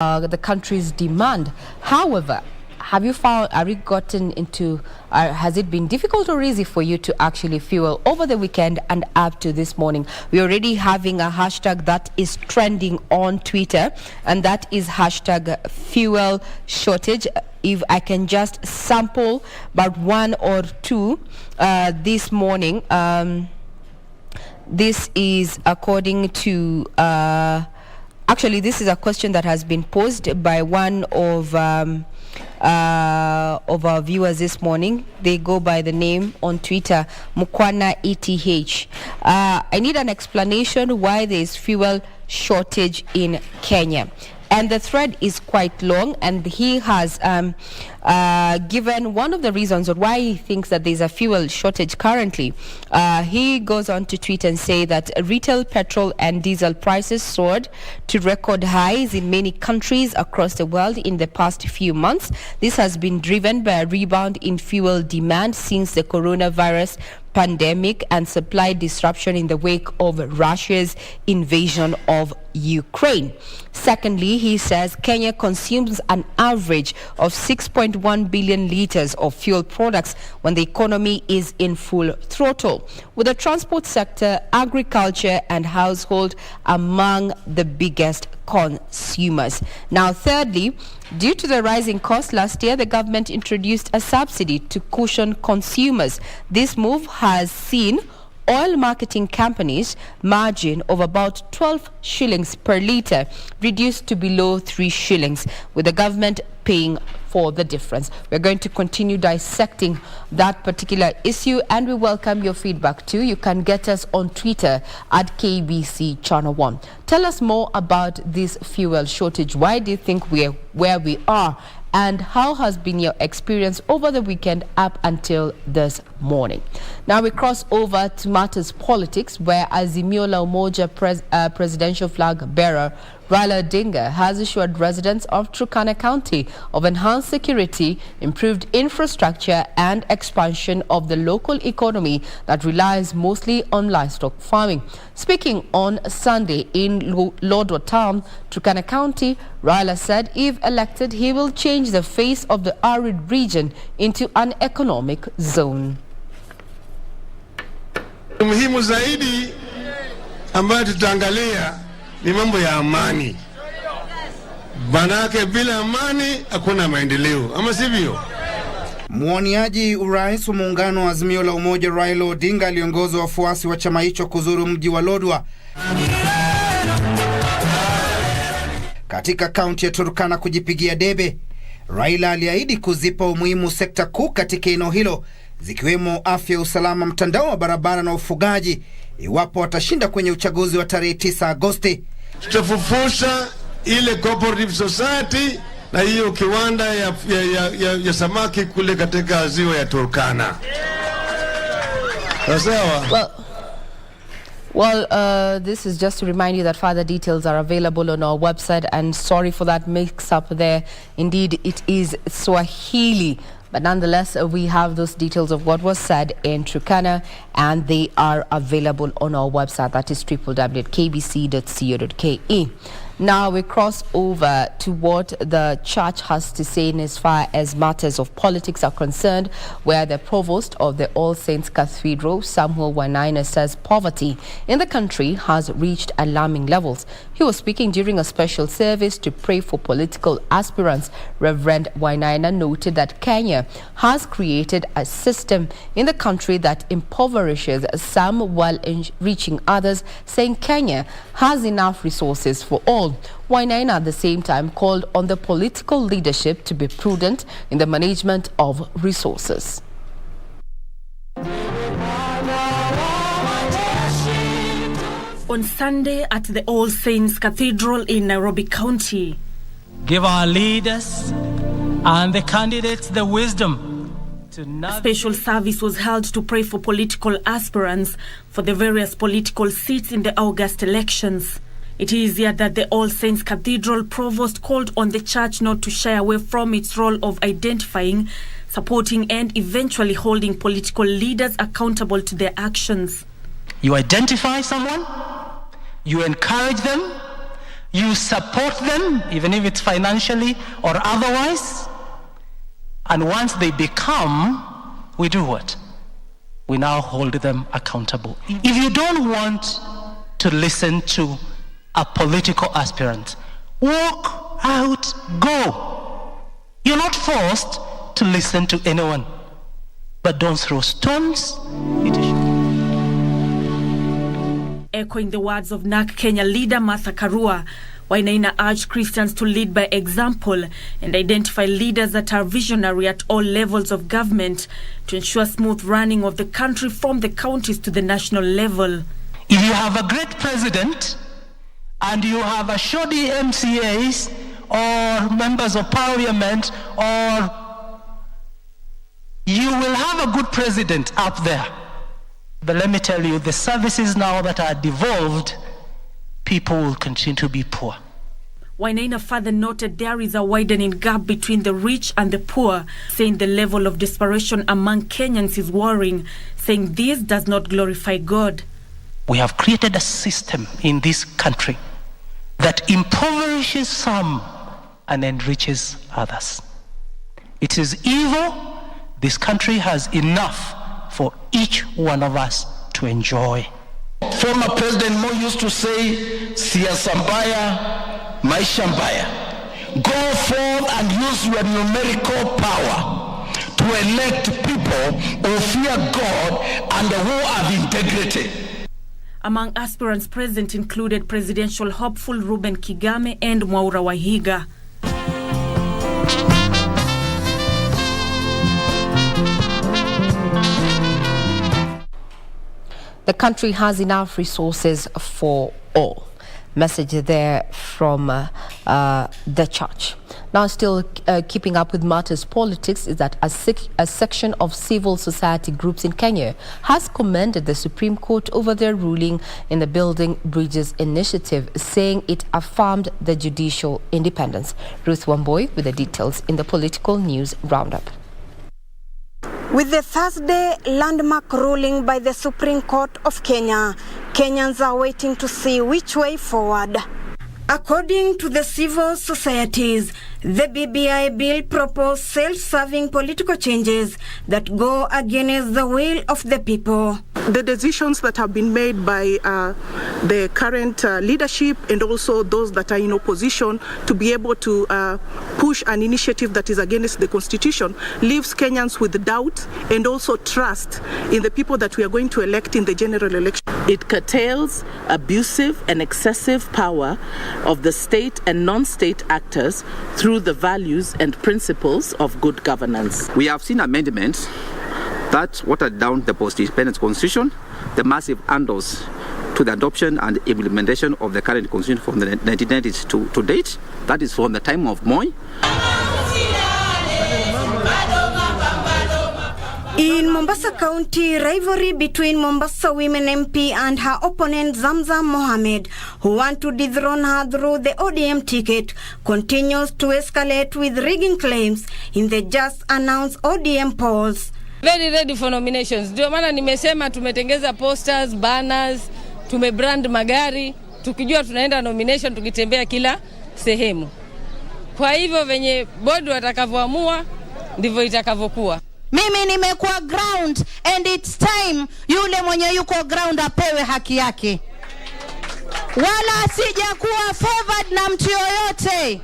the country's demand. However, have you gotten into, has it been difficult or easy for you to actually fuel over the weekend and up to this morning? We're already having a hashtag that is trending on Twitter, and that is hashtag fuel shortage. If I can just sample about one or two this morning. This is according to... Actually, this is a question that has been posed by one of our viewers this morning. They go by the name on Twitter, Mukwana ETH. I need an explanation why there is fuel shortage in Kenya. And the thread is quite long, and he has given one of the reasons or why he thinks that there's a fuel shortage currently. He goes on to tweet and say that retail petrol and diesel prices soared to record highs in many countries across the world in the past few months. This has been driven by a rebound in fuel demand since the coronavirus pandemic and supply disruption in the wake of Russia's invasion of Ukraine. Secondly, he says Kenya consumes an average of 6.1 billion liters of fuel products when the economy is in full throttle, with the transport sector, agriculture and household among the biggest consumers. Now, thirdly, due to the rising cost last year, the government introduced a subsidy to cushion consumers. This move has seen oil marketing companies' margin of about 12 shillings per litre reduced to below 3 shillings, with the government paying for the difference. We're going to continue dissecting that particular issue, and we welcome your feedback too. You can get us on Twitter at KBC Channel 1. Tell us more about this fuel shortage. Why do you think we're where we are? And how has been your experience over the weekend up until this morning? Now we cross over to matters politics, where Azimio la Umoja presidential flag bearer Raila Odinga has assured residents of Turkana County of enhanced security, improved infrastructure and expansion of the local economy that relies mostly on livestock farming. Speaking on Sunday in Lodwar Town, Turkana County, Raila said if elected, he will change the face of the arid region into an economic zone. Muhimu zaidi ambayo tutaangalia ni mambo ya amani. Banake bila amani hakuna maendeleo, ama sivyo? Mwaniaji urais wa muungano wa Azimio la Umoja Raila Odinga aliongoza wafuasi wa chama hicho kuzuru mji wa Lodwar katika kaunti ya Turkana kujipigia debe. Raila aliahidi kuzipa umuhimu sekta kuu katika eneo hilo, zikiwemo afya, usalama, mtandao wa barabara na ufugaji, iwapo watashinda kwenye uchaguzi wa tarehe 9 Agosti. Tutafufusha ile cooperative society na hiyo kiwanda ya samaki kule katika ziwa ya Turkana. Sawa? Well, this is just to remind you that further details are available on our website, and sorry for that mix-up there. Indeed, it is Swahili. But nonetheless, we have those details of what was said in Turkana, and they are available on our website. That is www.kbc.co.ke. Now we cross over to what the church has to say in as far as matters of politics are concerned, where the provost of the All Saints Cathedral, Samuel Wainaina, says poverty in the country has reached alarming levels. He was speaking during a special service to pray for political aspirants. Reverend Wainaina noted that Kenya has created a system in the country that impoverishes some while enriching others, saying Kenya has enough resources for all. Wainaina at the same time called on the political leadership to be prudent in the management of resources. On Sunday at the All Saints Cathedral in Nairobi County, give our leaders and the candidates the wisdom to a special service was held to pray for political aspirants for the various political seats in the August elections. It is here that the All Saints Cathedral provost called on the church not to shy away from its role of identifying, supporting and eventually holding political leaders accountable to their actions. You identify someone, you encourage them, you support them, even if it's financially or otherwise. And once they become, we do what? We now hold them accountable. If you don't want to listen to a political aspirant, walk out, go. You're not forced to listen to anyone, but don't throw stones. Echoing the words of NARC Kenya leader Martha Karua, Wainaina urged Christians to lead by example and identify leaders that are visionary at all levels of government to ensure smooth running of the country from the counties to the national level. If you have a great president and you have a shoddy MCAs or members of parliament, or you will have a good president up there. But let me tell you, the services now that are devolved, people will continue to be poor. Wainaina further noted there is a widening gap between the rich and the poor, saying the level of desperation among Kenyans is worrying, saying this does not glorify God. We have created a system in this country that impoverishes some and enriches others. It is evil. This country has enough for each one of us to enjoy. Former President Mo used to say, siasa mbaya, maisha mbaya. Go forth and use your numerical power to elect people who fear God and who have integrity. Among aspirants present included presidential hopeful Reuben Kigame and Mwaura Wahiga. The country has enough resources for all. Message there from the church. Now, still keeping up with matters politics is that a section of civil society groups in Kenya has commended the Supreme Court over their ruling in the Building Bridges initiative, saying it affirmed the judicial independence. Ruth Wamboi with the details in the political news roundup. With the Thursday landmark ruling by the Supreme Court of Kenya, Kenyans are waiting to see which way forward. According to the civil societies, the BBI bill proposed self-serving political changes that go against the will of the people. The decisions that have been made by the current leadership and also those that are in opposition to be able to push an initiative that is against the Constitution leaves Kenyans with doubt and also trust in the people that we are going to elect in the general election. It curtails abusive and excessive power of the state and non-state actors through the values and principles of good governance. We have seen amendments that watered down the post-independence constitution, the massive handles to the adoption and implementation of the current constitution from the 1990s to date. That is from the time of Moi. In Mombasa County, rivalry between Mombasa Women MP and her opponent Zamzam Mohamed, who want to dethrone her through the ODM ticket, continues to escalate with rigging claims in the just announced ODM polls. Very ready for nominations. Ndio maana nimesema tumetengeza posters, banners, tumebrand magari, tukijua tunaenda nomination tukitembea kila sehemu. Kwa hivyo venye board watakavyoamua ndivyo itakavyokuwa. Mimi nimekuwa ground and it's time yule mwenye yuko ground apewe haki yake. Wala asije kuwa favored na mtu yoyote.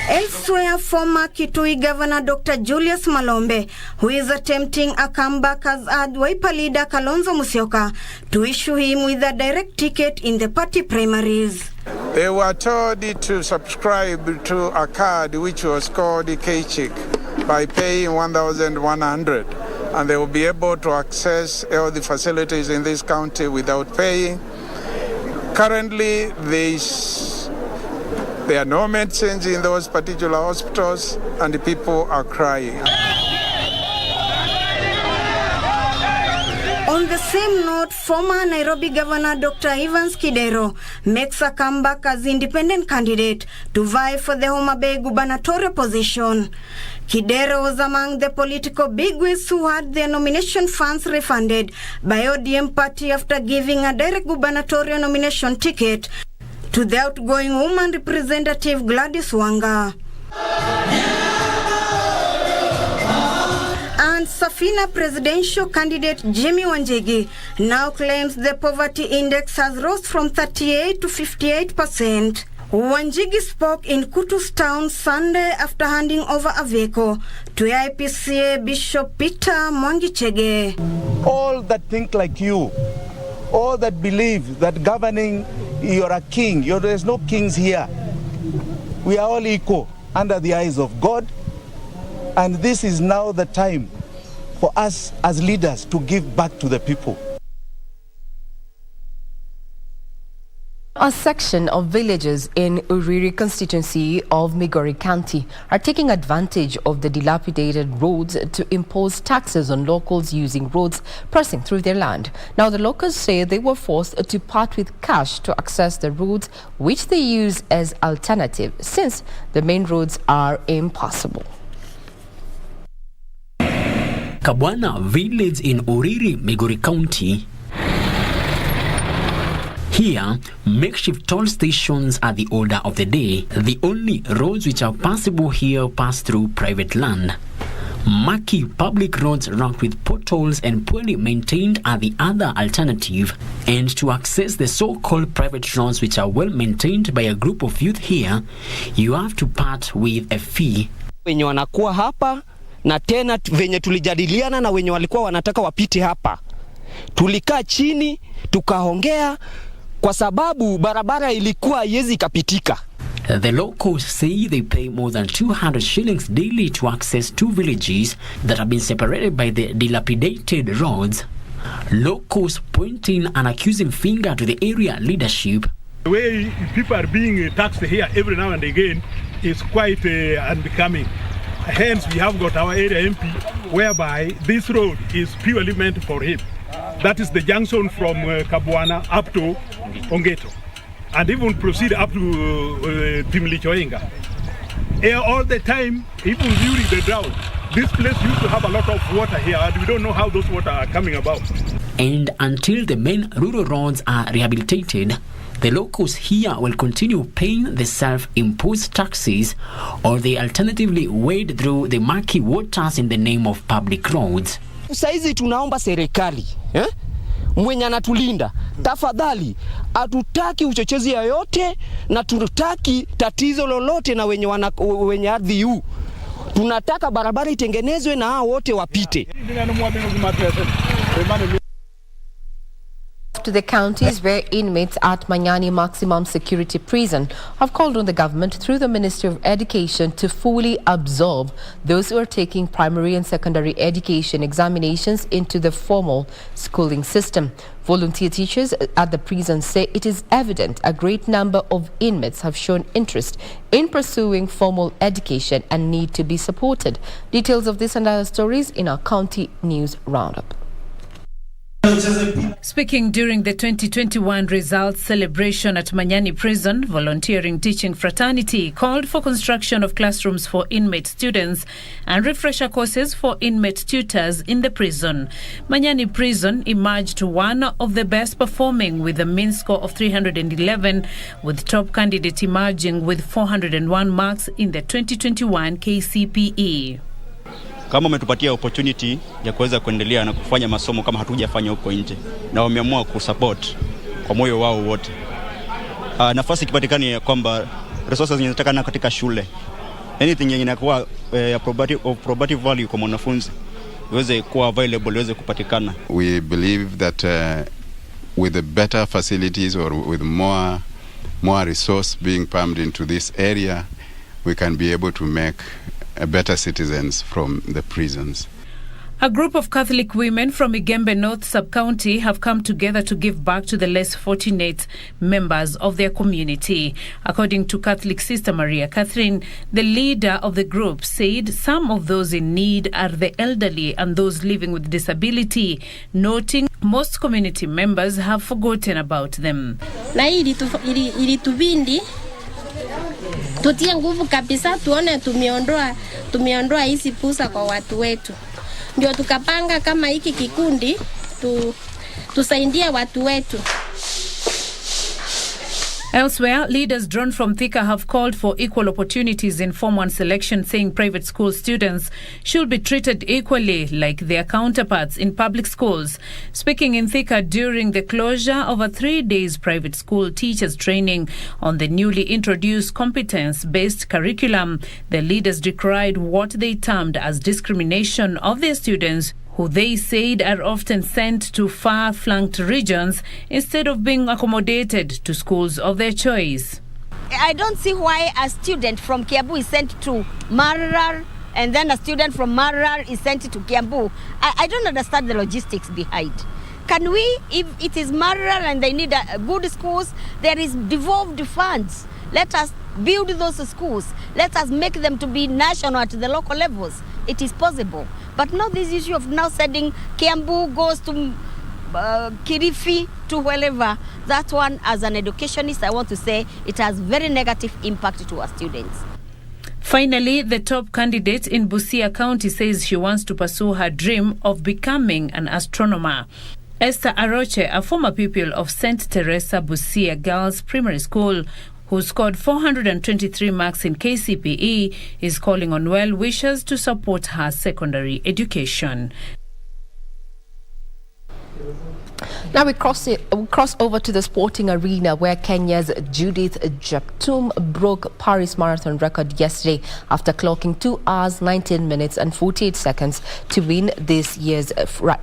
Elsewhere, former Kitui Governor Dr. Julius Malombe, who is attempting a comeback, has urged Wiper leader Kalonzo Musyoka to issue him with a direct ticket in the party primaries. They were told to subscribe to a card which was called Kcp by paying 1,100, and they will be able to access all the facilities in this county without paying. Currently, there are no medicines in those particular hospitals, and the people are crying. On On the same note, former Nairobi Governor Dr. Evans Kidero makes a comeback as independent candidate to vie for the Homa Bay gubernatorial position. Kidero was among the political bigwigs who had their nomination funds refunded by ODM party after giving a direct gubernatorial nomination ticket to the outgoing woman representative Gladys Wanga. And Safina presidential candidate Jimmy Wanjigi now claims the poverty index has rose from 38 to 58%. Wanjigi spoke in Kutus town Sunday after handing over a vehicle to IPCA Bishop Peter Mwangichege. All that think like you, all that believe that governing, you're a king. There's no kings here. We are all equal under the eyes of God. And this is now the time for us as leaders to give back to the people. A section of villages in Uriri constituency of Migori County are taking advantage of the dilapidated roads to impose taxes on locals using roads passing through their land. Now the locals say they were forced to part with cash to access the roads which they use as alternative since the main roads are impassable. Kabwana village in Uriri, Migori County. Here, makeshift toll stations are the order of the day. The only roads which are passable here pass through private land. Murky public roads racked with potholes and poorly maintained are the other alternative. And to access the so-called private roads which are well maintained by a group of youth here, you have to part with a fee. Wenye wanakuwa hapa na tena venye tulijadiliana na wenye walikuwa wanataka wapite hapa. Tulikaa chini, tukaongea kwa sababu barabara ilikuwa haiwezi kapitika. The locals say they pay more than 200 shillings daily to access two villages that have been separated by the dilapidated roads. Locals pointing an accusing finger to the area leadership. The way people are being taxed here every now and again is quite unbecoming. Hence, we have got our area MP, whereby this road is purely meant for him. That is the junction from Kabwana up to Ongeto, and even proceed up to Timlichoenga. All the time, even during the drought, this place used to have a lot of water here, and we don't know how those water are coming about. And until the main rural roads are rehabilitated, the locals here will continue paying the self-imposed taxes, or they alternatively wade through the murky waters in the name of public roads. Saizi tunaomba serikali, mwenye anatulinda, tafadhali, hatutaki uchochezi yoyote na tutaki tatizo lolote na wenye ardhi huu. Tunataka barabara itengenezwe na hao wote wapite. To the counties where inmates at Manyani Maximum Security Prison have called on the government through the Ministry of Education to fully absorb those who are taking primary and secondary education examinations into the formal schooling system. Volunteer teachers at the prison say it is evident a great number of inmates have shown interest in pursuing formal education and need to be supported. Details of this and other stories in our county news roundup. Speaking during the 2021 results celebration at Manyani Prison, volunteering teaching fraternity called for construction of classrooms for inmate students and refresher courses for inmate tutors in the prison. Manyani Prison emerged one of the best performing with a mean score of 311, with top candidate emerging with 401 marks in the 2021 KCPE. Kama umetupatia opportunity ya kuweza kuendelea na kufanya masomo kama hatujafanya huko nje, na wameamua kusupport kwa moyo wao wote. Nafasi ikipatikana kwamba resources zinatakana katika shule, anything yenye inakuwa probative value kwa mwanafunzi iweze kuwa available, iweze kupatikana. We believe that with the better facilities or with more resource being pumped into this area, we can be able to make better citizens from the prisons. A group of Catholic women from Igembe North Sub-County have come together to give back to the less fortunate members of their community. According to Catholic Sister Maria Catherine, the leader of the group said some of those in need are the elderly and those living with disability, noting most community members have forgotten about them. Na hii ilitubindi tutie nguvu kabisa, tuone tumeondoa hizi pusa kwa watu wetu. Ndio tukapanga kama hiki kikundi tusaidie watu wetu. Elsewhere, leaders drawn from Thika have called for equal opportunities in Form 1 selection, saying private school students should be treated equally like their counterparts in public schools. Speaking in Thika during the closure of a 3-day private school teachers training on the newly introduced competence-based curriculum, the leaders decried what they termed as discrimination of their students, who they said are often sent to far-flunked regions instead of being accommodated to schools of their choice. I don't see why a student from Kiambu is sent to Marrar and then a student from Marrar is sent to Kiambu. I don't understand the logistics behind. Can we, if it is Marrar and they need good schools, there is devolved funds. Let us build those schools. Let us make them to be national at the local levels. It is possible. But not this issue of now sending Kiambu goes to Kirifi to wherever. That one, as an educationist, I want to say it has very negative impact to our students. Finally, the top candidate in Busia County says she wants to pursue her dream of becoming an astronomer. Esther Aroche, a former pupil of St. Teresa Busia Girls Primary School, who scored 423 marks in KCPE, is calling on well-wishers to support her secondary education. Now we cross over to the sporting arena, where Kenya's Judith Jeptum broke Paris Marathon record yesterday after clocking 2 hours, 19 minutes and 48 seconds to win this year's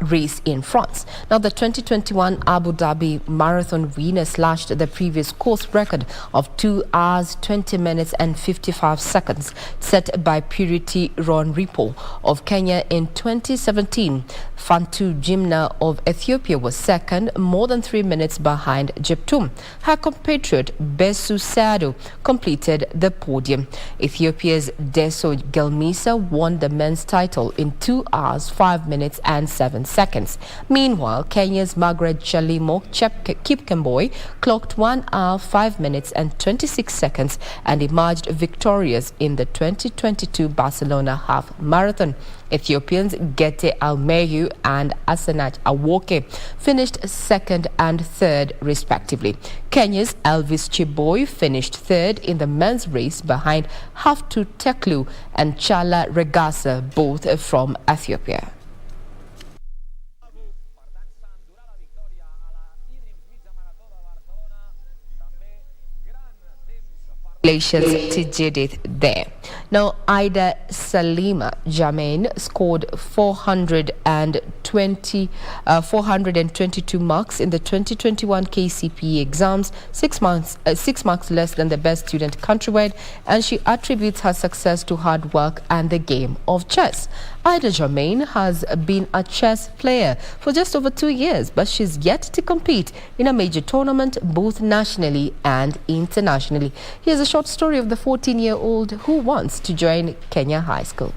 race in France. Now the 2021 Abu Dhabi Marathon winner slashed the previous course record of 2 hours, 20 minutes and 55 seconds set by Purity Ronripo of Kenya in 2017. Fantu Jimna of Ethiopia was second, more than 3 minutes behind Jeptum. Her compatriot Besu Sado completed the podium. Ethiopia's Deso Gelmisa won the men's title in 2 hours, 5 minutes and 7 seconds. Meanwhile, Kenya's Margaret Chalimo Kipkemboi clocked 1 hour, 5 minutes and 26 seconds and emerged victorious in the 2022 Barcelona Half Marathon. Ethiopians Gete Almeyu and Asenat Awoke finished second and third respectively. Kenya's Elvis Chiboi finished third in the men's race behind Haftu Teklu and Chala Regasa, both from Ethiopia. Congratulations to Judith there. Now, Ida Salima Jamain scored 422 marks in the 2021 KCP exams, 6 marks less than the best student countrywide, and she attributes her success to hard work and the game of chess. Ida Jamain has been a chess player for just over 2 years, but she's yet to compete in a major tournament both nationally and internationally. Here's a short story of the 14-year-old who wants to join Kenya High School.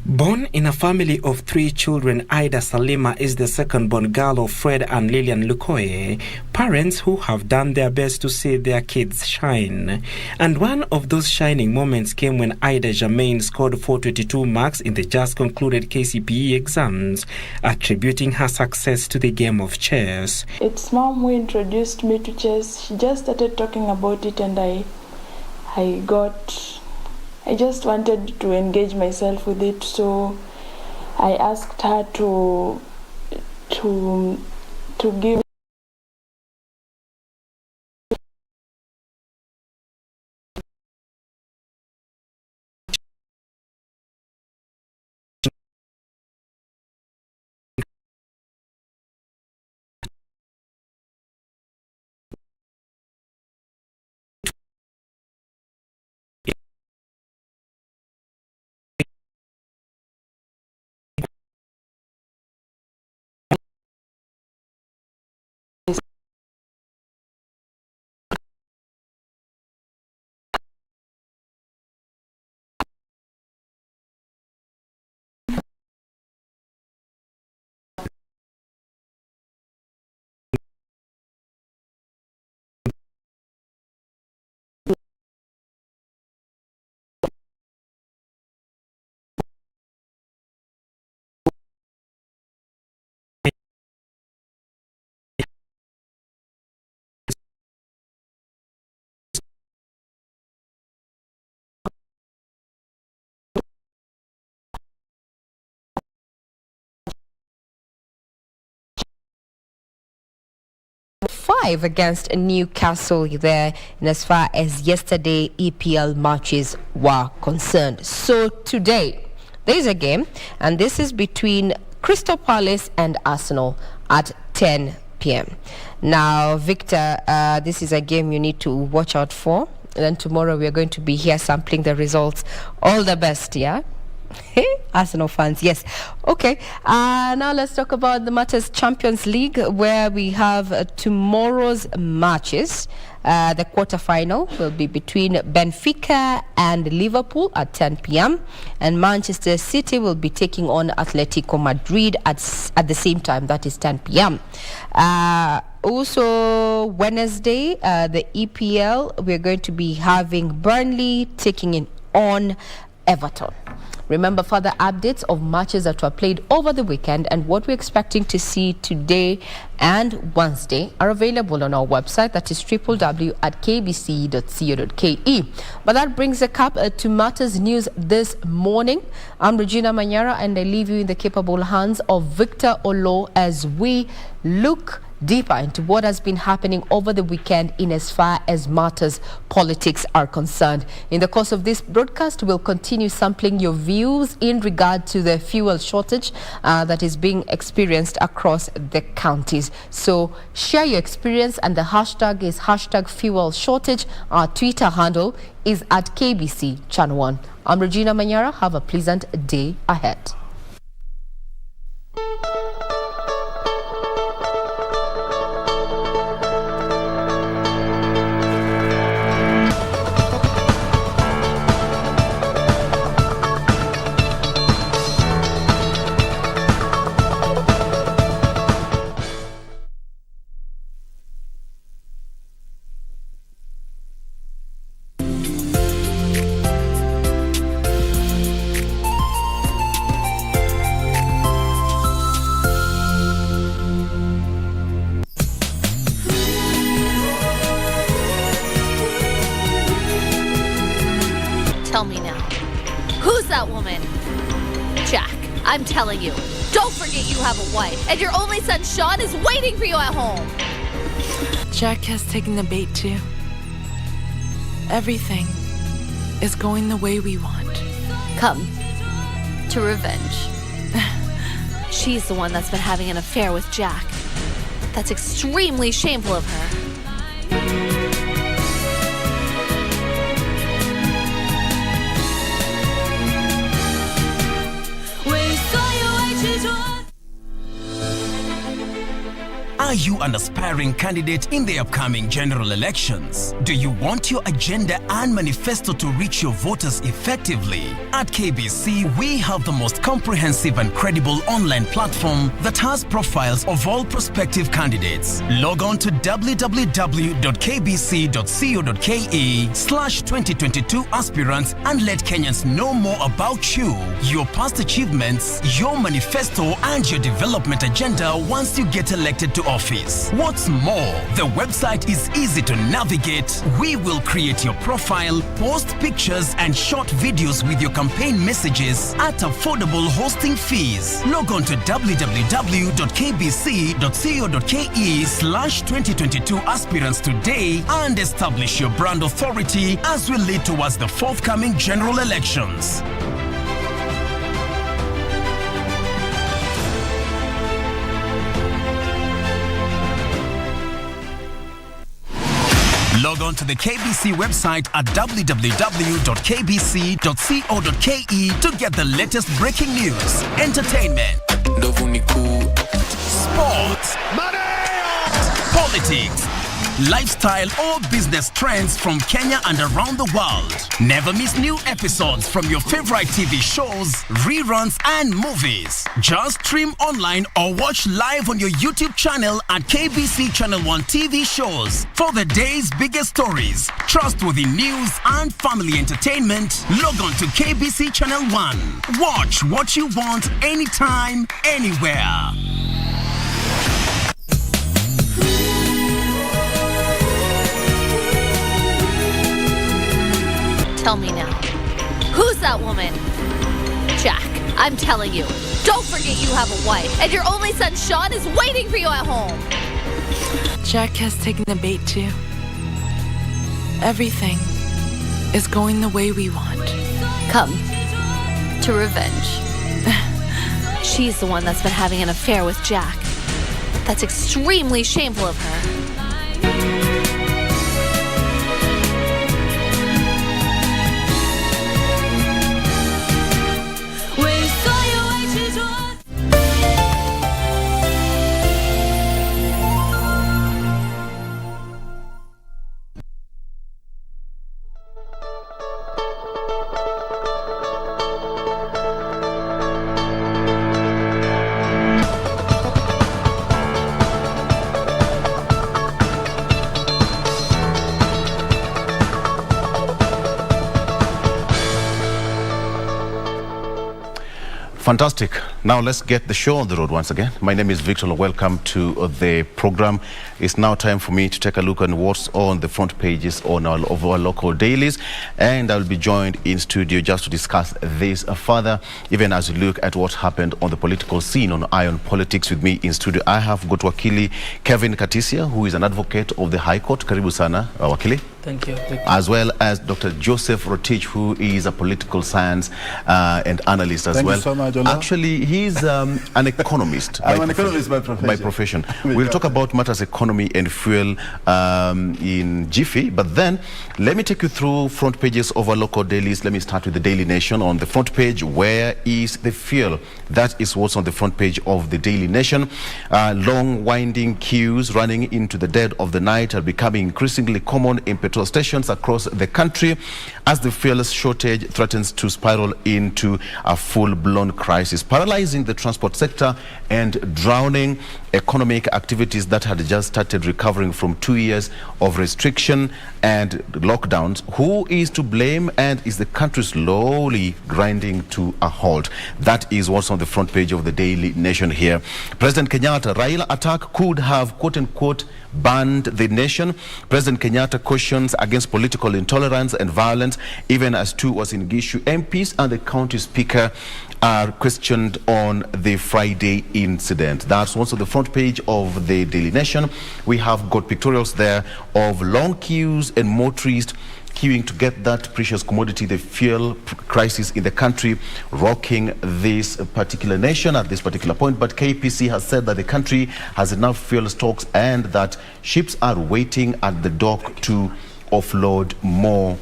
Born in a family of 3 children, Ida Salima is the second-born girl of Fred and Lillian Lukoye, parents who have done their best to see their kids shine. And one of those shining moments came when Ida Jamain scored 422 marks in the just concluded KCPE exams, attributing her success to the game of chess. It's mom who introduced me to chess. She just started talking about it and I just wanted to engage myself with it, so I asked her to give 5 against Newcastle there in as far as yesterday EPL matches were concerned. So today there is a game, and this is between Crystal Palace and Arsenal at 10 p.m. Now, Victor, this is a game you need to watch out for. And then tomorrow we are going to be here sampling the results. All the best, yeah? Arsenal fans, yes. Okay, now let's talk about the Matters Champions League, where we have tomorrow's matches. The quarterfinal will be between Benfica and Liverpool at 10 p.m. and Manchester City will be taking on Atletico Madrid at the same time, that is 10 p.m. Also, Wednesday, the EPL, we're going to be having Burnley taking on Everton. Remember, further updates of matches that were played over the weekend and what we're expecting to see today and Wednesday are available on our website, that is www.kbc.co.ke. But that brings a cap to Matters News this morning. I'm Regina Manyara, and I leave you in the capable hands of Victor Olo as we look deeper into what has been happening over the weekend in as far as matters politics are concerned. In the course of this broadcast, we'll continue sampling your views in regard to the fuel shortage that is being experienced across the counties. So share your experience, and the hashtag is #fuel_shortage. Our Twitter handle is @KBC Channel 1. I'm Regina Manyara. Have a pleasant day ahead. Tell me now. Who's that woman? Jack, I'm telling you, don't forget you have a wife, and your only son Sean is waiting for you at home. Jack has taken the bait too. Everything is going the way we want. Come to revenge. She's the one that's been having an affair with Jack. That's extremely shameful of her. Are you an aspiring candidate in the upcoming general elections? Do you want your agenda and manifesto to reach your voters effectively? At KBC, we have the most comprehensive and credible online platform that has profiles of all prospective candidates. Log on to www.kbc.co.ke/2022 aspirants and let Kenyans know more about you, your past achievements, your manifesto, and your development agenda once you get elected to office. What's more, the website is easy to navigate. We will create your profile, post pictures and short videos with your campaign messages at affordable hosting fees. Log on to www.kbc.co.ke/2022 aspirants today and establish your brand authority as we lead towards the forthcoming general elections. Log on to the KBC website at www.kbc.co.ke to get the latest breaking news, entertainment, sports, politics, lifestyle or business trends from Kenya and around the world. Never miss new episodes from your favorite TV shows, reruns and movies. Just stream online or watch live on your YouTube channel at KBC Channel 1 TV shows. For the day's biggest stories, trustworthy news and family entertainment, log on to KBC Channel 1. Watch what you want anytime, anywhere. Tell me now. Who's that woman? Jack, I'm telling you, don't forget you have a wife, and your only son Sean is waiting for you at home. Jack has taken the bait too. Everything is going the way we want. Come to revenge. She's the one that's been having an affair with Jack. That's extremely shameful of her. Fantastic. Now let's get the show on the road once again. My name is Victor. Welcome to the program. It's now time for me to take a look at what's on the front pages of our local dailies, and I'll be joined in studio just to discuss this further, even as we look at what happened on the political scene on Iron Politics. With me in studio, I have got Wakili Kevin Katisia, who is an advocate of the High Court. Karibu sana, Wakili. Thank you. As well as Dr. Joseph Rotich, who is a political science and analyst as well. Thank you so much, Actually, he's an economist. I'm an economist by profession. We'll talk about matters economy and fuel in jiffy, but then let me take you through front pages of our local dailies. Let me start with the Daily Nation. On the front page, where is the fuel? That is what's on the front page of the Daily Nation. Long winding queues running into the dead of the night are becoming increasingly common in petrol stations across the country as the fuel shortage threatens to spiral into a full-blown crisis, paralyzing the transport sector and drowning economic activities that had just started recovering from 2 years of restriction and lockdowns. Who is to blame, and is the country slowly grinding to a halt? That is what's on the front page of the Daily Nation here. President Kenyatta, Raila attack could have quote-unquote banned the nation. President Kenyatta cautions against political intolerance and violence, even as two Uasin Gishu MPs and the county speaker are questioned on the Friday incident. That's also the front page of the Daily Nation. We have got pictorials there of long queues and motorists queuing to get that precious commodity, the fuel crisis in the country, rocking this particular nation at this particular point. But KPC has said that the country has enough fuel stocks and that ships are waiting at the dock to offload more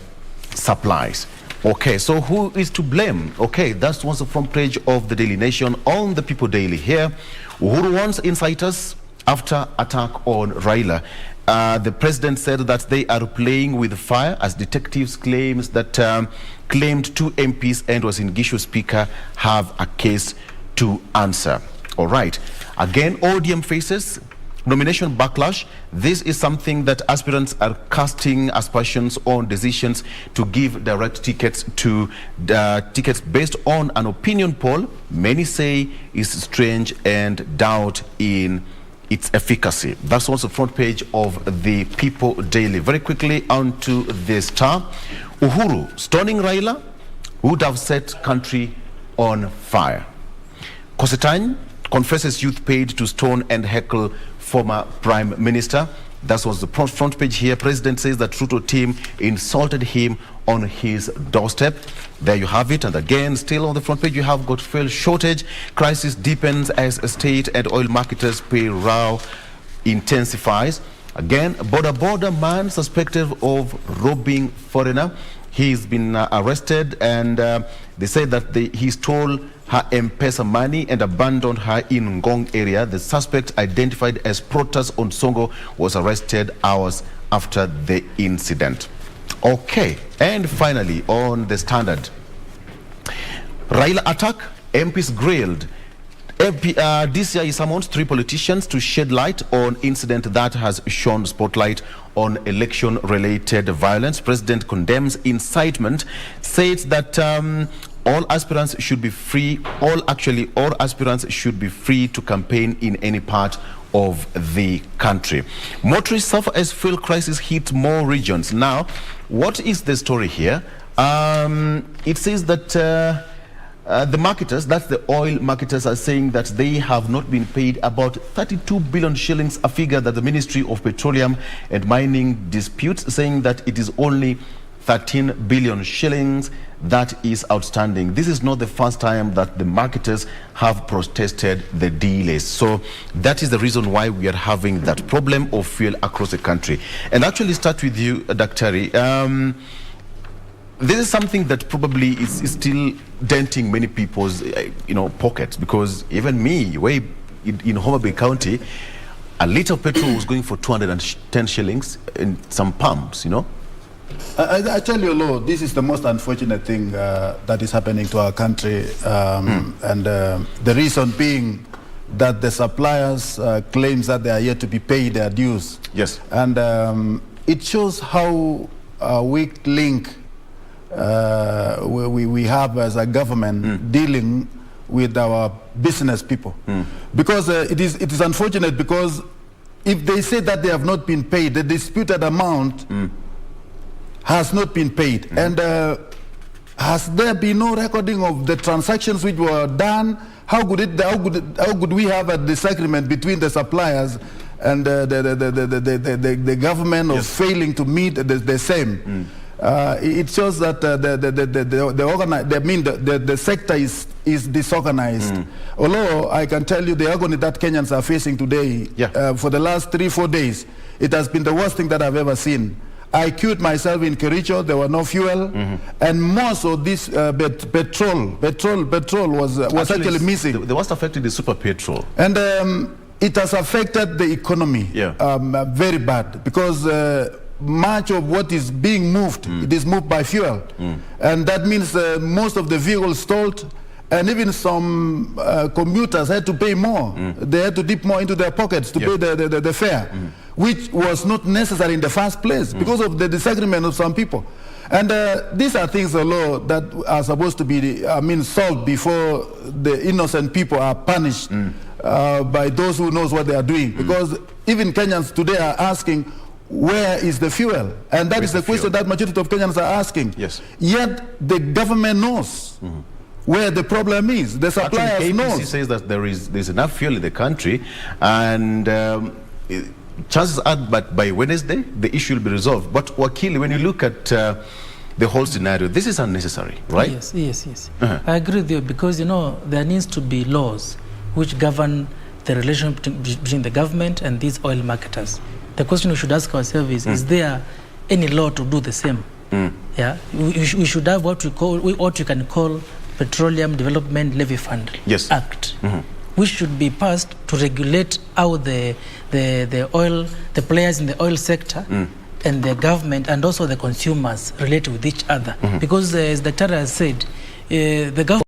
supplies. Okay, so who is to blame? Okay, that's what's the front page of the Daily Nation. On the People Daily here, Uhuru wants insiders after attack on Raila. The president said that they are playing with fire as detectives claimed two MPs and Uasin Gishu speaker have a case to answer. All right. Again, ODM faces nomination backlash. This is something that aspirants are casting aspersions on decisions to give direct tickets to tickets based on an opinion poll. Many say is strange and doubt in its efficacy. That's also the front page of the People Daily. Very quickly onto the Star. Uhuru stoning Raila would have set country on fire. Kosetany confesses youth paid to stone and heckle former Prime Minister. That was the front page here. President says that Ruto team insulted him on his doorstep. There you have it. And again, still on the front page, you have got fuel shortage. Crisis deepens as state and oil marketers pay row intensifies. Again, border man suspected of robbing foreigner. He's been arrested, and they say that he stole her M-Pesa money and abandoned her in Ngong area. The suspect, identified as Protas Onsongo, was arrested hours after the incident. Okay, and finally on the Standard, Raila attack, MPs grilled. DCI summons 3 politicians to shed light on incident that has shone spotlight on election-related violence. President condemns incitement, says that all aspirants should be free. All aspirants should be free to campaign in any part of the country. Motorists suffer as fuel crisis hit more regions. Now, what is the story here? It says that the marketers, that's the oil marketers, are saying that they have not been paid about 32 billion shillings, a figure that the Ministry of Petroleum and Mining disputes, saying that it is only 13 billion shillings that is outstanding. This is not the first time that the marketers have protested the delays. So that is the reason why we are having that problem of fuel across the country. And actually start with you, Daktari. This is something that probably is still denting many people's pockets, because even me, way in Homa Bay County, a liter of petrol was going for 210 shillings in some pumps, I tell you, Lord, this is the most unfortunate thing that is happening to our country, and the reason being that the suppliers claims that they are yet to be paid their dues. Yes. And it shows how weak link we have as a government dealing with our business people. Because it is unfortunate, because if they say that they have not been paid, the disputed amount has not been paid. And has there been no recording of the transactions which were done? How could we have a disagreement between the suppliers and the government of failing to meet the same? It shows that the sector is disorganized. Although I can tell you the agony that Kenyans are facing today, for the last 3-4 days, it has been the worst thing that I've ever seen. I queued myself in Kericho, there were no fuel, and more so this petrol was actually missing. The worst affected is super petrol. And it has affected the economy very bad, because much of what is being moved, it is moved by fuel. And that means most of the vehicles stalled, and even some commuters had to pay more. They had to dip more into their pockets to pay the fare, which was not necessary in the first place because of the disagreement of some people. And these are things, the law, that are supposed to be solved before the innocent people are punished by those who knows what they are doing. Because even Kenyans today are asking, where is the fuel? And that is the question that majority of Kenyans are asking. Yes. Yet the government knows where the problem is. The suppliers know. KBC says that there's enough fuel in the country, and chances are that by Wednesday the issue will be resolved. But Wakili, when you look at the whole scenario, this is unnecessary, right? Yes. I agree with you, because there needs to be laws which govern the relationship between the government and these oil marketers. The question we should ask ourselves is there any law to do the same? We should have what you can call Petroleum Development Levy Fund Act, which should be passed to regulate how the players in the oil sector and the government and also the consumers relate with each other. Because as the Dr. has said, the government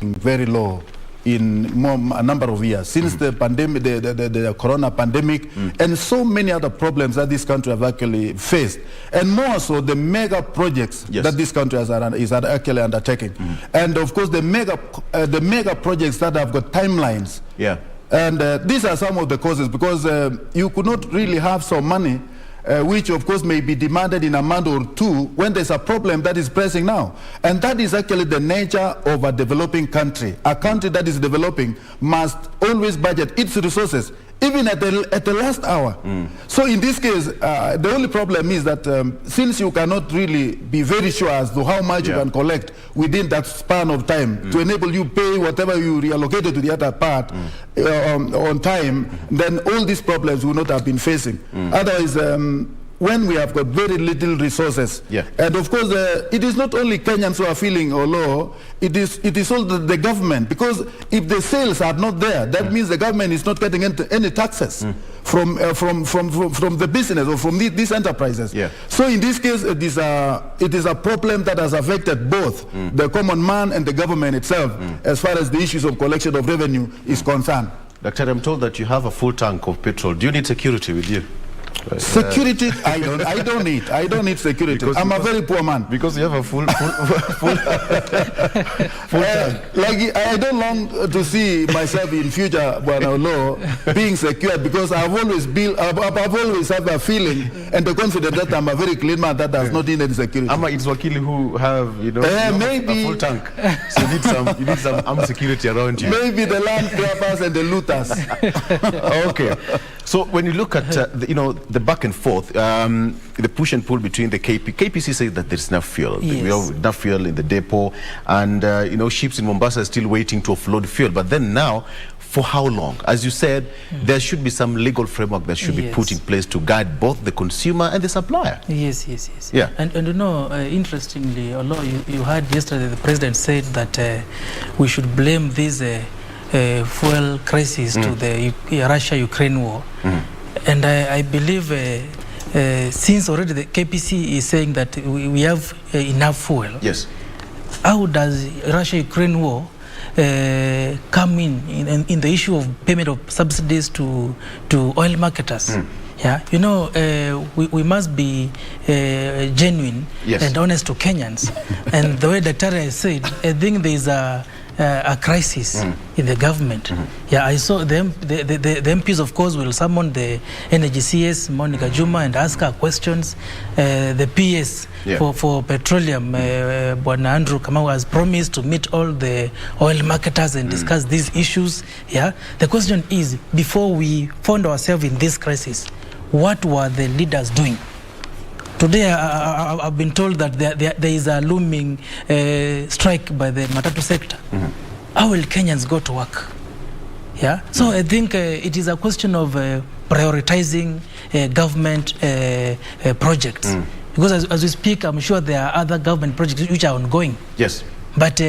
very low in a number of years since the pandemic, the corona pandemic, and so many other problems that this country have actually faced, and more so the mega projects that this country is actually undertaking, and of course the mega projects that have got timelines. And these are some of the causes, because you could not really have some money which of course may be demanded in a month or two when there's a problem that is pressing now. And that is actually the nature of a developing country. A country that is developing must always budget its resources, even at the last hour. So in this case, the only problem is that since you cannot really be very sure as to how much you can collect within that span of time to enable you pay whatever you reallocated to the other part on time, then all these problems will not have been facing. Otherwise, when we have got very little resources. Yeah. And of course, it is not only Kenyans who are feeling low, it is all the government, because if the sales are not there, that means the government is not getting any taxes from the business or from these enterprises. Yeah. So in this case, it is a problem that has affected both the common man and the government itself, as far as the issues of collection of revenue is concerned. Doctor, I'm told that you have a full tank of petrol. Do you need security with you? Security, I don't need security. Because I'm a very poor man. Because you have a full tank. Like, I don't long to see myself in future, being secured, because I've always had a feeling and the confidence that I'm a very clean man that does not need any security. It's Wakili who have, maybe a full tank. So you need some armed security around you. Maybe the land grabbers and the looters. Okay. So when you look at the back and forth, the push and pull between the KPC says that there's enough fuel. Yes. We have enough fuel in the depot, and ships in Mombasa are still waiting to offload fuel. But then now, for how long? As you said, there should be some legal framework that should be put in place to guide both the consumer and the supplier. Yes. Yeah. And interestingly, although you heard yesterday the president said that we should blame this fuel crisis to the Russia-Ukraine war. And I believe since already the KPC is saying that we have enough fuel. Yes. How does Russia-Ukraine war come in the issue of payment of subsidies to oil marketers? Yeah, we must be genuine and honest to Kenyans. And the way Dr. said, I think there is a crisis in the government. Yeah, I saw the MPs, of course, will summon the NGCS, Monica Juma, and ask her questions. The PS for petroleum, Bwana Andrew Kamau, has promised to meet all the oil marketers and discuss these issues. Yeah, the question is, before we found ourselves in this crisis, what were the leaders doing? Today, I've been told that there is a looming strike by the Matatu sector. How will Kenyans go to work? Yeah. So I think it is a question of prioritizing government projects. Because as we speak, I'm sure there are other government projects which are ongoing. Yes. But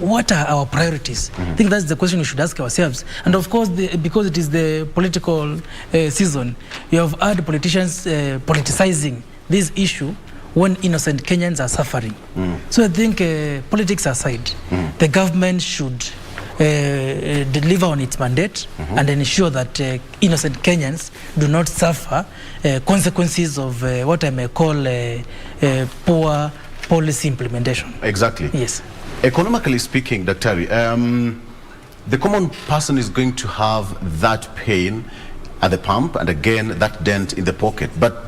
what are our priorities? I think that's the question we should ask ourselves. And of course, because it is the political season, you have heard politicians politicizing this issue when innocent Kenyans are suffering. So I think politics aside, the government should deliver on its mandate and ensure that innocent Kenyans do not suffer consequences of what I may call poor policy implementation. Exactly. Yes. Economically speaking, Dr. the common person is going to have that pain at the pump and again that dent in the pocket. But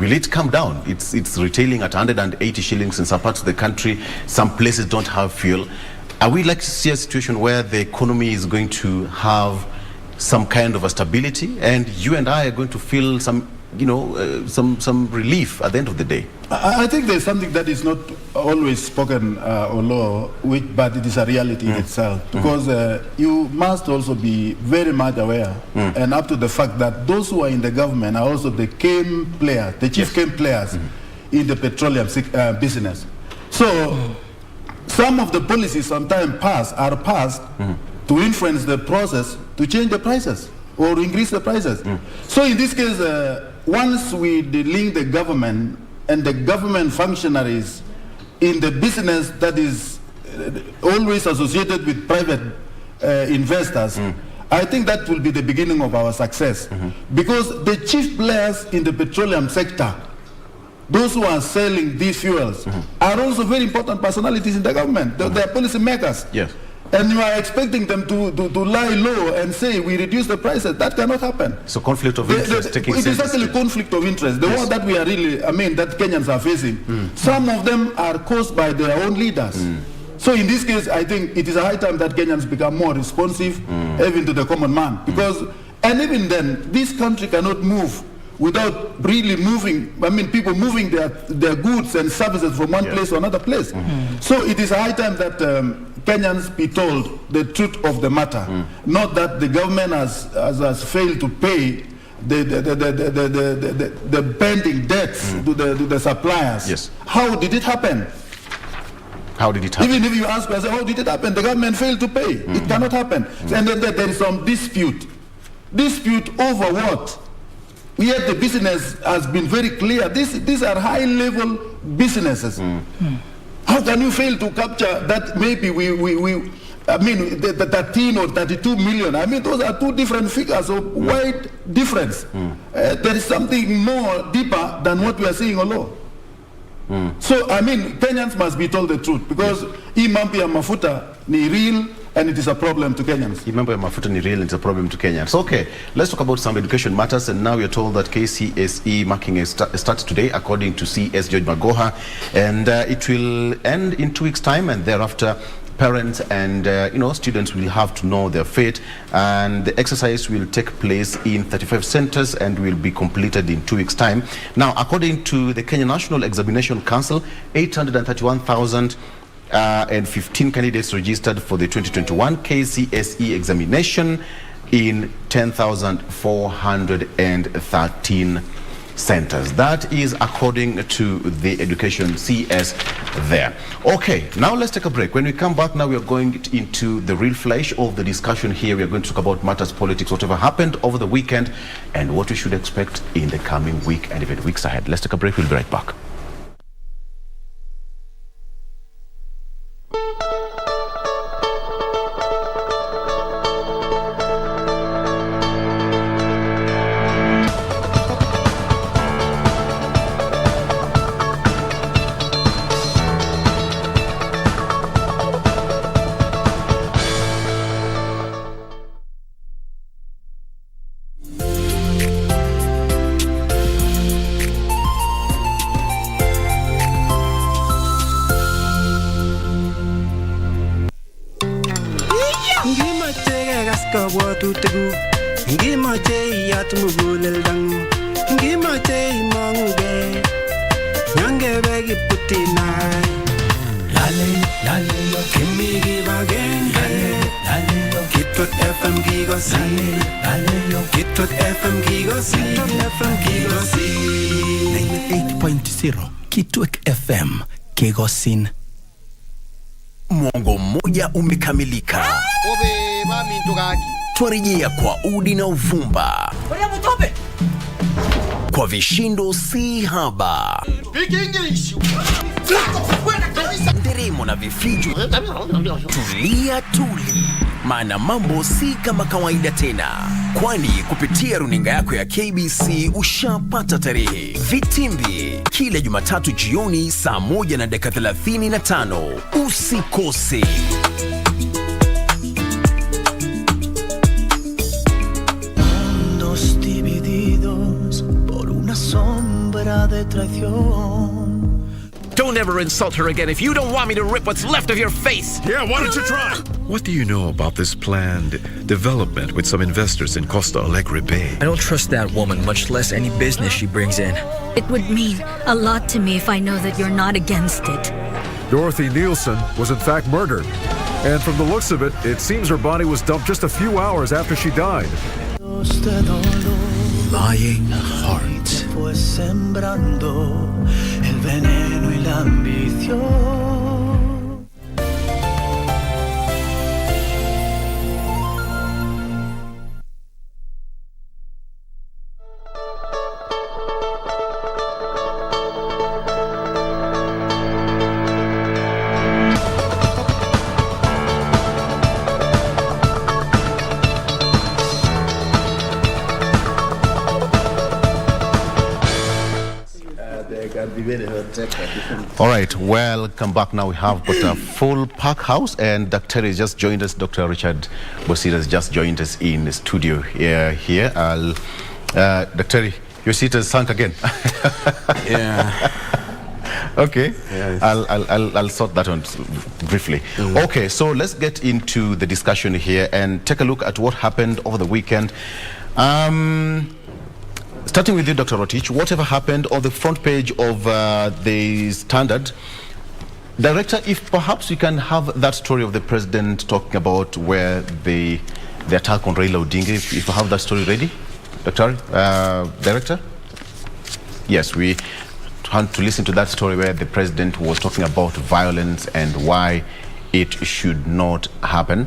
will it come down? It's retailing at 180 shillings in some parts of the country. Some places don't have fuel. Are we like to see a situation where the economy is going to have some kind of a stability and you and I are going to feel some some relief at the end of the day? I think there's something that is not always spoken or law, but it is a reality in itself. Because you must also be very much aware and up to the fact that those who are in the government are also the game players, the chief game players in the petroleum business. So some of the policies sometimes are passed to influence the process to change the prices or increase the prices. So in this case, once we link the government and the government functionaries in the business that is always associated with private investors, I think that will be the beginning of our success. Because the chief players in the petroleum sector, those who are selling these fuels, are also very important personalities in the government. They are policy makers. Yes. And you are expecting them to lie low and say we reduce the prices. That cannot happen. So conflict of interest taking It is actually conflict of interest. The one that we are really, that Kenyans are facing, some of them are caused by their own leaders. So in this case, I think it is a high time that Kenyans become more responsive even to the common man. Because, and even then, this country cannot move without really moving, people moving their goods and services from one place to another place. So it is a high time that Kenyans be told the truth of the matter, not that the government has failed to pay the pending debts to the suppliers. Yes. How did it happen? How did it happen? Even if you ask us, how did it happen? The government failed to pay. It cannot happen. And then there is some dispute. Dispute over what? Yet the business has been very clear. These are high-level businesses. How can you fail to capture that? Maybe the 13 or 32 million. I mean, those are two different figures of wide difference. There is something more deeper than what we are seeing alone. So, I mean, Kenyans must be told the truth, because imampi ya mafuta ni real, and it is a problem to Kenyans. Imampi ya mafuta ni real, and it's a problem to Kenyans. Okay, let's talk about some education matters, and now we are told that KCSE marking starts today, according to CS George Magoha, and it will end in 2 weeks' time, and thereafter parents and students will have to know their fate, and the exercise will take place in 35 centers and will be completed in 2 weeks' time. Now, according to the Kenya National Examination Council, 831,015 candidates registered for the 2021 KCSE examination in 10,413 centers. That is according to the education CS there. Okay, now let's take a break. When we come back, now we are going into the real flesh of the discussion here. We are going to talk about matters, politics, whatever happened over the weekend, and what we should expect in the coming week and even weeks ahead. Let's take a break. We'll be right back. FM Kegosin. Mwongo mmoja umekamilika. Twarejea kwa udi na uvumba, kwa vishindo si haba, nderemo na vifijo. Tulia tuli, maana mambo si kama kawaida tena, kwani kupitia runinga yako ya KBC ushapata tarehe. Vitimbi kila Jumatatu jioni saa 1:35. Usikose. Mundos divididos por una sombra de traición. Don't ever insult her again if you don't want me to rip what's left of your face. Yeah, why don't you try? What do you know about this planned development with some investors in Costa Alegre Bay? I don't trust that woman, much less any business she brings in. It would mean a lot to me if I know that you're not against it. Dorothy Nielsen was in fact murdered. And from the looks of it, it seems her body was dumped just a few hours after she died. Lying heart. Fue sembrando el veneno y la ambición. All right, welcome back. Now we have got a full pack house, and Dr. has just joined us. Dr. Richard Bosira has just joined us in the studio here. Dr. your seat has sunk again. Yeah. Okay. Yes. I'll sort that out briefly. Okay, so let's get into the discussion here and take a look at what happened over the weekend. Starting with you, Dr. Rotich, whatever happened on the front page of the Standard, Director, if perhaps we can have that story of the president talking about where the attack on Raila Odinga, if you have that story ready. Dr. Director? Yes, we want to listen to that story where the president was talking about violence and why it should not happen.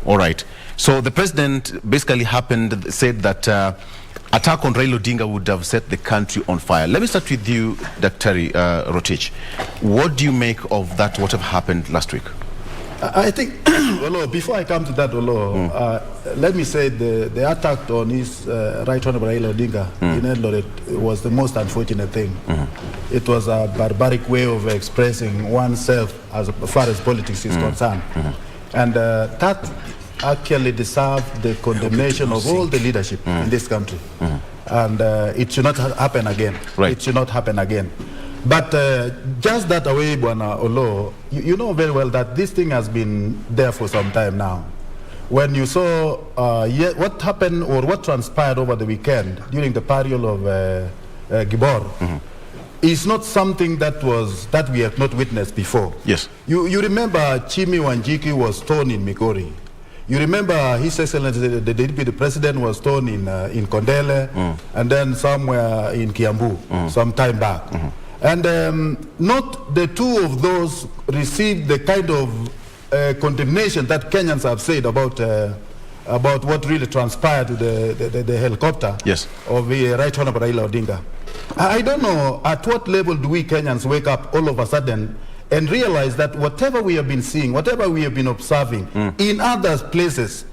All right. So the president basically said that attack on Raila Odinga would have set the country on fire. Let me start with you, Dr. Rotich. What do you make of that, what have happened last week? I think, before I come to that, let me say the attack on his Right Honorable Raila Odinga in Eldoret was the most unfortunate thing. It was a barbaric way of expressing oneself as far as politics is concerned. And that actually deserved the condemnation of all the leadership in this country. And it should not happen again. Right. It should not happen again. But just that away, Bwana Olo, you know very well that this thing has been there for some time now. When you saw what happened or what transpired over the weekend during the burial of Gibor, is not something that we have not witnessed before. Yes. You remember Chimi Wanjiki was stoned in Migori. You remember His Excellency the Deputy President was stoned in Kondele, and then somewhere in Kiambu some time back. And not the two of those received the kind of condemnation that Kenyans have said about what really transpired to the helicopter of the Right Honorable Raila Odinga. I don't know at what level do we Kenyans wake up all of a sudden and realize that whatever we have been seeing, whatever we have been observing in other places,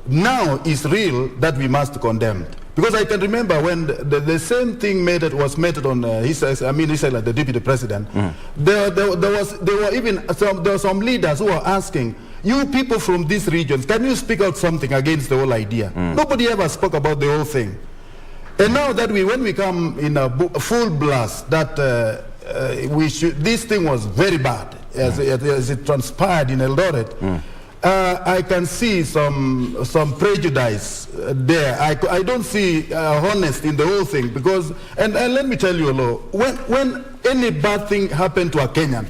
now is real that we must condemn. Because I can remember when the same thing was made on the Deputy President. There were some leaders who were asking, you people from these regions, can you speak out something against the whole idea? Nobody ever spoke about the whole thing. And now that when we come in a full blast, that this thing was very bad as it transpired in Eldoret. I can see some prejudice there. I don't see honest in the whole thing because, and let me tell you, when any bad thing happened to a Kenyan,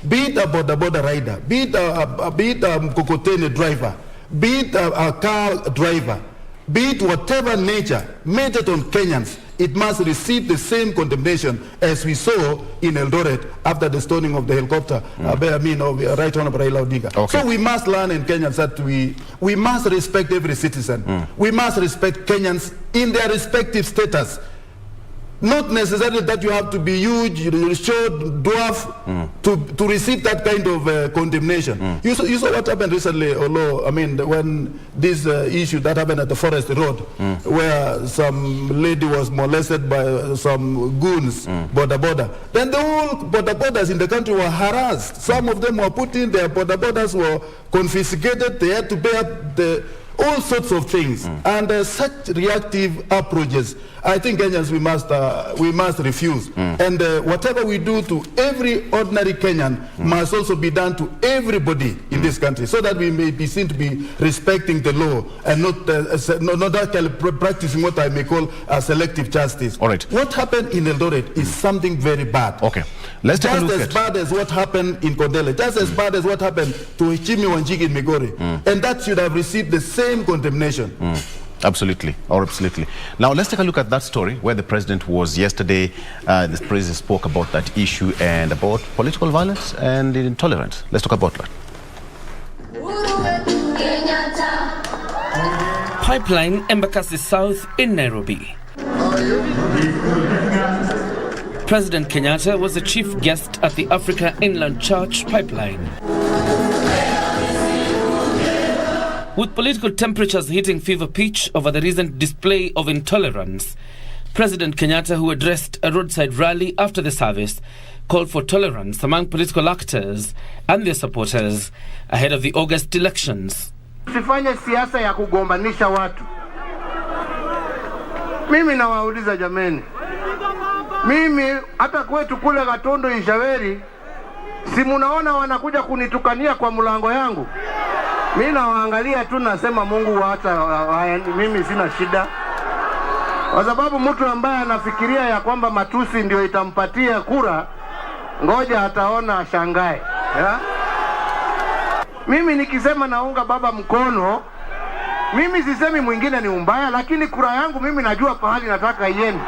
be it a border rider, be it a Mkokoteni driver, be it a car driver, be it whatever nature, made it on Kenyans, it must receive the same condemnation as we saw in Eldoret after the stoning of the helicopter, of Right Honorable Raila Odinga. Okay. So we must learn in Kenyans that we must respect every citizen. We must respect Kenyans in their respective status. Not necessarily that you have to be huge, short, dwarf, to receive that kind of condemnation. You saw what happened recently, when this issue that happened at the Forest Road, where some lady was molested by some goons, border. Then the whole borders in the country were harassed. Some of them were put in, their borders were confiscated, they had to pay up all sorts of things. And such reactive approaches, I think Kenyans we must refuse. And whatever we do to every ordinary Kenyan must also be done to everybody in this country, so that we may be seen to be respecting the law and not actually practicing what I may call a selective justice. All right. What happened in Eldoret is something very bad. Okay. Let's take a look just as bad as what happened in Kondele, just as bad as what happened to Chimi Wanjiki in Migori. And that should have received the same condemnation. Absolutely. Now let's take a look at that story where the president was yesterday. The president spoke about that issue and about political violence and intolerance. Let's talk about that. Pipeline, Embakasi South in Nairobi. President Kenyatta was the chief guest at the Africa Inland Church Pipeline. With political temperatures hitting fever pitch over the recent display of intolerance, President Kenyatta, who addressed a roadside rally after the service, called for tolerance among political actors and their supporters ahead of the August elections. Usifanye siasa ya kugombanisha watu. Mimi nawauliza jameni. Mimi hata kwetu kule Gatondo Injaweri, si munaona wanakuja kunitukania kwa mlango yangu. Mimi nawaangalia tu nasema Mungu hata mimi sina shida. Kwa sababu mtu ambaye anafikiria ya kwamba matusi ndio itampatia kura, ngoja ataona ashangae. Mimi nikisema naunga baba mkono, Mimi sisemi mwingine ni mbaya, lakini kura yangu mimi najua pahali nataka iende.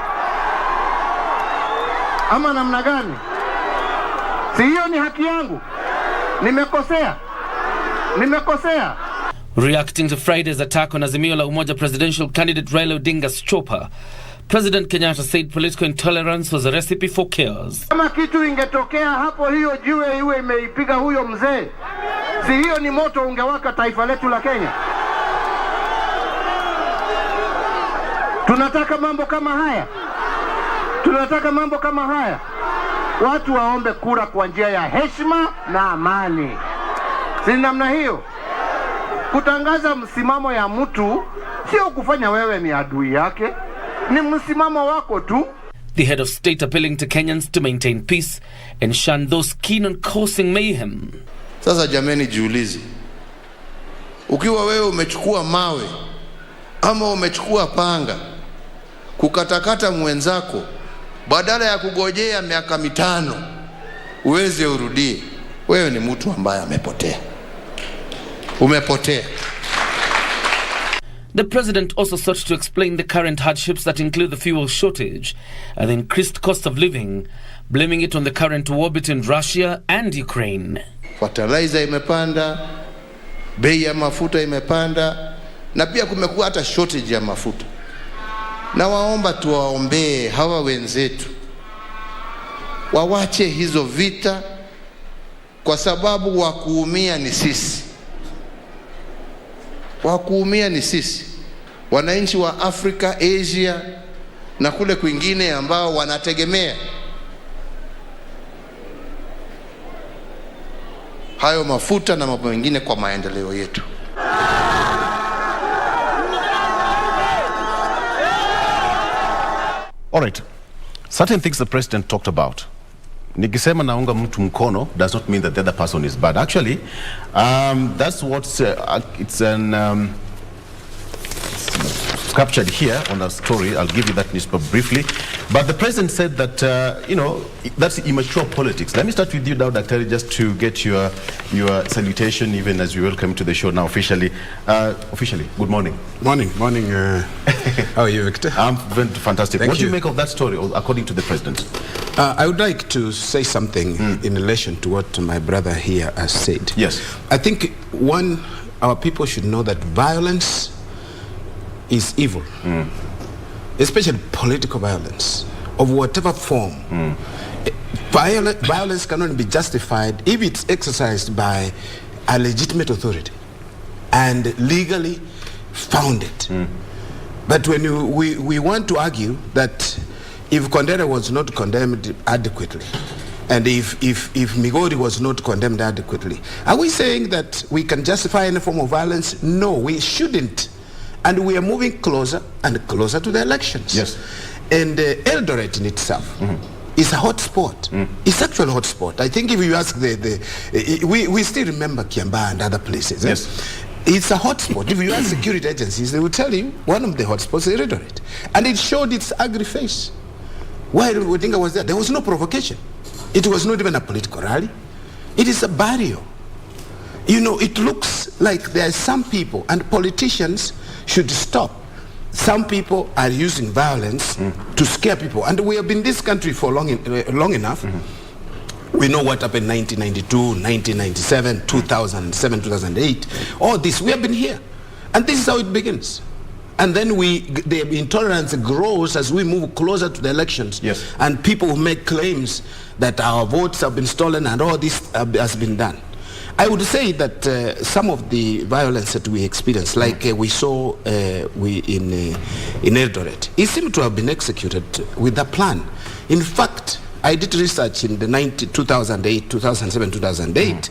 Ama namna gani? Si hiyo ni haki yangu? Nimekosea? Reacting to Friday's attack on Azimio la Umoja presidential candidate Raila Odinga's chopper, President Kenyatta said political intolerance was a recipe for chaos. Kama kitu ingetokea hapo, hiyo jiwe iwe imeipiga huyo mzee, si hiyo ni moto ungewaka taifa letu la Kenya? Tunataka mambo kama haya? Watu waombe kura kwa njia ya heshima na amani. Si namna hiyo? Kutangaza msimamo ya mtu sio kufanya wewe ni adui yake, ni msimamo wako tu. The head of state appealing to Kenyans to maintain peace and shun those keen on causing mayhem. Sasa jameni, jiulize, ukiwa wewe umechukua mawe ama umechukua panga kukatakata mwenzako, badala ya kugojea miaka 5 uweze urudie, wewe ni mtu ambaye amepotea. Umepotea. The president also sought to explain the current hardships that include the fuel shortage and the increased cost of living, blaming it on the current war between Russia and Ukraine. Fertilizer imepanda, bei ya mafuta imepanda, na pia kumekuwa hata shortage ya mafuta. Na waomba tuwaombee hawa wenzetu wawache hizo vita, kwa sababu wakuumia ni sisi. Wakuumia ni sisi, wananchi wa Afrika, Asia na kule kwingine ambao wanategemea hayo mafuta na mambo mengine kwa maendeleo yetu. All right. Certain things the president talked about. Nikisema naunga mtu mkono does not mean that the other person is bad. Actually, that's what's it's an captured here on our story. I'll give you that newspaper briefly. But the president said that, that's immature politics. Let me start with you now, Dr. just to get your salutation, even as we welcome to the show now officially. Officially, good morning. Morning. How are you, Victor? I'm fantastic. Thank What you. do you make of that story, according to the president? I would like to say something in relation to what my brother here has said. Yes. I think, one, our people should know that violence is evil, especially political violence of whatever form. Violence cannot be justified if it's exercised by a legitimate authority and legally founded. But when we want to argue that if Kondera was not condemned adequately, and if Migori was not condemned adequately, are we saying that we can justify any form of violence? No, we shouldn't. And we are moving closer and closer to the elections. Yes. And Eldoret in itself is a hot spot. It's actually a hot spot. I think if you ask we still remember Kiambaa and other places. Yes. It's a hot spot. If you ask security agencies, they will tell you one of the hot spots is Eldoret. And it showed its ugly face. While Odinga was there was no provocation. It was not even a political rally. It is a barrier. You know, it looks like there are some people, and politicians should stop. Some people are using violence to scare people. And we have been in this country for long enough. We know what happened in 1992, 1997, 2007, 2008. All this, we have been here. And this is how it begins. And then the intolerance grows as we move closer to the elections. Yes. And people make claims that our votes have been stolen and all this has been done. I would say that some of the violence that we experienced, like we saw in Eldoret, it seemed to have been executed with a plan. In fact, I did research in the 2008, 2007, 2008,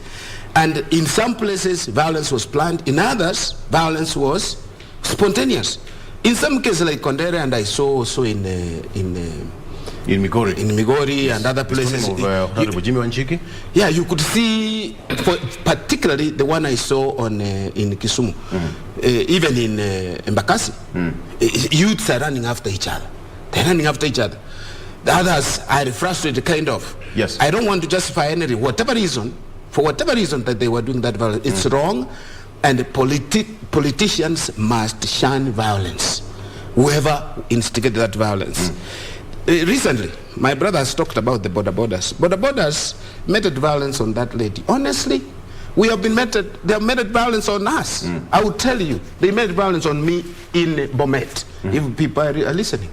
and in some places violence was planned. In others, violence was spontaneous. In some cases, like Kondere, and I saw also in Migori and other places. Yeah, you could see, particularly the one I saw in Kisumu, even in Embakasi, youths are running after each other. They're running after each other. The others are frustrated, kind of. Yes. I don't want to justify any, for whatever reason that they were doing that violence. It's wrong. And politicians must shun violence, whoever instigated that violence. Recently, my brother has talked about the border borders. Border borders meted violence on that lady. Honestly, they have meted violence on us. I will tell you, they made violence on me in Bomet, if people are listening.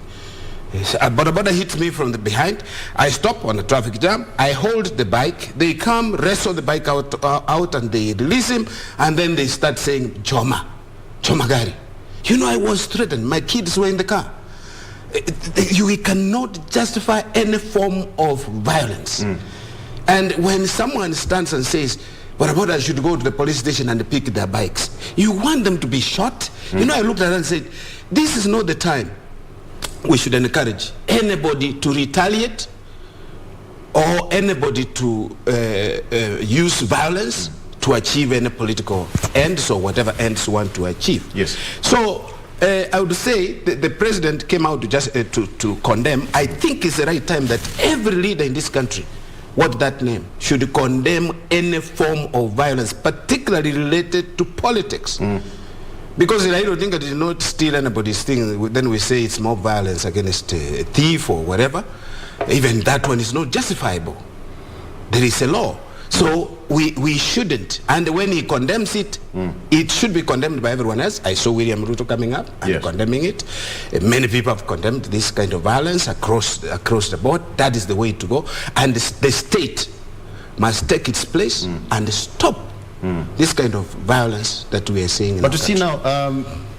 A border hits me from the behind. I stop on a traffic jam. I hold the bike. They come, wrestle the bike out and they release him. And then they start saying, Choma Gari. You know, I was threatened. My kids were in the car. You cannot justify any form of violence. And when someone stands and says, border should go to the police station and pick their bikes, you want them to be shot? You know, I looked at her and said, this is not the time we should encourage anybody to retaliate or anybody to use violence to achieve any political ends or whatever ends you want to achieve. Yes. So I would say the president came out to just to condemn. I think it's the right time that every leader in this country, what that name, should condemn any form of violence, particularly related to politics. Because I don't think it is not steal anybody's thing, then we say it's more violence against a thief or whatever. Even that one is not justifiable. There is a law. So we shouldn't. And when he condemns it, it should be condemned by everyone else. I saw William Ruto coming up and condemning it. Many people have condemned this kind of violence across the board. That is the way to go. And the state must take its place and stop this kind of violence that we are seeing in But you see now,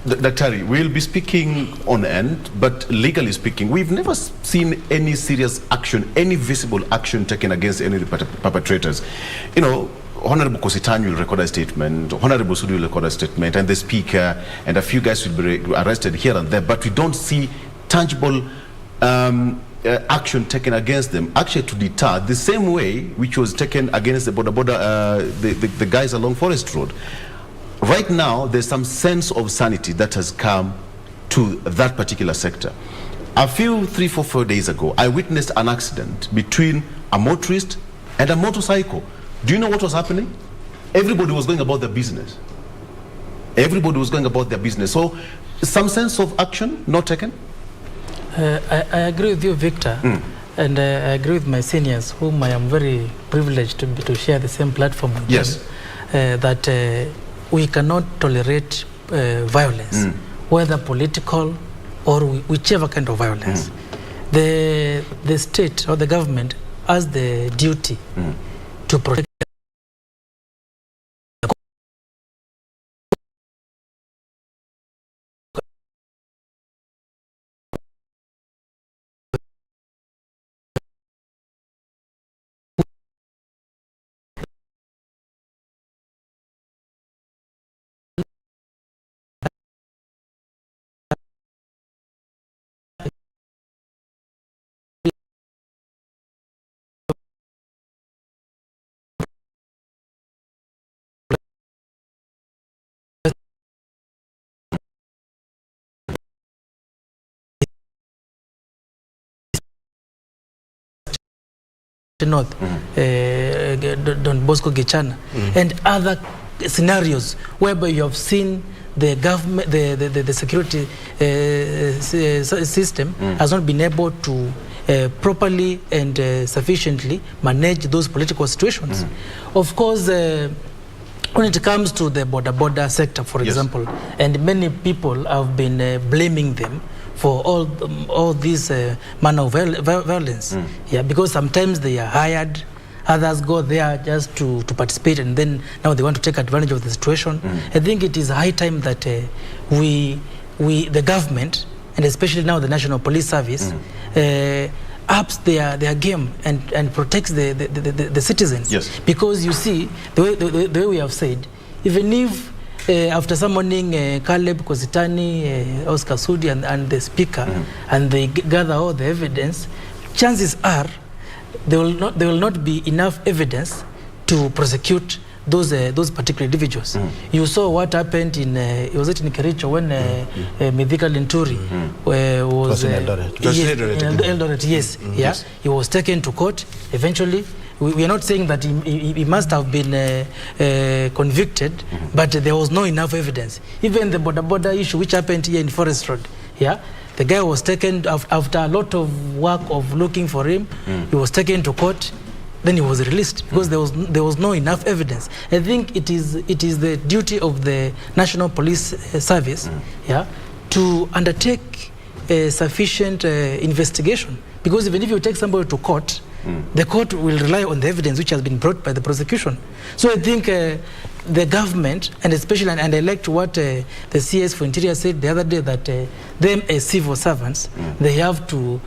Dr. we'll be speaking on end, but legally speaking, we've never seen any serious action, any visible action taken against any of the perpetrators. You know, Honorable Kositany will record a statement, Honorable Sudi will record a statement, and the Speaker and a few guys will be arrested here and there, but we don't see tangible action taken against them, actually to deter, the same way which was taken against the the guys along Forest Road. Right now, there's some sense of sanity that has come to that particular sector. A few 3, 4 days ago, I witnessed an accident between a motorist and a motorcycle. Do you know what was happening? Everybody was going about their business. Everybody was going about their business. So, some sense of action not taken? I agree with you, Victor, and I agree with my seniors, whom I am very privileged to share the same platform with them, that we cannot tolerate violence, whether political or whichever kind of violence. The state or the government has the duty to protect North, Don Bosco Gichana, and other scenarios whereby you have seen the government, the security system has not been able to properly and sufficiently manage those political situations. Of course, when it comes to the border sector, for example, and many people have been blaming them for all these manner of violence, because sometimes they are hired, others go there just to participate, and then now they want to take advantage of the situation. I think it is high time that the government, and especially now the National Police Service, ups their game and protects the citizens. Because you see, the way we have said, even if after summoning Caleb Kositany, Oscar Sudi, and the Speaker, and they gather all the evidence, chances are there will not be enough evidence to prosecute those particular individuals. You saw what happened in was it in Kericho when Mithika Linturi was in Eldoret, he was taken to court. Eventually we are not saying that he must have been convicted, but there was no enough evidence. Even the border issue which happened here in Forest Road, yeah, the guy was taken after a lot of work of looking for him. He was taken to court. Then he was released because there was no enough evidence. I think it is the duty of the National Police Service, yeah, to undertake a sufficient investigation. Because even if you take somebody to court, the court will rely on the evidence which has been brought by the prosecution. So I think the government, and especially, and I liked what the CS for Interior said the other day, that them as civil servants, they have to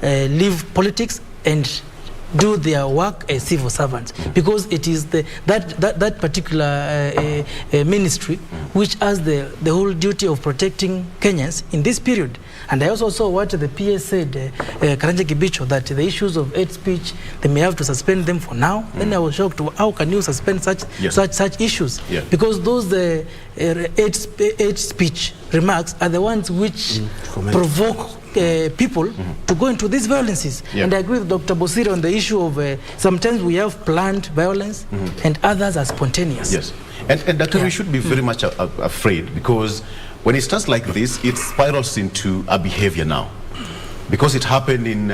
leave politics and do their work as civil servants, because it is that particular ministry which has the whole duty of protecting Kenyans in this period. And I also saw what the PS said, Karanja Kibicho, that the issues of hate speech, they may have to suspend them for now. Then I was shocked, how can you suspend such issues? Yeah. Because those hate speech remarks are the ones which provoke people to go into these violences. And I agree with Dr. Bosiri on the issue of sometimes we have planned violence and others are spontaneous. Yes. And Dr. We should be very much afraid, because when it starts like this, it spirals into a behavior now. Because it happened in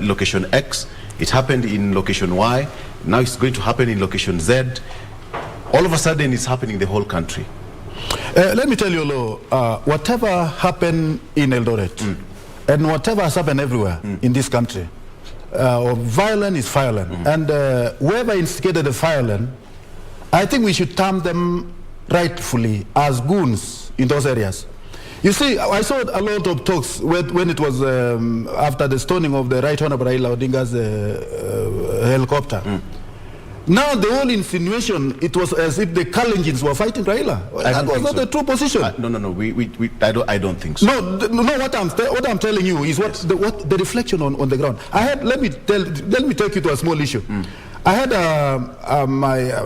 location X, it happened in location Y, now it's going to happen in location Z. All of a sudden, it's happening in the whole country. Let me tell you, Lo, whatever happened in Eldoret, and whatever has happened everywhere in this country, violence is violent. And whoever instigated the violence, I think we should term them rightfully as goons in those areas. You see, I saw a lot of talks when it was after the stoning of the Right Honorable Raila Odinga's helicopter. Now the whole insinuation, it was as if the Kalenjins were fighting Raila. That was not the true position. No, I don't think so. No. What I'm telling you is what the reflection on the ground. Let me take you to a small issue. I had a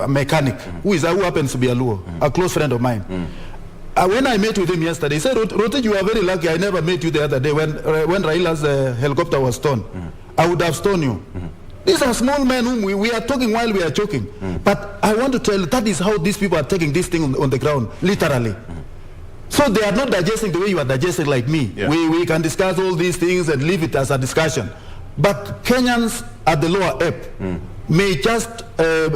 mechanic who happens to be a Luo, a close friend of mine. When I met with him yesterday, he said, Rote, you are very lucky. I never met you the other day when Raila's helicopter was stoned. I would have stoned you. These are small men whom we are talking while we are choking. But I want to tell you, that is how these people are taking this thing on the ground, literally. So they are not digesting the way you are digesting like me. Yeah. We can discuss all these things and leave it as a discussion. But Kenyans at the lower ebb may just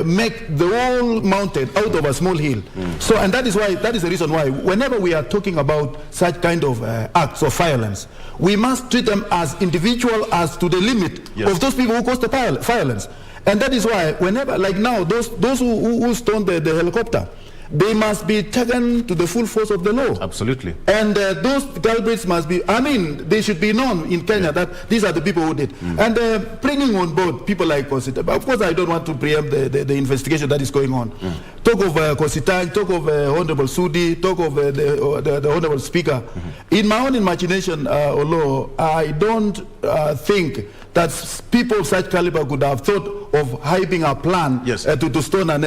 make the whole mountain out of a small hill. So, and that is the reason why whenever we are talking about such kind of acts of violence, we must treat them as individual, as to the limit of those people who caused the violence. And that is why whenever, like now, those who stoned the helicopter, they must be taken to the full force of the law. Absolutely. And those culprits must be, they should be known in Kenya that these are the people who did. And bringing on board people like Kosita. Of course, I don't want to preempt the investigation that is going on. Talk of Kosita, talk of Honorable Sudi, talk of the Honorable Speaker. In my own imagination, although I don't think that people of such caliber could have thought of hyping a plan to stone an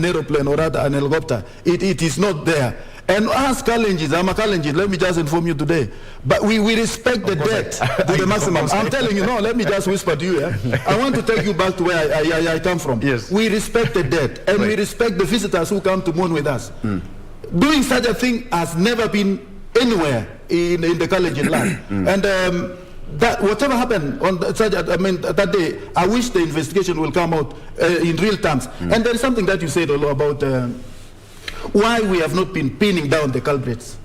aeroplane or rather an helicopter. It is not there. And as Kalenjins, I'm a Kalenjin, let me just inform you today. But we respect the dead to the maximum. I'm telling you, no, let me just whisper to you. I want to take you back to where I come from. Yes. We respect the dead, and we respect the visitors who come to mourn with us. Doing such a thing has never been anywhere in the Kalenjin land. And that whatever happened on that day, I wish the investigation will come out in real terms. And there is something that you said about why we have not been pinning down the culprits.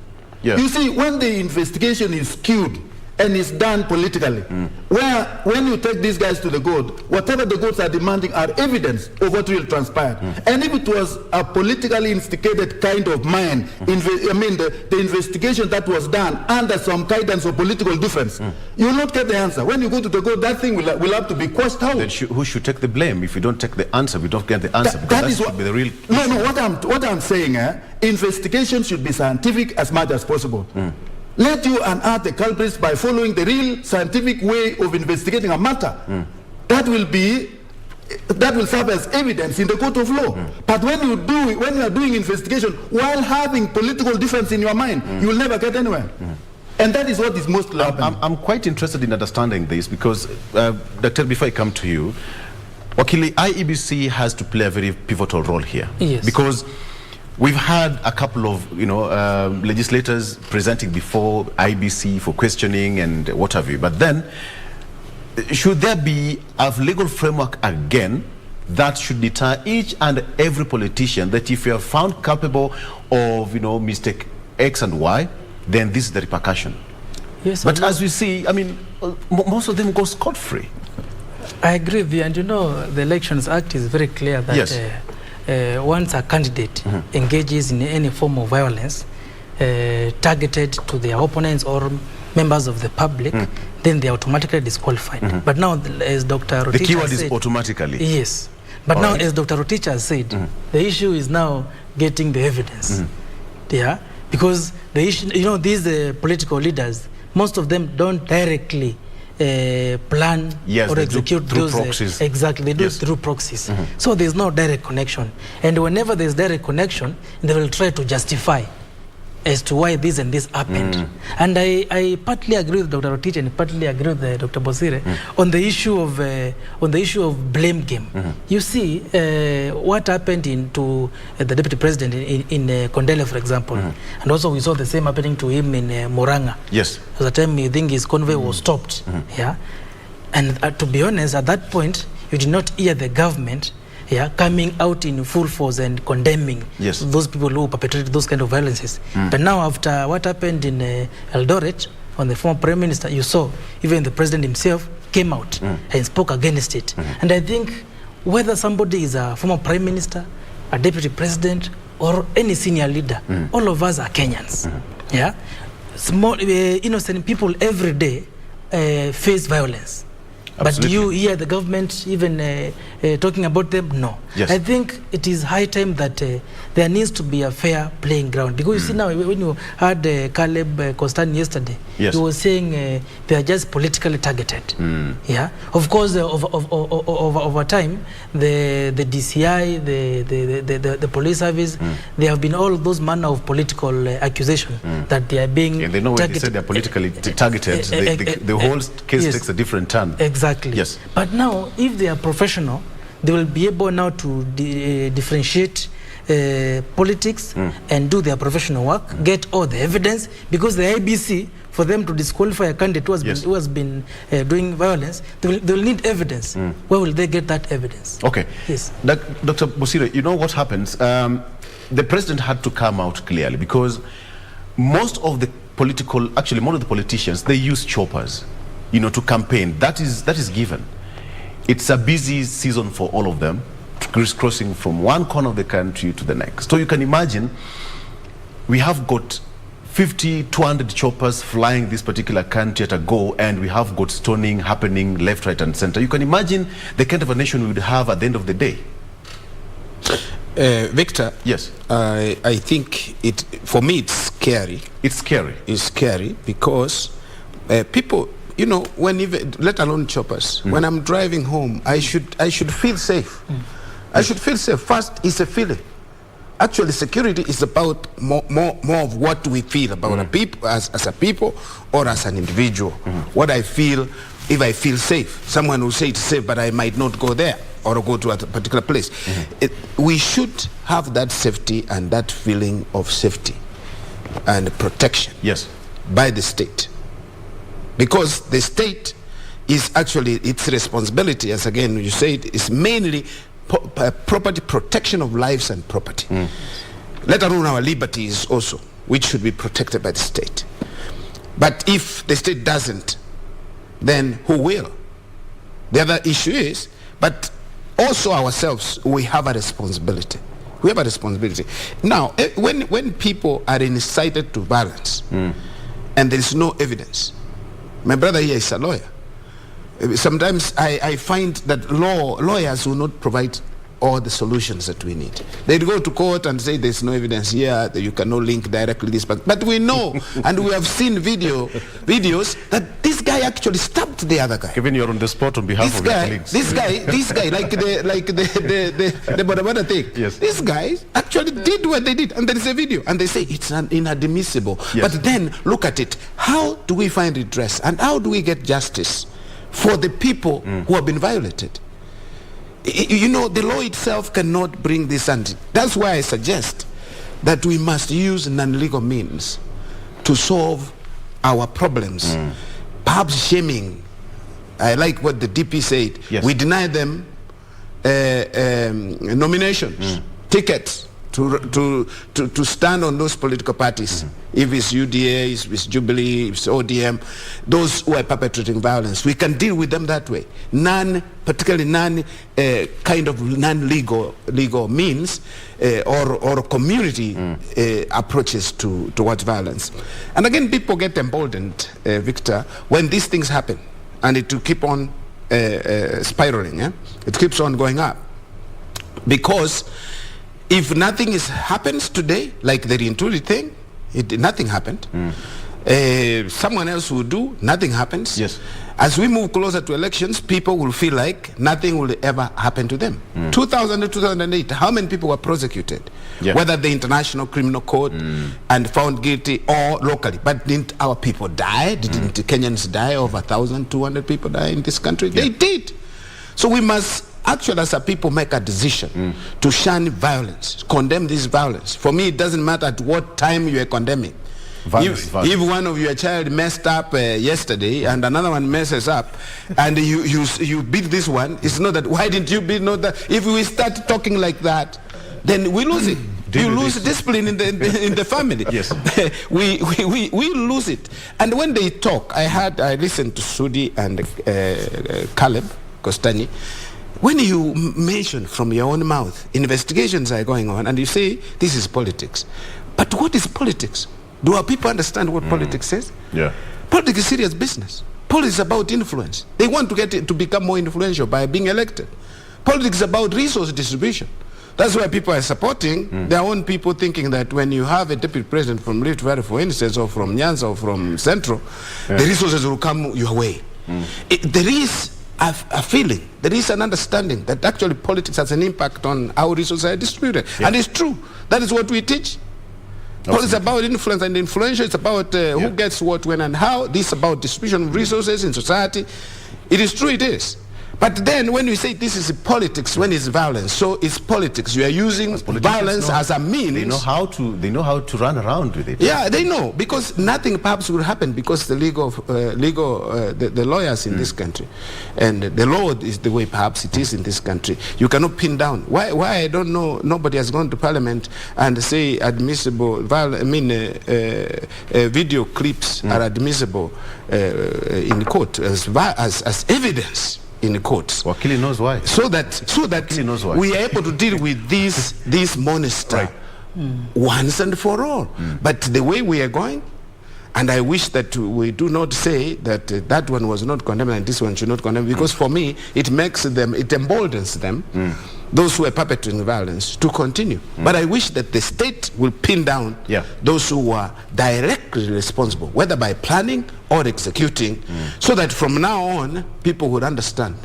You see, when the investigation is skewed and is done politically, when you take these guys to the court, whatever the courts are demanding are evidence of what really transpired. And if it was a politically instigated kind of mind, the investigation that was done under some guidance of political difference, you will not get the answer. When you go to the court, that thing will have to be quashed out. Then who should take the blame? If you don't take the answer, we don't get the answer. That should be the real issue. No, what I'm saying, investigation should be scientific as much as possible. Let you unearth the culprits by following the real scientific way of investigating a matter. That will serve as evidence in the court of law. But when you are doing investigation while having political difference in your mind, you will never get anywhere. And that is what is most happening. I'm quite interested in understanding this because, Dr. before I come to you, Wakili, IEBC has to play a very pivotal role here. Yes. Because we've had a couple of, legislators presenting before IEBC for questioning and what have you. But then, should there be a legal framework again that should deter each and every politician that if you are found culpable of, mistake X and Y, then this is the repercussion? Yes. But as we see, most of them go scot-free. I agree with you, and the Elections Act is very clear that yes. Once a candidate engages in any form of violence targeted to their opponents or members of the public, then they are automatically disqualified. But now, as Dr. Rotich the keyword said, is automatically. Yes. But now, as Dr. Rotich has said, the issue is now getting the evidence. Yeah, because the issue, these political leaders, most of them don't directly plan or execute those proxies. Exactly, they do it through proxies. So there's no direct connection, and whenever there's direct connection, they will try to justify as to why this and this happened. And I partly agree with Dr. Rotich and partly agree with Dr. Bosire on the issue of blame game. You see what happened to the deputy president in Kondele, for example, and also we saw the same happening to him in Moranga. Yes. At the time, you think his convoy was stopped. Yeah, and to be honest, at that point, you did not hear the government coming out in full force and condemning those people who perpetrated those kind of violences. But now, after what happened in Eldoret on the former prime minister, you saw even the president himself came out and spoke against it. And I think whether somebody is a former prime minister, a deputy president, or any senior leader, all of us are Kenyans. Yeah, small innocent people every day face violence. Absolutely. But do you hear the government even talking about them? No. Yes. I think it is high time that there needs to be a fair playing ground. Because you see now, when you heard Caleb Constant yesterday, he was saying they are just politically targeted. Yeah. Of course, over time, the DCI, the police service, there have been all those manner of political accusations that they are being and they know when they say they are politically targeted, the whole case takes a different turn. Exactly. Yes. But now, if they are professional, they will be able now to differentiate politics and do their professional work, get all the evidence, because the IBC, for them to disqualify a candidate who has been doing violence, they will need evidence. Where will they get that evidence? Okay. Yes. Dr. Bosire, you know what happens? The president had to come out clearly because most of the politicians, they use choppers, to campaign. That is given. It's a busy season for all of them, crisscrossing from one corner of the country to the next. So you can imagine, we have got 50, 200 choppers flying this particular country at a go, and we have got stoning happening left, right, and center. You can imagine the kind of a nation we would have at the end of the day. Victor, yes, I think for me it's scary. It's scary. It's scary because people, let alone choppers. When I'm driving home, I should feel safe. I should feel safe. First, it's a feeling. Actually, security is about more of what we feel about a people as a people or as an individual. What I feel, if I feel safe. Someone will say it's safe, but I might not go there or go to a particular place. We should have that safety and that feeling of safety and protection by the state. Because the state is actually, its responsibility, as again you said, is mainly property protection of lives and property. Let alone our liberties also, which should be protected by the state. But if the state doesn't, then who will? The other issue is, but also ourselves, we have a responsibility. We have a responsibility. Now, when people are incited to violence and there is no evidence, my brother here is a lawyer. Sometimes I find that lawyers will not provide all the solutions that we need. They'd go to court and say there's no evidence here, that you cannot link directly this, but we know, and we have seen videos that this guy actually stabbed the other guy. Given you're on the spot on behalf of your colleagues. This guy, like the Bada thing. Yes. This guy actually did what they did, and there is a video, and they say it's inadmissible. Yes. But then look at it. How do we find redress, and how do we get justice for the people who have been violated? You know, the law itself cannot bring this, and that's why I suggest that we must use non-legal means to solve our problems. Perhaps shaming. I like what the DP said. Yes. We deny them nominations, tickets to stand on those political parties. If it's UDA, if it's Jubilee, if it's ODM, those who are perpetrating violence, we can deal with them that way. Particularly kind of non-legal means or community approaches towards violence. And again, people get emboldened, Victor, when these things happen, and it will keep on spiraling. It keeps on going up, because if nothing happens today, like the Rintuli thing, nothing happened. Someone else will do, nothing happens. Yes. As we move closer to elections, people will feel like nothing will ever happen to them. 2000 to 2008, how many people were prosecuted? Yeah. Whether the International Criminal Court and found guilty or locally. But didn't our people die? Didn't Kenyans die? Over 1,200 people die in this country? Yeah. They did. So we must actually, as a people, make a decision to shun violence, condemn this violence. For me, it doesn't matter at what time you are condemning. If one of your child messed up yesterday and another one messes up, and you beat this one, it's not that, why didn't you beat not that? If we start talking like that, then we lose it. You lose discipline in the family. Yes. we lose it. And when they talk, I listened to Sudi and Caleb Kostani. When you mention from your own mouth, investigations are going on, and you say this is politics. But what is politics? Do our people understand what politics is? Yeah. Politics is serious business. Politics is about influence. They want to get it to become more influential by being elected. Politics is about resource distribution. That's why people are supporting their own people, thinking that when you have a deputy president from Rift Valley, for instance, or from Nyanza or from Central, the resources will come your way. There is a feeling, there is an understanding that actually politics has an impact on how resources are distributed. Yeah. And it's true. That is what we teach. Politics is about influence, and influential is about who gets what, when, and how. This is about distribution of resources in society. It is true, it is. But then when you say this is politics, when it's violence, so it's politics. You are using violence as a means. They know how to run around with it. Yeah, they know, because nothing perhaps will happen, because the the lawyers in this country, and the law is the way perhaps it is in this country. You cannot pin down. Why I don't know. Nobody has gone to Parliament and say admissible. Video clips are admissible in court as evidence in the courts. Wakili knows why. So that knows why. we are able to deal with this monster once and for all. But the way we are going, and I wish that we do not say that that one was not condemned and this one should not condemn, because for me it emboldens them, those who are perpetrating violence, to continue. But I wish that the state will pin down those who are directly responsible, whether by planning or executing, so that from now on people would understand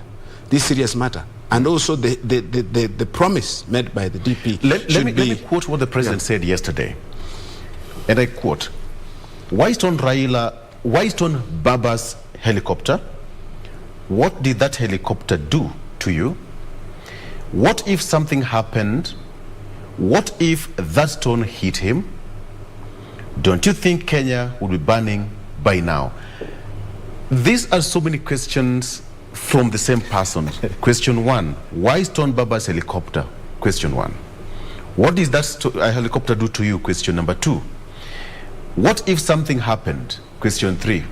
this serious matter. And also the promise made by the DP. Let me quote what the president said yesterday. And I quote, "Why stone Baba's helicopter? What did that helicopter do to you? What if something happened? What if that stone hit him? Don't you think Kenya would be burning by now?" These are so many questions from the same person. Question one, why stone Baba's helicopter? Question one. What does that helicopter do to you? Question number two. What if something happened? Question three.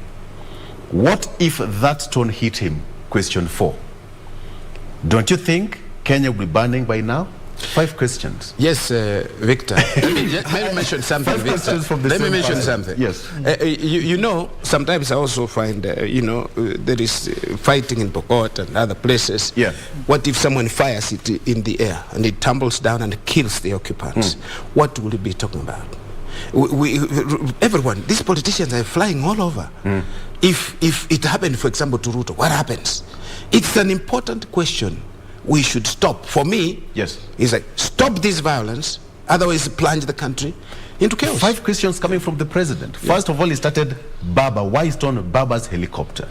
What if that stone hit him? Question four. Don't you think Kenya will be burning by now? 5 questions. Yes, Victor. Let me mention something, 5 Victor. questions from the Let me same mention person. something. Yes. You know, sometimes I also find, there is fighting in Pokot and other places. Yeah. What if someone fires it in the air and it tumbles down and kills the occupants? What will it be talking about? Everyone, these politicians are flying all over. If it happened, for example, to Ruto, what happens? It's an important question. We should stop. For me, yes, it's like, stop this violence, otherwise plunge the country into chaos. 5 questions coming from the president. First of all, he started Baba. Why is it on Baba's helicopter?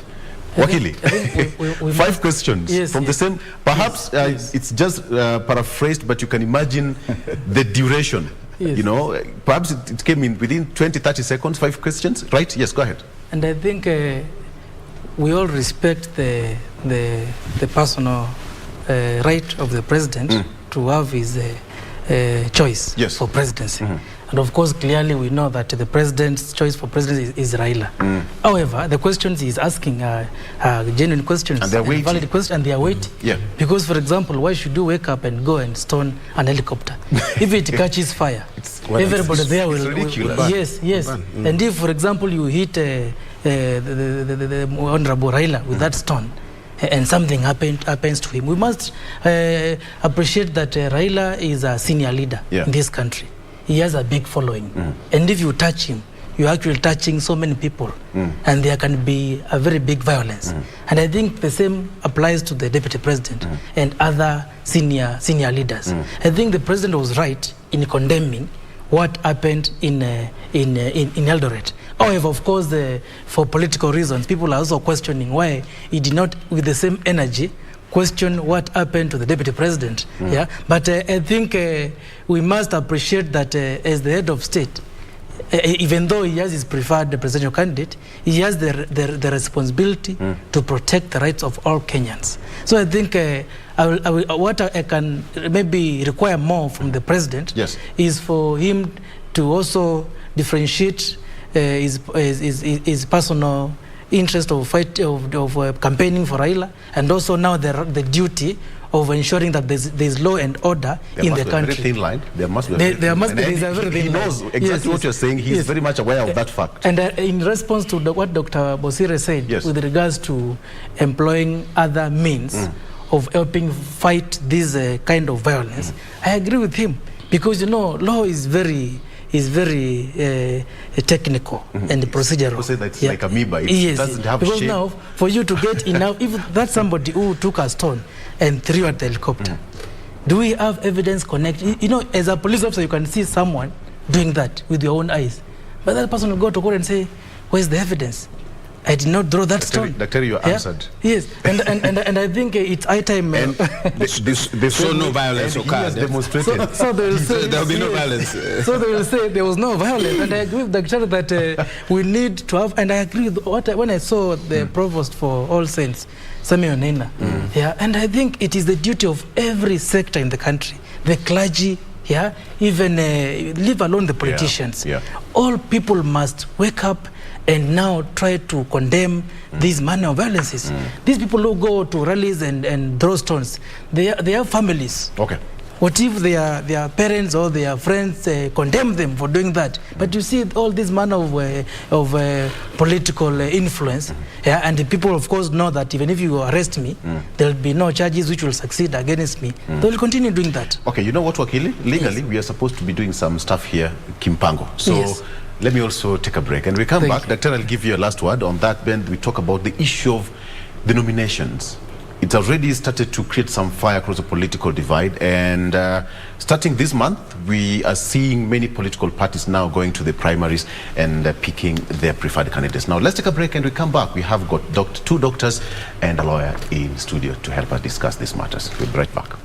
Wakili, 5 questions from the same. Perhaps it's just paraphrased, but you can imagine the duration. Yes. You know, perhaps it came in within 20-30 seconds, 5 questions, right? Yes, go ahead. And I think we all respect the personal right of the president to have his choice for presidency. And of course, clearly we know that the president's choice for president is Raila. However, the questions he's asking are genuine questions, and they're waiting. Valid questions, and they are waiting. Yeah. Because, for example, why should you wake up and go and stone an helicopter? If it catches fire, everybody there will... Yes. And if, for example, you hit the Honorable Raila with that stone, and something happens to him, we must appreciate that Raila is a senior leader in this country. He has a big following. And if you touch him, you're actually touching so many people. And there can be a very big violence. And I think the same applies to the deputy president and other senior leaders. I think the president was right in condemning what happened in Eldoret. However, of course, for political reasons, people are also questioning why he did not, with the same energy, question what happened to the deputy president. Yeah, but I think we must appreciate that as the head of state, even though he has his preferred presidential candidate, he has the responsibility to protect the rights of all Kenyans. So I think what I can maybe require more from the president is for him to also differentiate his personal interest of campaigning for Raila, and also now the duty of ensuring that there's law and order in the country. Very thin line. There must be. There must be. There's a very thin line. He knows exactly what you're saying. He's very much aware of that fact. And in response to what Dr. Bosire said with regards to employing other means of helping fight this kind of violence, I agree with him, because law is very technical and procedural. People say that's like amoeba. It doesn't have because shape. Now, for you to get enough, if that's somebody who took a stone and threw at the helicopter, do we have evidence connected? As a police officer, you can see someone doing that with your own eyes, but that person will go to court and say, "Where's the evidence? I did not throw that stone." Doctor, you answered. Yes, and I think it's high time. So no violence occurred. Demonstrated. So they will say there will be no violence. So they will say there was no violence, and I agree with Dr. that we need to have. And I agree with when I saw the provost for All Saints, Samuel Nena. And I think it is the duty of every sector in the country, the clergy. Even leave alone the politicians. All people must wake up and now try to condemn these manner of violences. These people who go to rallies and throw stones, they have families. Okay. What if their parents or their friends condemn them for doing that? But you see all this manner of political influence, and the people, of course, know that even if you arrest me, there will be no charges which will succeed against me. They will continue doing that. Okay, you know what, Wakili? Legally, we are supposed to be doing some stuff here, Kimpango. So let me also take a break. And we come back. Doctor, I'll give you a last word on that. Then we talk about the issue of the nominations. It's already started to create some fire across the political divide, and starting this month, we are seeing many political parties now going to the primaries and picking their preferred candidates. Now, let's take a break, and we come back. We have got 2 doctors and a lawyer in studio to help us discuss these matters. We'll be right back.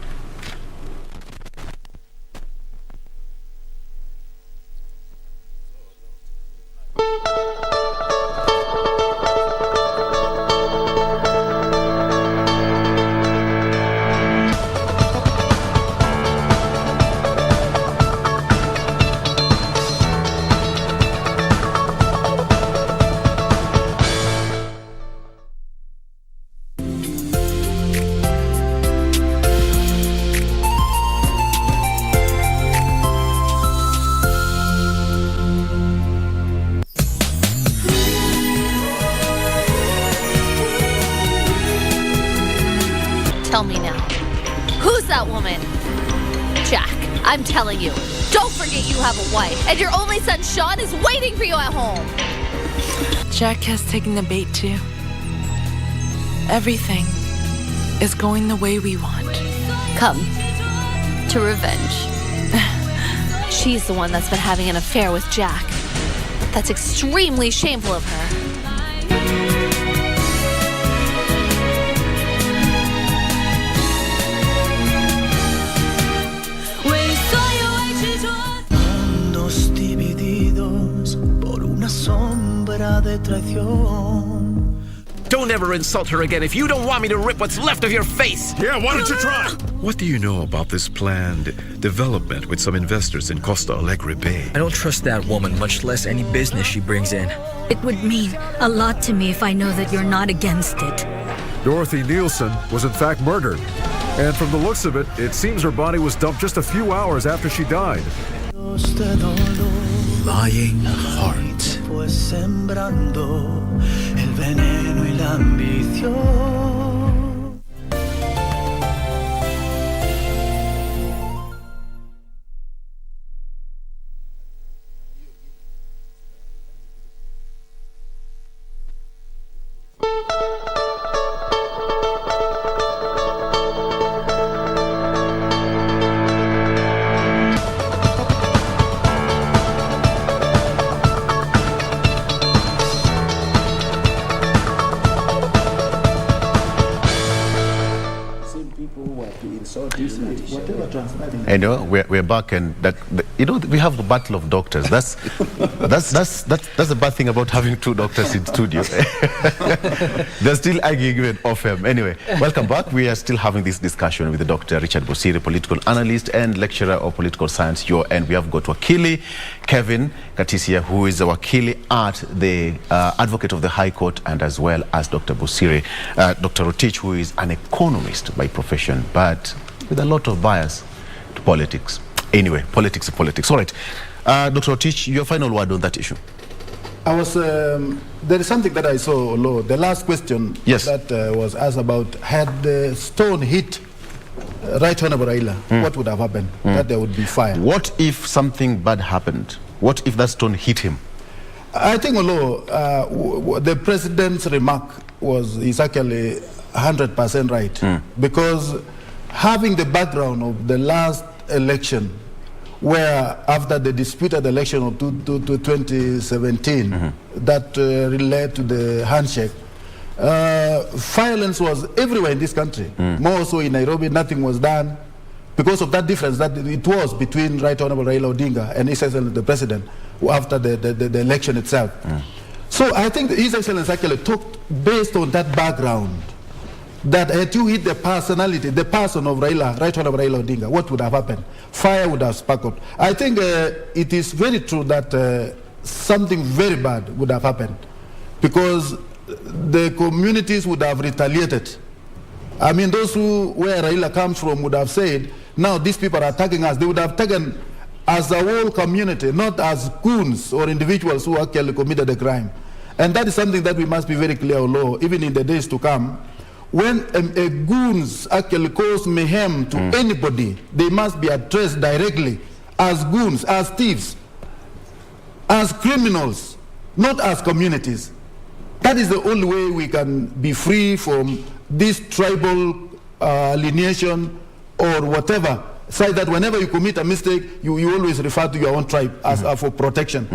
that woman? Jack, I'm telling you, don't forget you have a wife, and your only son Sean is waiting for you at home. Jack has taken the bait too. Everything is going the way we want. Come to revenge. She's the one that's been having an affair with Jack. That's extremely shameful of her. Mundos divididos por una sombra de traición. Don't ever insult her again if you don't want me to rip what's left of your face. Yeah, why don't you try? What do you know about this planned development with some investors in Costa Alegre Bay? I don't trust that woman, much less any business she brings in. It would mean a lot to me if I know that you're not against it. Dorothy Nielsen was in fact murdered. And from the looks of it, it seems her body was dumped just a few hours after she died. Lying heart. Pues sembrando el veneno y la ambición. And we're back, and we have the battle of doctors. That's the bad thing about having two doctors in studio. They're still arguing even off him. Anyway, welcome back. We are still having this discussion with the Dr. Richard Bosiri, political analyst and lecturer of political science. And we have got Wakili Kevin Katisia, who is a Wakili at the advocate of the High Court, and as well as Dr. Bosiri, Dr. Rotich, who is an economist by profession, but with a lot of bias to politics. Anyway, politics is politics. All right. Dr. Rotich, your final word on that issue. There is something that I saw, Lord. The last question that was asked about, had the stone hit Right Honorable Raila, what would have happened? That there would be fire. What if something bad happened? What if that stone hit him? I think, the president's remark is actually 100% right. Because having the background of the last election, where after the disputed election of 2017 that led to the handshake, violence was everywhere in this country. More so in Nairobi, nothing was done because of that difference that it was between Right Honorable Raila Odinga and His Excellency the President after the election itself. So I think His Excellency actually talked based on that background, that had you hit the personality, the person of Raila, Right Honorable Raila Odinga, what would have happened? Fire would have sparkled. I think it is very true that something very bad would have happened, because the communities would have retaliated. I mean, those where Raila comes from would have said, now these people are attacking us. They would have taken as a whole community, not as goons or individuals who actually committed a crime. And that is something that we must be very clear on, even in the days to come. When a goons actually cause mayhem to anybody, they must be addressed directly as goons, as thieves, as criminals, not as communities. That is the only way we can be free from this tribal alienation or whatever. Say that whenever you commit a mistake, you always refer to your own tribe as for protection.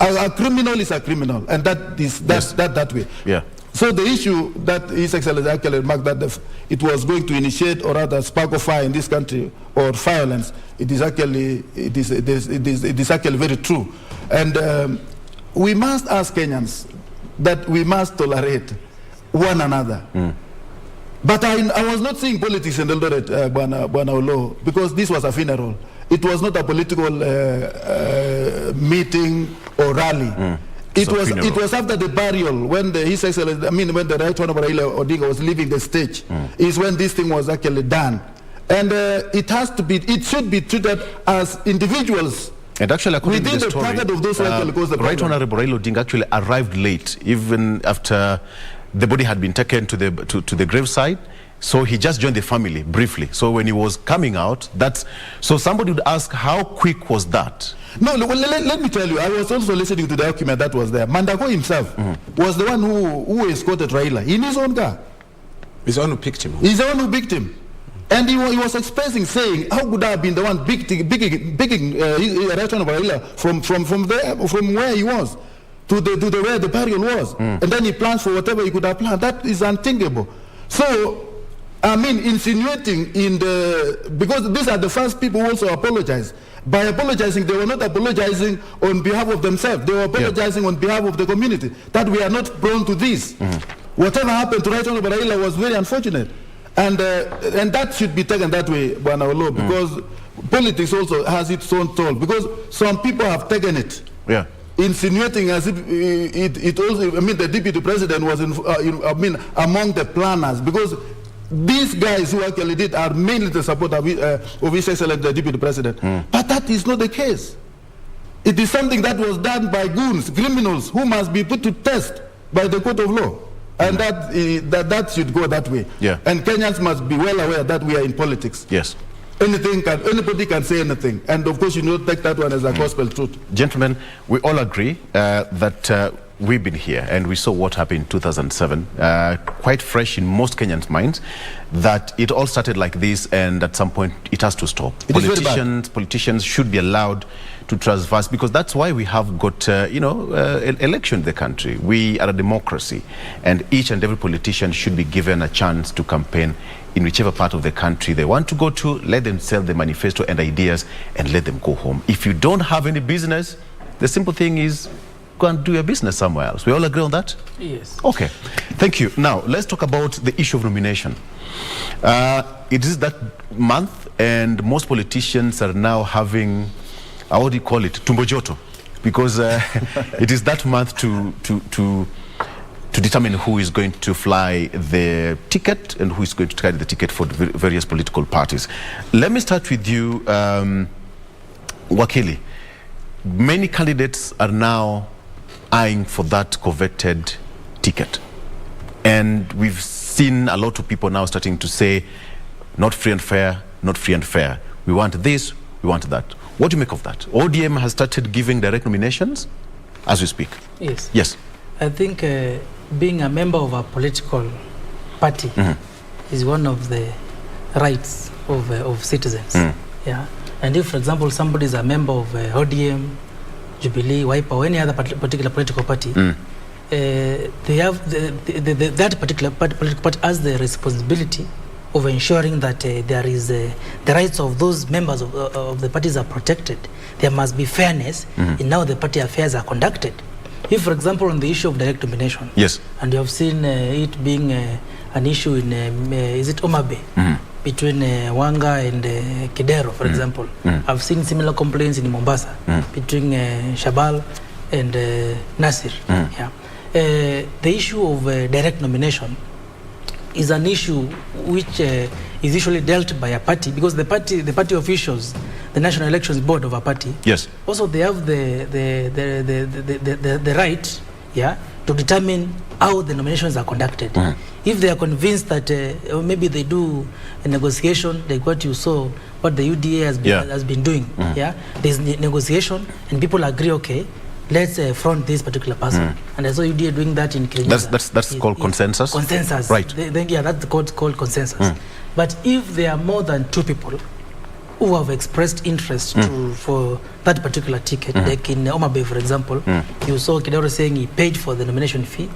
A criminal is a criminal, and that is that way. Yeah. So the issue that His Excellency actually remarked that it was going to initiate or rather spark a fire in this country or violence, it is actually very true. And we must ask Kenyans that we must tolerate one another. But I was not seeing politics in Eldoret, Bwana Olo, because this was a funeral. It was not a political meeting or rally. It was after the burial, when the Right Honorable Raila Odinga was leaving the stage, is when this thing was actually done. And it should be treated as individuals. And actually, according to the story, of those Right Honorable Raila Odinga actually arrived late, even after the body had been taken to the graveside. So he just joined the family briefly. So when he was coming out, so somebody would ask, how quick was that? No, let me tell you, I was also listening to the document that was there. Mandako himself was the one who escorted Raila in his own car. He's the one who picked him. He's the one who picked him. And he was expressing, saying, how could I have been the one picking Raila from where he was to the where the burial was. And then he plans for whatever he could have planned. That is unthinkable. So, I mean, insinuating because these are the first people who also apologize. By apologizing, they were not apologizing on behalf of themselves. They were apologizing on behalf of the community, that we are not prone to this. Whatever happened to Right Honorable Raila was very unfortunate. And that should be taken that way, Bwana Olo, because politics also has its own toll. Because some people have taken it. Yeah. Insinuating as if it also, I mean, the deputy president was among the planners, because these guys who actually did are mainly the support of His Excellency the deputy president. But that is not the case. It is something that was done by goons, criminals, who must be put to test by the court of law. And that should go that way. Yeah. And Kenyans must be well aware that we are in politics. Yes. Anybody can say anything, and of course you don't take that one as a gospel truth. Gentlemen, we all agree that we've been here and we saw what happened in 2007, quite fresh in most Kenyans' minds, that it all started like this, and at some point it has to stop. Politicians should be allowed to transverse, because that's why we have got election in the country. We are a democracy, and each and every politician should be given a chance to campaign in whichever part of the country they want to go to. Let them sell the manifesto and ideas and let them go home. If you don't have any business, the simple thing is go and do your business somewhere else. We all agree on that? Yes. Okay, thank you. Now let's talk about the issue of nomination. It is that month, and most politicians are now having, what do you call it, tumbojoto, because it is that month to determine who is going to fly the ticket and who is going to carry the ticket for the various political parties. Let me start with you, Wakili. Many candidates are now eyeing for that coveted ticket. And we've seen a lot of people now starting to say, not free and fair, not free and fair. We want this, we want that. What do you make of that? ODM has started giving direct nominations as we speak. Yes. Yes. I think being a member of a political party is one of the rights of citizens. Yeah. And if, for example, somebody is a member of ODM, Jubilee, Wiper, or any other particular political party, they have that particular political party has the responsibility of ensuring that there is the rights of those members of the parties are protected. There must be fairness in how the party affairs are conducted. If, for example, on the issue of direct nomination, yes, and you have seen it being an issue in, is it Omabe, between Wanga and Kidero, for example. I've seen similar complaints in Mombasa between Shabal and Nasir. Yeah. The issue of direct nomination is an issue which is usually dealt by a party, because the party officials, the National Elections Board of a party, yes, also they have the right, yeah, to determine how the nominations are conducted. If they are convinced that maybe they do a negotiation like what you saw, what the UDA has been doing, yeah, there's negotiation and people agree, okay, let's front this particular person. And I saw UDA doing that in Kenya. That's called consensus? Consensus. Right. Yeah, that's called consensus. But if there are more than two people who have expressed interest for that particular ticket, like in Omabe, for example, you saw Kidero saying he paid for the nomination fee.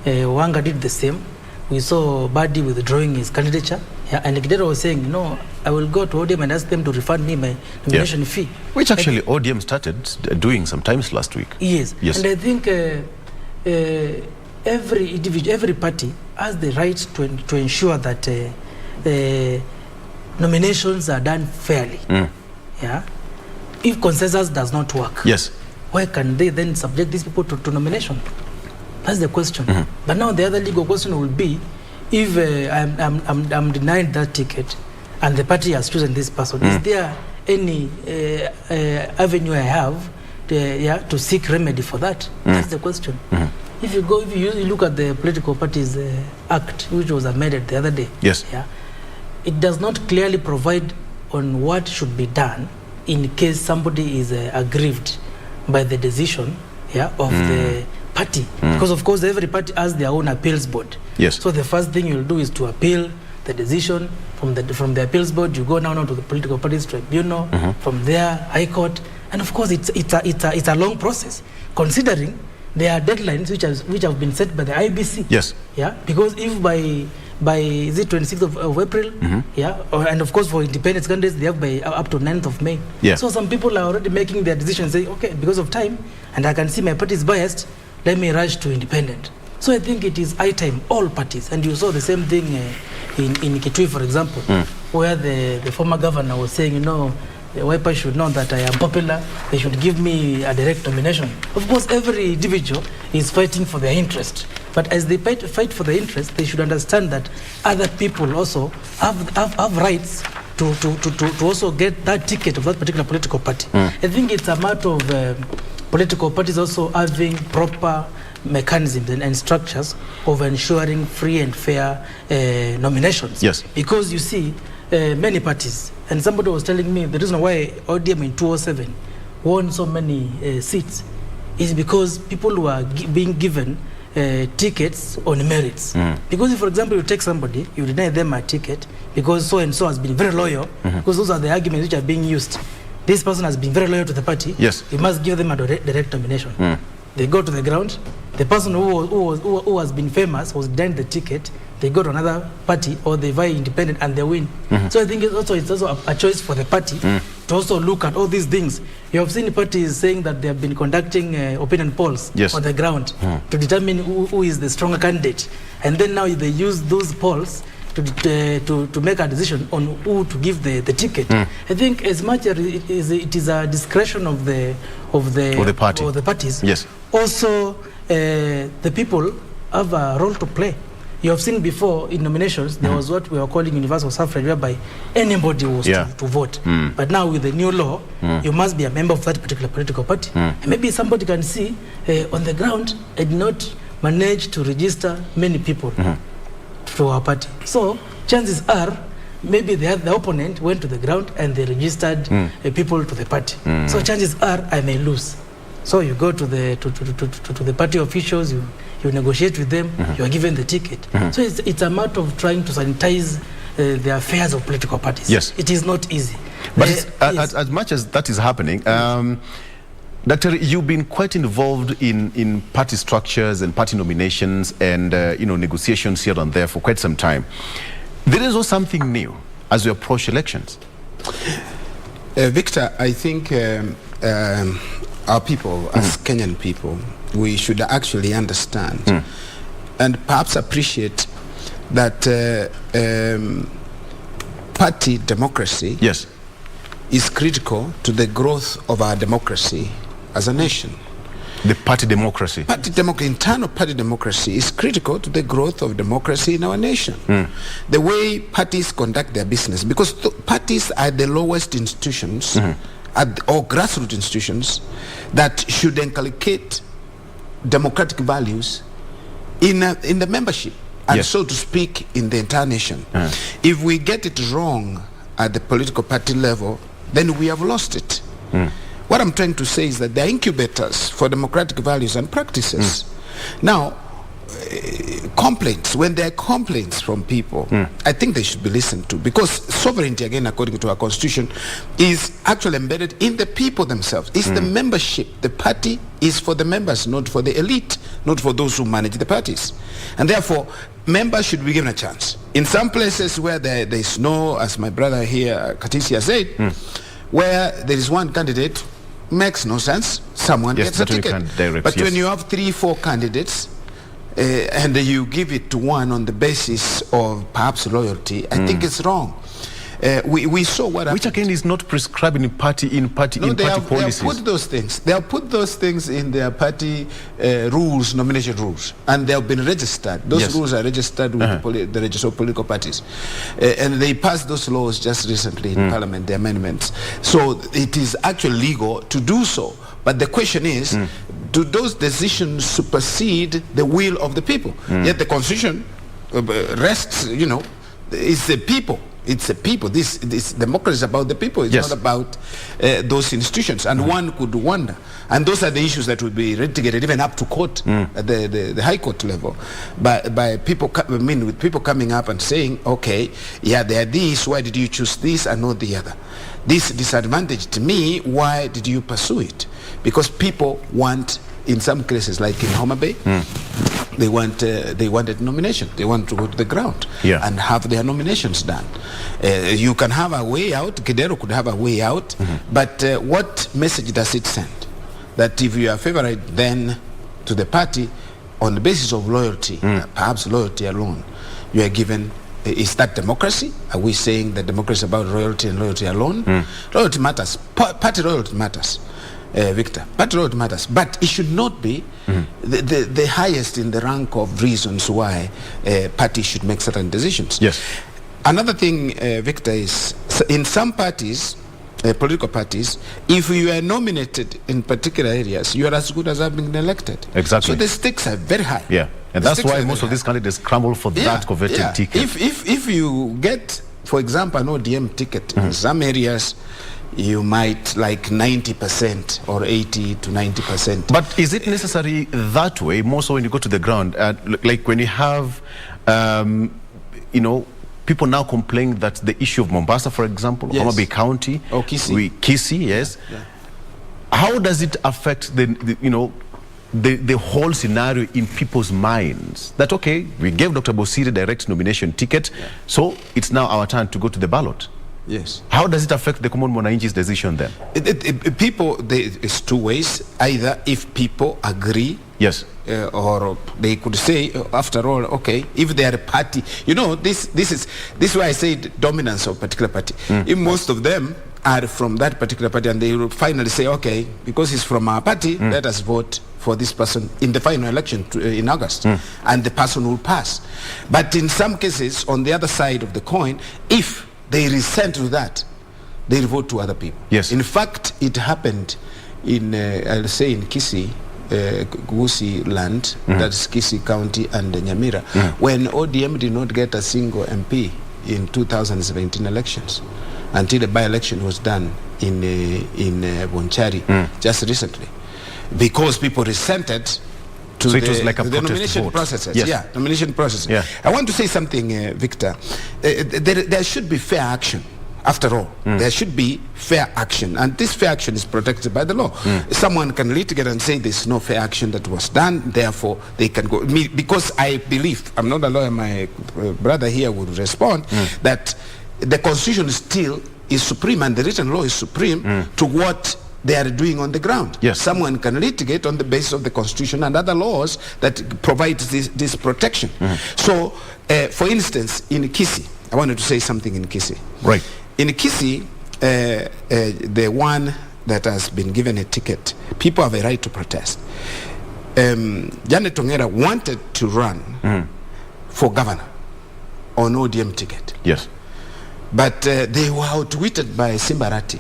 Wanga did the same. We saw Badi withdrawing his candidature. Yeah, and Kidero was saying, no, I will go to ODM and ask them to refund me my nomination fee. Which actually ODM started doing sometimes last week. Yes. And I think every individual, every party has the right to ensure that nominations are done fairly. Yeah. If consensus does not work, yes, why can they then subject these people to nomination? That's the question. But now the other legal question will be, if I'm denied that ticket and the party has chosen this person, is there any avenue I have to seek remedy for that? That's the question. if you look at the Political Parties Act, which was amended the other day, yes, it does not clearly provide on what should be done in case somebody is aggrieved by the decision of the party, because of course every party has their own appeals board. Yes. So the first thing you'll do is to appeal the decision from the appeals board. You go now to the Political Parties Tribunal, from there High Court, and of course it's a long process, considering there are deadlines which have been set by the IBC. Yes. Yeah, because if by is it 26th of April, and of course for independent candidates they have by up to 9th of May. Yeah. So some people are already making their decisions, say, okay, because of time, and I can see my party is biased, let me rush to independent. So I think it is high time, all parties, and you saw the same thing in Kitui, for example, where the former governor was saying, the Wiper should know that I am popular, they should give me a direct nomination. Of course, every individual is fighting for their interest. But as they fight for their interest, they should understand that other people also have rights to also get that ticket of that particular political party. I think it's a matter of political parties also having proper mechanisms and structures of ensuring free and fair nominations. Yes. Because you see, many parties, and somebody was telling me the reason why ODM in 2007 won so many seats is because people were being given tickets on merits. Because if, for example, you take somebody, you deny them a ticket because so and so has been very loyal, because those are the arguments which are being used. This person has been very loyal to the party. Yes. You must give them a direct nomination. They go to the ground. The person who has been famous was denied the ticket. They go to another party or they vie independent and they win. So I think it's also a choice for the party to also look at all these things. You have seen parties saying that they have been conducting opinion polls on the ground to determine who is the stronger candidate, and then now they use those polls to make a decision on who to give the ticket. I think as much as it is a discretion of the party or the parties. Yes. Also, the people have a role to play. You have seen before in nominations there was what we are calling universal suffrage, whereby anybody was to vote. But now with the new law, you must be a member of that particular political party. And maybe somebody can see on the ground I did not manage to register many people to our party. So chances are maybe the opponent went to the ground and they registered people to the party. So chances are I may lose. So you go to the party officials, you negotiate with them, you are given the ticket. So it's a matter of trying to sanitize the affairs of political parties. Yes. It is not easy. But as much as that is happening, Doctor, you've been quite involved in party structures and party nominations and negotiations here and there for quite some time. There is also something new as we approach elections. Victor, I think our people, as Kenyan people, we should actually understand and perhaps appreciate that party democracy is critical to the growth of our democracy as a nation. The party democracy? Internal party democracy is critical to the growth of democracy in our nation. The way parties conduct their business, because parties are the lowest institutions or grassroots institutions that should inculcate democratic values in the membership, and so to speak, in the entire nation. If we get it wrong at the political party level, then we have lost it. What I'm trying to say is that there are incubators for democratic values and practices. Now, complaints, when there are complaints from people, I think they should be listened to, because sovereignty, again, according to our constitution, is actually embedded in the people themselves. It's the membership. The party is for the members, not for the elite, not for those who manage the parties. And therefore, members should be given a chance. In some places where there is no, as my brother here, Katisia said, where there is one candidate, makes no sense, someone gets a ticket. But when you have 3-4 candidates, and you give it to one on the basis of perhaps loyalty, I think it's wrong. We saw what happened. Which again is not prescribed in party policies. They have put those things. They have put those things in their party rules, nomination rules, and they have been registered. Those rules are registered with the Register of Political Parties, and they passed those laws just recently in Parliament, the amendments. So it is actually legal to do so. But the question is, do those decisions supersede the will of the people? Yet the constitution rests, it's the people. It's the people. This democracy is about the people. It's not about those institutions. And one could wonder. And those are the issues that would be litigated even up to court, at the high court level, by people. With people coming up and saying, okay, yeah, there are these. Why did you choose this and not the other? This disadvantaged me. Why did you pursue it? Because people want, in some cases, like in Homa Bay, they wanted nomination. They want to go to the ground and have their nominations done. You can have a way out. Kidero could have a way out. But what message does it send? That if you are favorite then to the party on the basis of loyalty, perhaps loyalty alone, you are given. Is that democracy? Are we saying that democracy is about loyalty and loyalty alone? Loyalty matters. Party loyalty matters. Victor, party loyalty matters, but it should not be the highest in the rank of reasons why parties should make certain decisions. Yes. Another thing, Victor, is in some parties, political parties, if you are nominated in particular areas, you are as good as having been elected. Exactly. So the stakes are very high. Yeah, and that's why most of these candidates scramble for that coveted ticket. If you get, for example, an ODM ticket in some areas, you might like 90% or 80 to 90%. But is it necessary that way, more so when you go to the ground? Like when you have, people now complain that the issue of Mombasa, for example, Homa Bay County, or Kisii, yes. How does it affect the whole scenario in people's minds? That, okay, we gave Dr. Bosire direct nomination ticket, so it's now our turn to go to the ballot. Yes. How does it affect the common Mwananchi's decision then? It's two ways. Either if people agree, yes, or they could say, after all, okay, if they are a party, this is why I say dominance of a particular party. If most of them are from that particular party, and they will finally say, okay, because he's from our party, let us vote for this person in the final election in August, and the person will pass. But in some cases, on the other side of the coin, if they resent to that, they vote to other people. Yes. In fact, it happened in, I'll say in Kisii, Gusii land, that's Kisii County and Nyamira, when ODM did not get a single MP in 2017 elections, until the by-election was done in Bonchari just recently, because people resented to it was like a the nomination vote. processes. Yes. Yeah, nomination processes. Yeah. I want to say something, Victor. There should be fair action. After all, there should be fair action, and this fair action is protected by the law. Someone can litigate and say there's no fair action that was done, therefore they can go. Because I believe, I'm not a lawyer, my brother here would respond, that the Constitution still is supreme, and the written law is supreme to what they are doing on the ground. Yes. Someone can litigate on the basis of the Constitution and other laws that provide this protection. So, for instance, in Kisii, I wanted to say something in Kisii. Right. In Kisii, the one that has been given a ticket, people have a right to protest. Janet Tongera wanted to run for governor on ODM ticket. Yes. But they were outwitted by Simbarati.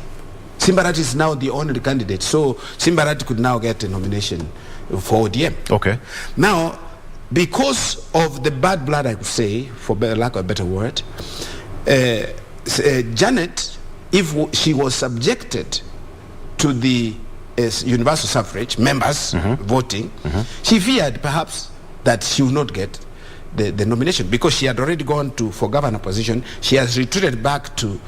Simbarati is now the only candidate, so Simbarati could now get a nomination for ODM. Okay. Now, because of the bad blood, I could say, for lack of a better word, Janet, if she was subjected to the universal suffrage, members voting, she feared perhaps that she would not get the nomination, because she had already gone for governor position. She has retreated back to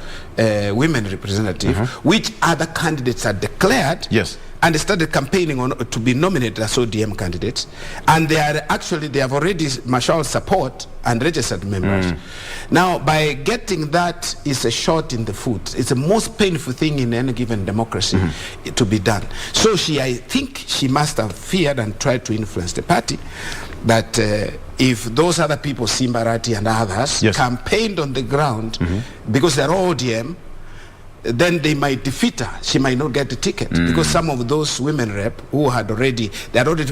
women representative, which other candidates had declared. Yes. And they started campaigning to be nominated as ODM candidates, and they have already marshaled support and registered members. Now, by getting that is a shot in the foot. It's the most painful thing in any given democracy to be done. So I think she must have feared and tried to influence the party that if those other people, Simbarati and others, campaigned on the ground because they're all ODM, then they might defeat her. She might not get the ticket because some of those women rep who had already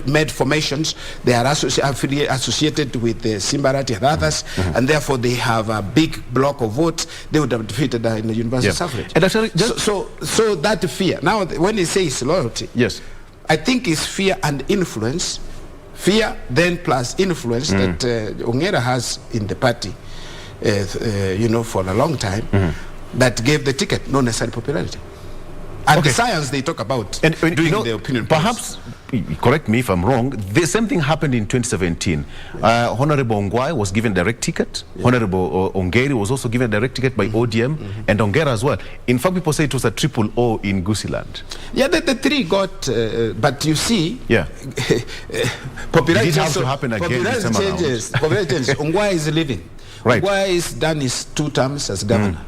made formations, they are associated with the Simbarati and others, and therefore they have a big block of votes. They would have defeated her in the universal suffrage. And actually, so that fear. Now, when they say it's loyalty, yes, I think it's fear and influence. Fear then plus influence that Ongera has in the party, for a long time, that gave the ticket no necessary popularity. And the science they talk about doing the opinion polls. Correct me if I'm wrong, the same thing happened in 2017. Honorable Ongwae was given direct ticket. Honorable Ongeri was also given direct ticket by ODM, and Ongera as well. In fact, people say it was a triple O in Gusiland. Yeah, the three got, but you see, popularity has to happen again. Popularity changes. Ongwae is leaving. Right. Ongwae has done his 2 terms as governor.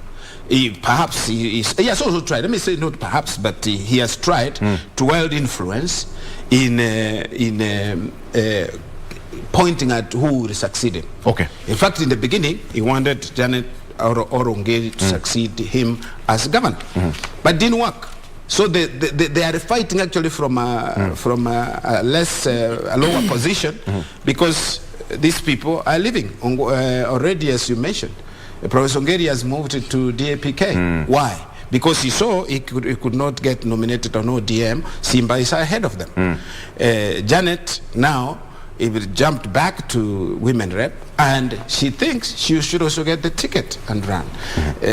He has also tried, let me say not perhaps, but he has tried to wield influence in pointing at who will succeed him. Okay. In fact, in the beginning, he wanted Janet Orongeri to succeed him as governor, but it didn't work. So they are fighting actually from a lower position because these people are leaving already, as you mentioned. Professor Ongeri has moved to DAPK. Why? Because he saw he could not get nominated on ODM. Simba is ahead of them. Janet now jumped back to women rep, and she thinks she should also get the ticket and run.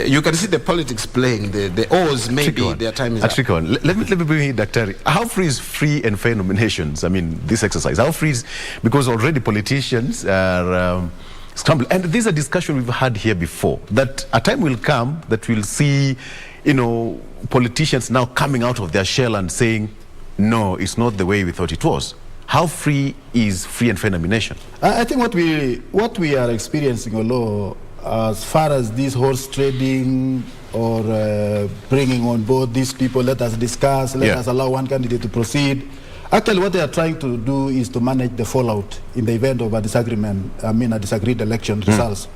You can see the politics playing. The O's maybe their time is up. Let me bring in Dr. How free is free and fair nominations? I mean, this exercise. How free is, because already politicians are scrambled. And this is a discussion we've had here before, that a time will come that we'll see, politicians now coming out of their shell and saying, no, it's not the way we thought it was. How free is free and fair nomination? I think what we are experiencing, although as far as this horse trading or bringing on board these people, let us discuss, let us allow one candidate to proceed. Actually, what they are trying to do is to manage the fallout in the event of a disagreement, a disagreed election results.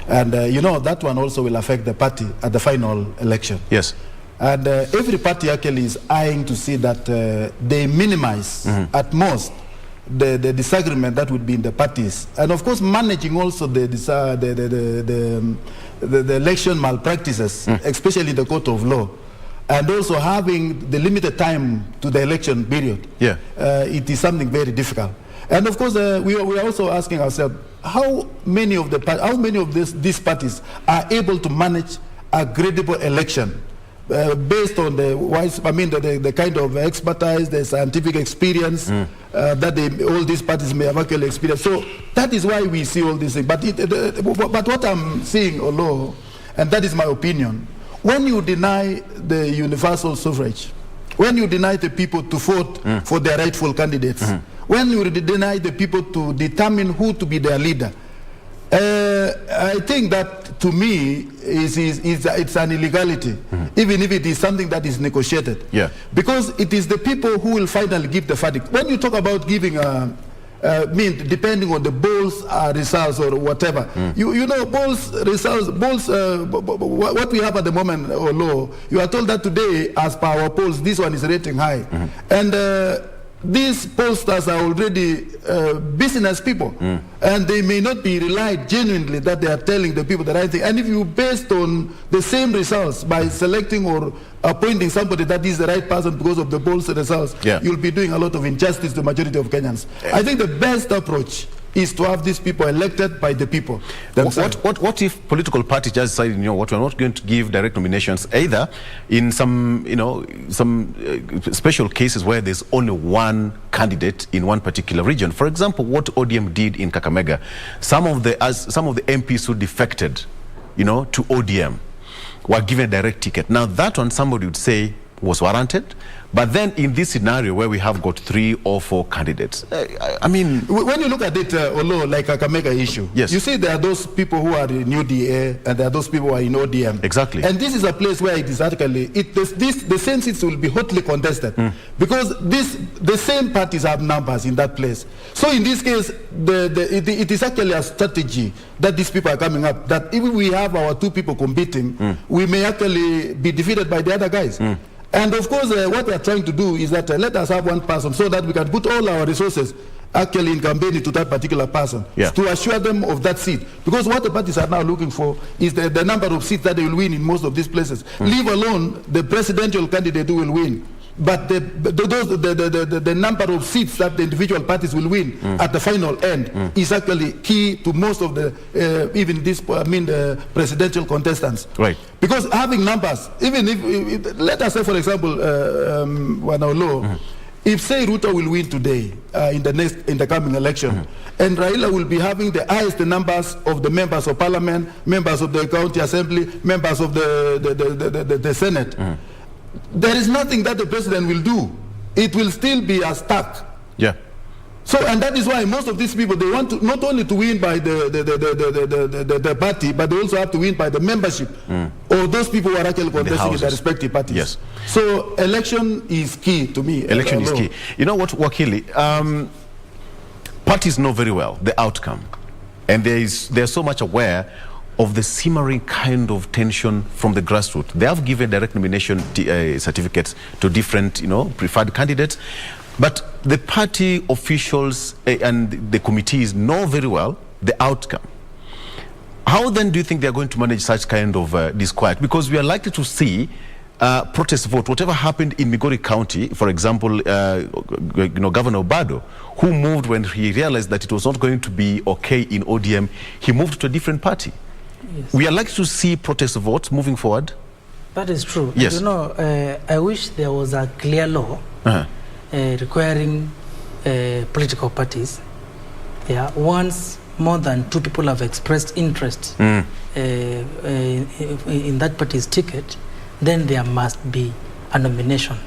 And that one also will affect the party at the final election. Yes. And every party actually is eyeing to see that they minimize at most the disagreement that would be in the parties. And of course, managing also the election malpractices, especially in the court of law. And also having the limited time to the election period, it is something very difficult. And of course, we are also asking ourselves, how many of these parties are able to manage a credible election based on the kind of expertise, the scientific experience that all these parties may have actually experienced. So that is why we see all these things. But what I'm seeing, although, and that is my opinion, when you deny the universal suffrage, when you deny the people to vote for their rightful candidates, when you deny the people to determine who to be their leader, I think that to me it's an illegality, even if it is something that is negotiated. Because it is the people who will finally give the verdict. When you talk about giving depending on the polls results or whatever, polls results, what we have at the moment or low, you are told that today, as per our polls, this one is rating high. And these pollsters are already business people, and they may not be relied genuinely that they are telling the people the right thing. And if you based on the same results by selecting or appointing somebody that is the right person because of the polls results, you'll be doing a lot of injustice to the majority of Kenyans. I think the best approach is to have these people elected by the people. What if political parties just decide, what, we're not going to give direct nominations, either in some, some special cases where there's only one candidate in one particular region. For example, what ODM did in Kakamega, some of the MPs who defected, to ODM were given a direct ticket. Now that one, somebody would say, was warranted. But then in this scenario where we have got 3 or 4 candidates, I mean... When you look at it, like a Kakamega issue, you see there are those people who are in UDA and there are those people who are in ODM. Exactly. And this is a place where it is actually, the same seats will be hotly contested because the same parties have numbers in that place. So in this case, it is actually a strategy that these people are coming up, that if we have our 2 people competing, we may actually be defeated by the other guys. And of course, what we are trying to do is that let us have one person so that we can put all our resources actually in campaigning to that particular person to assure them of that seat. Because what the parties are now looking for is the number of seats that they will win in most of these places. Leave alone the presidential candidate who will win. but the number of seats that the individual parties will win at the final end is actually key to most of the even this the presidential contestants. Right. Because having numbers, even if let us say for example, if say Ruto will win today in the coming election, and Raila will be having the highest numbers of the members of parliament, members of the county assembly, members of the Senate. There is nothing that the president will do. It will still be a stuck. Yeah. So, and that is why most of these people, they want to not only to win by the party, but they also have to win by the membership or those people who are actually contesting in their respective parties. Yes. So election is key to me. Election is key. You know what, Wakili? Parties know very well the outcome, and they're so much aware of the simmering kind of tension from the grassroots. They have given direct nomination certificates to different, preferred candidates, but the party officials and the committees know very well the outcome. How then do you think they're going to manage such kind of disquiet? Because we are likely to see protest vote. Whatever happened in Migori County, for example, Governor Obado, who moved when he realized that it was not going to be okay in ODM, he moved to a different party. Yes. We are likely to see protest votes moving forward. That is true. Yes. I wish there was a clear law requiring political parties. Yeah, once more than two people have expressed interest in that party's ticket, then there must be a nomination.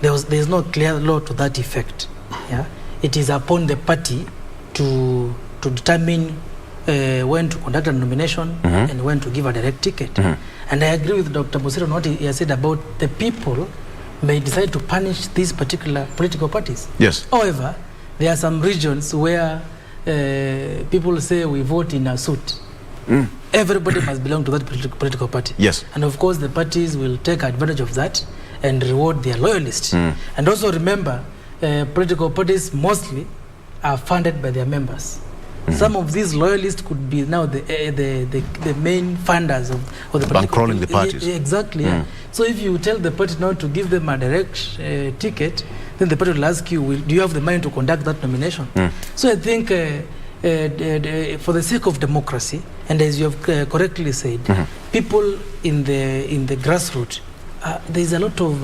There is no clear law to that effect. Yeah, it is upon the party to determine when to conduct a nomination and when to give a direct ticket. And I agree with Dr. Bosiro on what he has said about the people may decide to punish these particular political parties. Yes. However, there are some regions where people say we vote in a suit. Everybody must belong to that political party. Yes. And of course, the parties will take advantage of that and reward their loyalists. And also remember, political parties mostly are funded by their members. Some of these loyalists could be now the main funders of the bankrolling the parties. Exactly. Yeah. So if you tell the party now to give them a direct ticket, then the party will ask you, do you have the money to conduct that nomination? So I think for the sake of democracy, and as you have correctly said, people in the grassroots, there is a lot of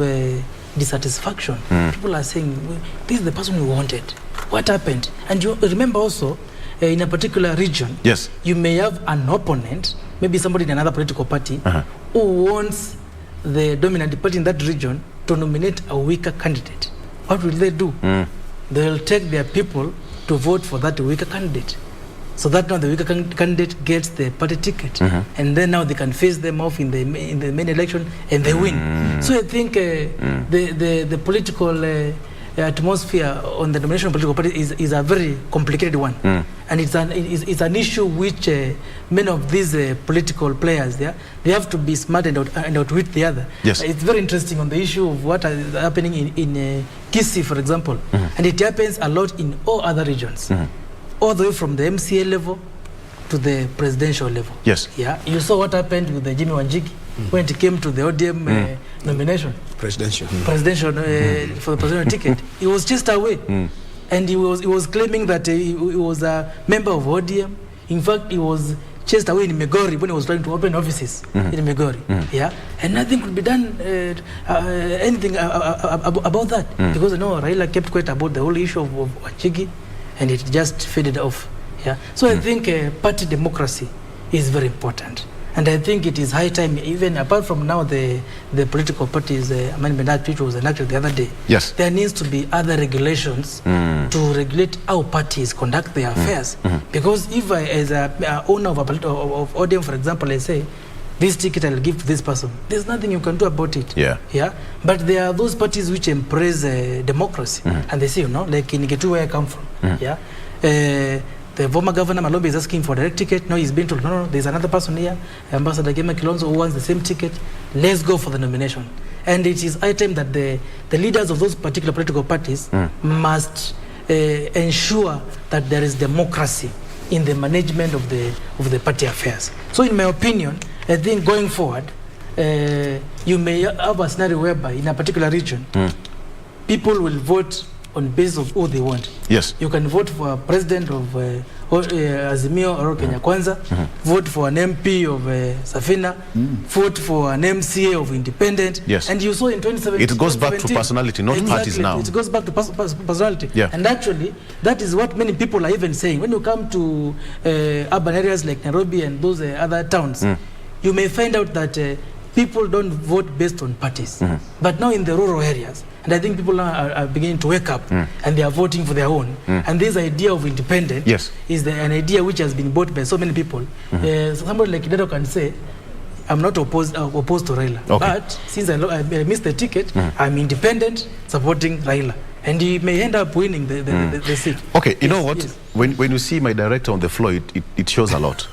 dissatisfaction. People are saying, this is the person we wanted. What happened? And you remember also, in a particular region, yes, you may have an opponent, maybe somebody in another political party, who wants the dominant party in that region to nominate a weaker candidate. What will they do? They will take their people to vote for that weaker candidate. So that now the weaker candidate gets the party ticket, and then now they can face them off in the main election, and they win. So I think the political atmosphere on the nomination of political party is a very complicated one, and it's an issue which many of these political players they have to be smart and outwit the other. Yes. It's very interesting on the issue of what is happening in Kisii, for example, and it happens a lot in all other regions, all the way from the MCA level to the presidential level. Yes. Yeah. You saw what happened with the Jimmy Wanjigi when it came to the ODM nomination. Presidential. For the presidential ticket. He was chased away. And he was claiming that he was a member of ODM. In fact, he was chased away in Migori when he was trying to open offices in Migori. Yeah. And nothing could be done, anything about that. Because Raila kept quiet about the whole issue of Wanjigi, and it just faded off. Yeah. So I think party democracy is very important. And I think it is high time, even apart from now the political parties amendment act which was enacted the other day, yes, there needs to be other regulations to regulate how parties conduct their affairs. Because if I, as a owner of ODM, for example, I say, this ticket I'll give to this person, there's nothing you can do about it. Yeah. Yeah. But there are those parties which embrace democracy, and they say, like in Getu where I come from, yeah. The former governor Malombe is asking for a direct ticket. No, he's been told, no, there's another person here, Ambassador Gema Kilonzo, who wants the same ticket. Let's go for the nomination. And it is high time that the leaders of those particular political parties must ensure that there is democracy in the management of the party affairs. So in my opinion, I think going forward, you may have a scenario whereby in a particular region, people will vote on basis of who they want. Yes. You can vote for a president of Azimio or Kenya Kwanza, vote for an MP of Safina, vote for an MCA of Independent. Yes. And you saw in 2017. It goes back to personality, not parties now. It goes back to personality. Yeah. And actually, that is what many people are even saying. When you come to urban areas like Nairobi and those other towns, you may find out that people don't vote based on parties. But now in the rural areas, and I think people are beginning to wake up and they are voting for their own. And this idea of independent is an idea which has been bought by so many people. Somebody like Kidato can say, I'm not opposed to Raila. But since I missed the ticket, I'm independent, supporting Raila. And he may end up winning the seat. Okay, you know what? Yes. When you see my director on the floor, it shows a lot.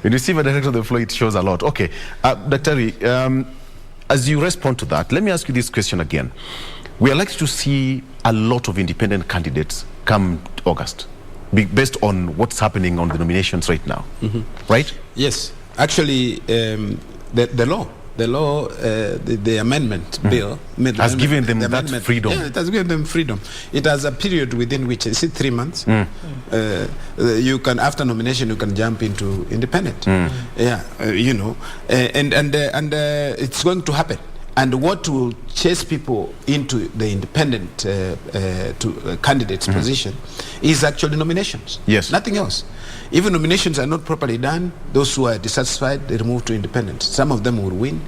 When you see my director on the floor, it shows a lot. Okay, Dr. As you respond to that, let me ask you this question again. We are likely to see a lot of independent candidates come August, based on what's happening on the nominations right now, right? Yes, actually, the law, the amendment bill has given them that freedom. Yeah, it has given them freedom. It has a period within which, is it 3 months? You can, after nomination, you can jump into independent. Yeah, you know, and it's going to happen. And what will chase people into the independent candidate's position is actually nominations. Yes. Nothing else. Even nominations are not properly done, those who are dissatisfied, they remove to independent. Some of them will win.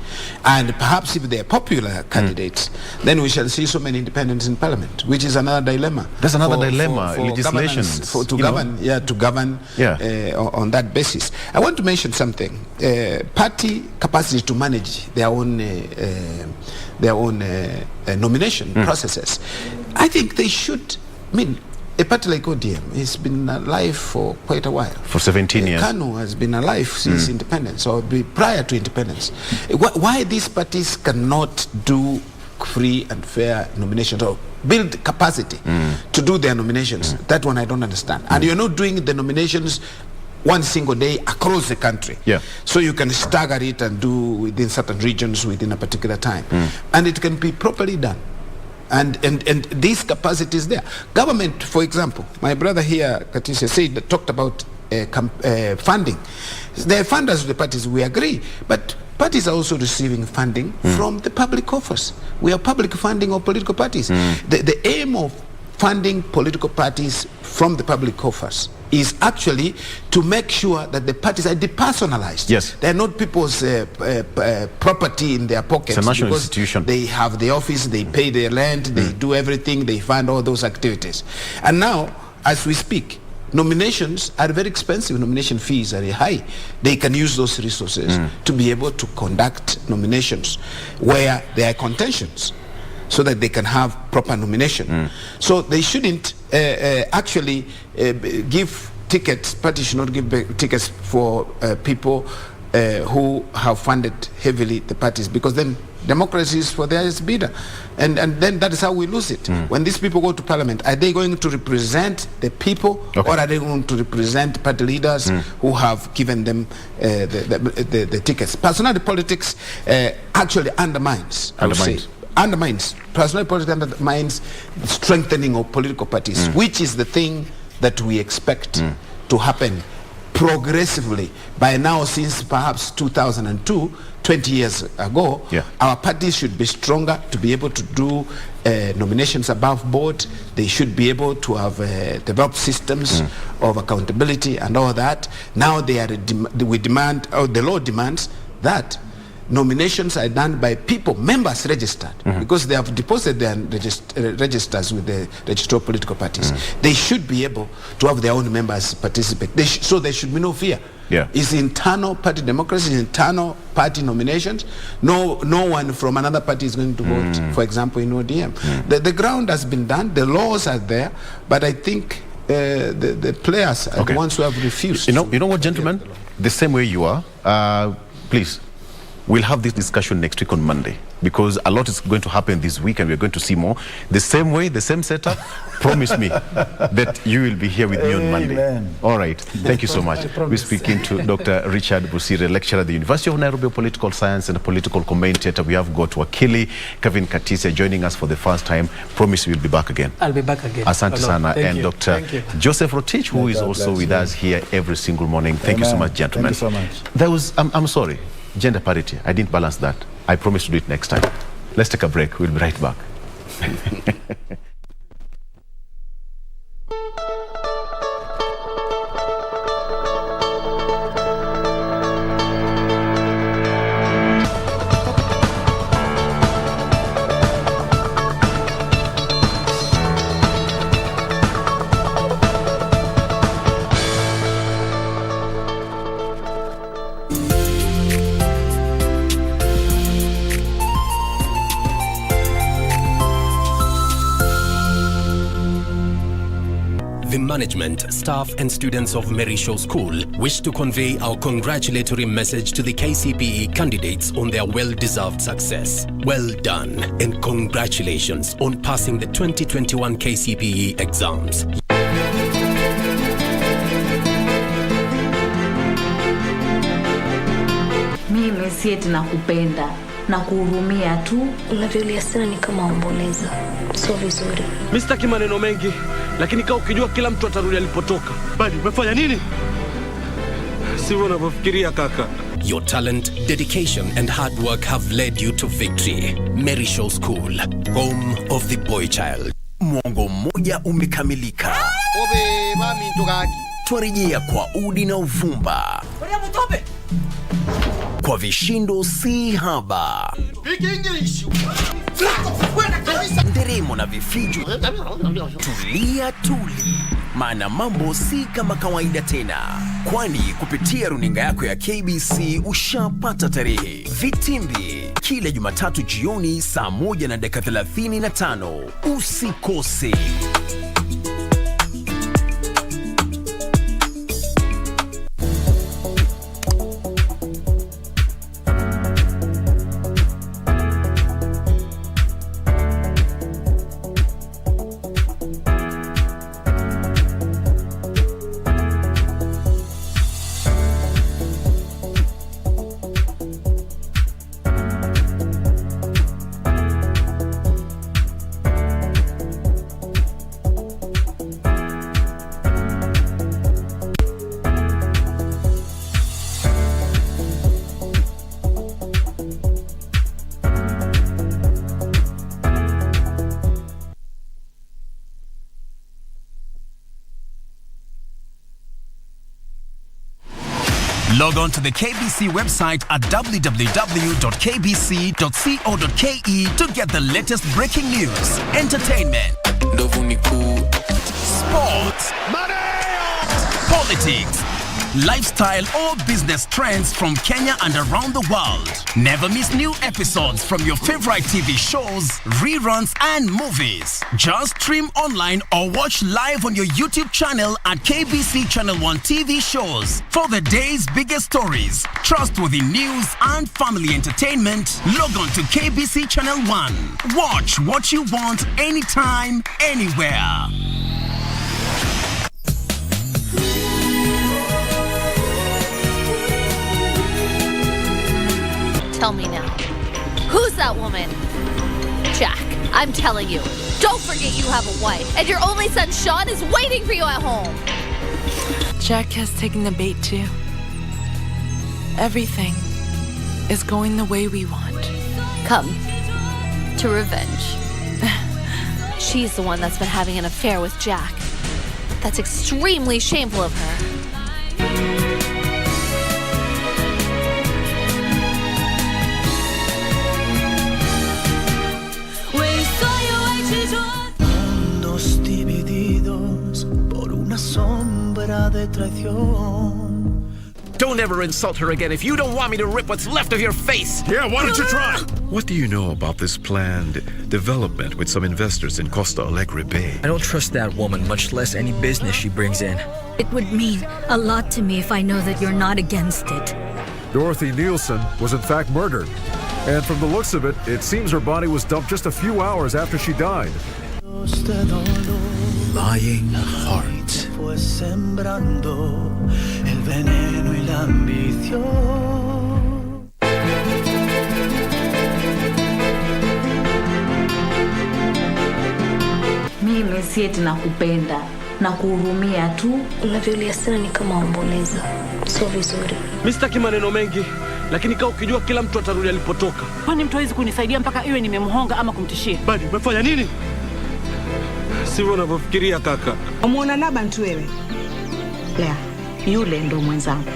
And perhaps if they are popular candidates, then we shall see so many independents in parliament, which is another dilemma. That's another dilemma, for legislation. To govern on that basis. I want to mention something. Party capacity to manage their own nomination processes. I think they should, a party like ODM has been alive for quite a while. For 17 years. KANU has been alive since independence, or prior to independence. Why these parties cannot do free and fair nominations or build capacity to do their nominations? That one I don't understand. And you're not doing the nominations one single day across the country. Yeah. So you can stagger it and do within certain regions within a particular time. And it can be properly done. And this capacity is there. Government, for example, my brother here, Katisha, talked about funding. The funders of the parties, we agree, but parties are also receiving funding from the public coffers. We have public funding of political parties. The aim of funding political parties from the public coffers is actually to make sure that the parties are depersonalized. Yes. They're not people's property in their pockets. It's a national institution. They have the office, they pay their rent, they do everything, they fund all those activities. And now, as we speak, nominations are very expensive. Nomination fees are high. They can use those resources to be able to conduct nominations where there are contentions, so that they can have proper nomination. So they shouldn't actually give tickets, parties should not give tickets for people who have funded heavily the parties, because then democracy is for the highest bidder. And then that is how we lose it. When these people go to parliament, are they going to represent the people, or are they going to represent party leaders who have given them the tickets? Personality politics actually undermines, I would say, personal politics undermines strengthening of political parties, which is the thing that we expect to happen progressively. By now, since perhaps 2002, 20 years ago, our parties should be stronger to be able to do nominations above board. They should be able to have developed systems of accountability and all that. Now we demand, or the law demands, that nominations are done by people, members registered, because they have deposited their registers with the registrar of political parties. They should be able to have their own members participate. So there should be no fear. It's internal party democracy, internal party nominations. No one from another party is going to vote, for example, in ODM. The ground has been done, the laws are there, but I think the players are the ones who have refused. You know what, gentlemen? The same way you are, please. We'll have this discussion next week on Monday, because a lot is going to happen this week and we're going to see more. The same way, the same setup. Promise me that you will be here with me on Monday. Amen. All right. Thank you so much. We're speaking to Dr. Richard Busire, lecturer at the University of Nairobi of Political Science and a political commentator. We have got Wakili Kevin Katisia joining us for the first time. Promise we'll be back again. I'll be back again. Asante sana. And Dr. Joseph Rotich, who is also with us here every single morning. Thank you so much, gentlemen. Thank you so much. There was, I'm sorry, gender parity. I didn't balance that. I promise to do it next time. Let's take a break. We'll be right back. The management, staff and students of Mary Shaw School wish to convey our congratulatory message to the KCPE candidates on their well-deserved success. Well done and congratulations on passing the 2021 KCPE exams. Mimi sieti nakupenda na kuhurumia tu. Unavyolia sana ni kama omboleza. Sio vizuri. Mimi sitaki maneno mengi, lakini kama ukijua kila mtu atarudi alipotoka. Bali umefanya nini? Sivyo unavyofikiria kaka. Your talent, dedication and hard work have led you to victory. Mary Shaw School, home of the boy child. Mwongo mmoja umekamilika. Obe mami ntokaki. Twarejea kwa udi na uvumba. Kwa vishindo si haba. Speak English. Nderemo na vifijo. Tulia tuli. Maana mambo si kama kawaida tena. Kwani kupitia runinga yako ya KBC ushapata tarehe. Vitimbi kila Jumatatu jioni saa 1:35. Usikose. Log on to the KBC website at www.kbc.co.ke to get the latest breaking news, entertainment, sports, politics, lifestyle or business trends from Kenya and around the world. Never miss new episodes from your favorite TV shows, reruns and movies. Just stream online or watch live on your YouTube channel at KBC Channel 1 TV shows. For the day's biggest stories, trustworthy news and family entertainment, log on to KBC Channel 1. Watch what you want anytime, anywhere. Tell me now, who's that woman? Jack, I'm telling you, don't forget you have a wife, and your only son Sean is waiting for you at home. Jack has taken the bait too. Everything is going the way we want. Come to revenge. She's the one that's been having an affair with Jack. That's extremely shameful of her. Mundos divididos por una sombra de traición. Don't ever insult her again if you don't want me to rip what's left of your face. Yeah, why don't you try? What do you know about this planned development with some investors in Costa Alegre Bay? I don't trust that woman, much less any business she brings in. It would mean a lot to me if I know that you're not against it. Dorothy Nielsen was in fact murdered. And from the looks of it, it seems her body was dumped just a few hours after she died. Lying heart. Fue sembrando el veneno y la ambición. Mimi sieti nakupenda na kuhurumia tu. Unavyolia sana ni kama omboleza. Sio vizuri. Mimi sitaki maneno mengi, lakini kama ukijua kila mtu atarudi alipotoka. Kwani mtu hawezi kunisaidia mpaka iwe nimemhonga ama kumtishia? Bali umefanya nini? Sivyo unavyofikiria kaka. Umeona Laban tu wewe? Lea, yule ndo mwenzangu.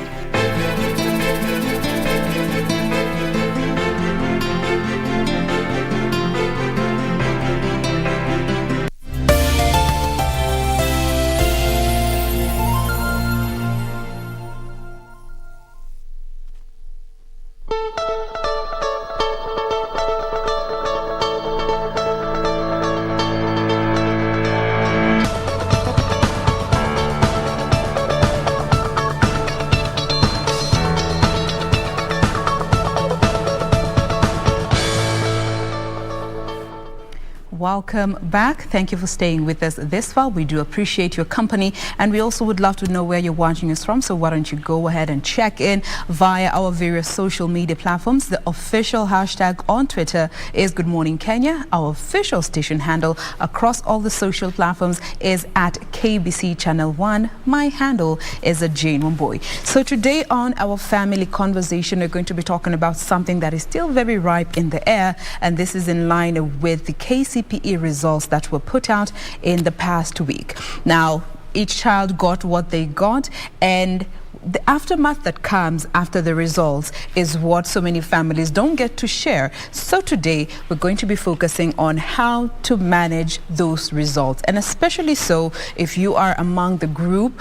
Welcome back. Thank you for staying with us this far. We do appreciate your company, and we also would love to know where you're watching us from. So why don't you go ahead and check in via our various social media platforms. The official hashtag on Twitter is Good Morning Kenya. Our official station handle across all the social platforms is at KBC Channel 1. My handle is Jane Wamboy. So today on our family conversation, we're going to be talking about something that is still very ripe in the air, and this is in line with the KCP results that were put out in the past week. Now, each child got what they got, and the aftermath that comes after the results is what so many families don't get to share. So today we're going to be focusing on how to manage those results, and especially so if you are among the group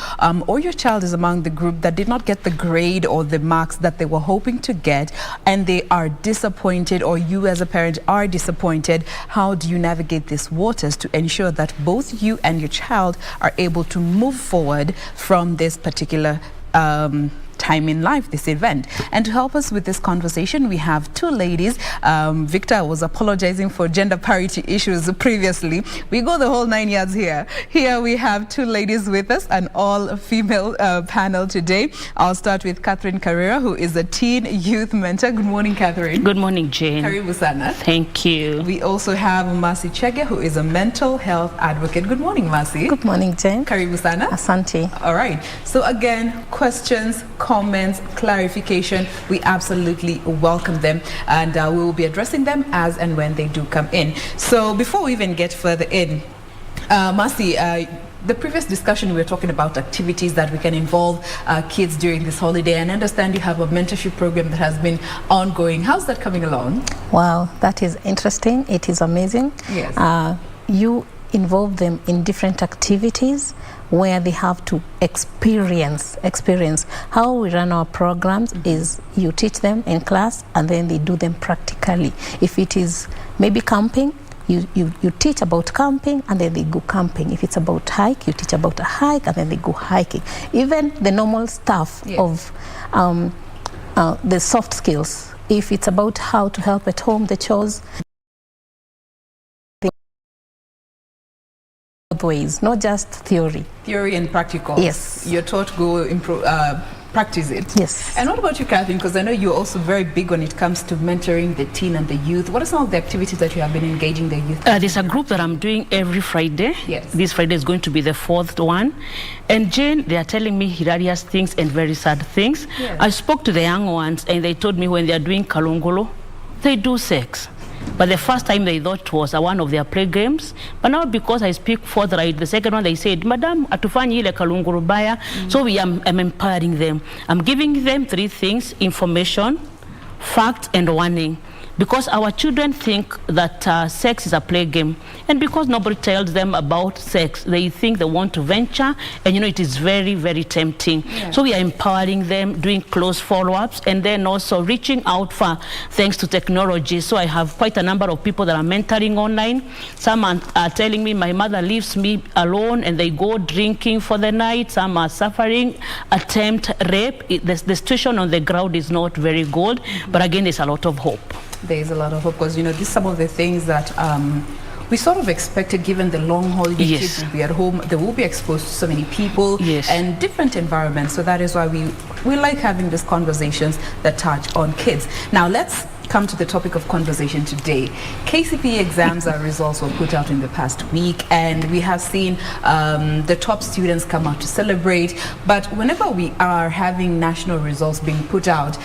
or your child is among the group that did not get the grade or the marks that they were hoping to get, and they are disappointed, or you as a parent are disappointed. How do you navigate these waters to ensure that both you and your child are able to move forward from this particular time in life, this event? And to help us with this conversation, we have two ladies. Victor was apologizing for gender parity issues previously. We go the whole 9 yards here. Here we have two ladies with us, an all-female panel today. I'll start with Catherine Carrera, who is a teen youth mentor. Good morning, Catherine. Good morning, Jane. Karibu sana. Thank you. We also have Mercy Chege, who is a mental health advocate. Good morning, Mercy. Good morning, Jane. Karibu sana. Asante. All right. So again, questions, comments, clarification, we absolutely welcome them, and we will be addressing them as and when they do come in. So before we even get further in, Mercy, the previous discussion, we were talking about activities that we can involve kids during this holiday, and I understand you have a mentorship program that has been ongoing. How's that coming along? Wow, that is interesting. It is amazing. Yes. You involve them in different activities where they have to experience. How we run our programs is you teach them in class, and then they do them practically. If it is maybe camping, you teach about camping, and then they go camping. If it's about hike, you teach about a hike, and then they go hiking. Even the normal stuff of the soft skills. If it's about how to help at home, the chores, ways, not just theory and practical. Yes, you're taught to go improve, practice it. Yes. And what about you, Catherine? Because I know you're also very big when it comes to mentoring the teen and the youth. What are some of the activities that you have been engaging the youth? There's a group that I'm doing every Friday. Yes. This Friday is going to be the 4th one. And Jane, they are telling me hilarious things and very sad things. Yes. I spoke to the young ones, and they told me when they are doing kalongolo, they do sex. But the first time they thought it was one of their play games. But now because I speak forthright, the second one they said, Madam, atufanyi ile kalunguru baya. So I'm empowering them. I'm giving them 3 things: information, fact, and warning. because our children think that sex is a play game, and because nobody tells them about sex, they think they want to venture, and it is very, very tempting. Yeah. So we are empowering them, doing close follow-ups, and then also reaching out for thanks to technology. So I have quite a number of people that are mentoring online. Some are telling me my mother leaves me alone and they go drinking for the night. Some are suffering attempt rape. The situation on the ground is not very good, but again, there's a lot of hope. There is a lot of hope because, these are some of the things that we sort of expected, given the long holiday. Yes. Kids will be at home, they will be exposed to so many people. Yes. And different environments. So that is why we like having these conversations that touch on kids. Now let's come to the topic of conversation today. KCP exams results were put out in the past week, and we have seen the top students come out to celebrate. But whenever we are having national results being put out,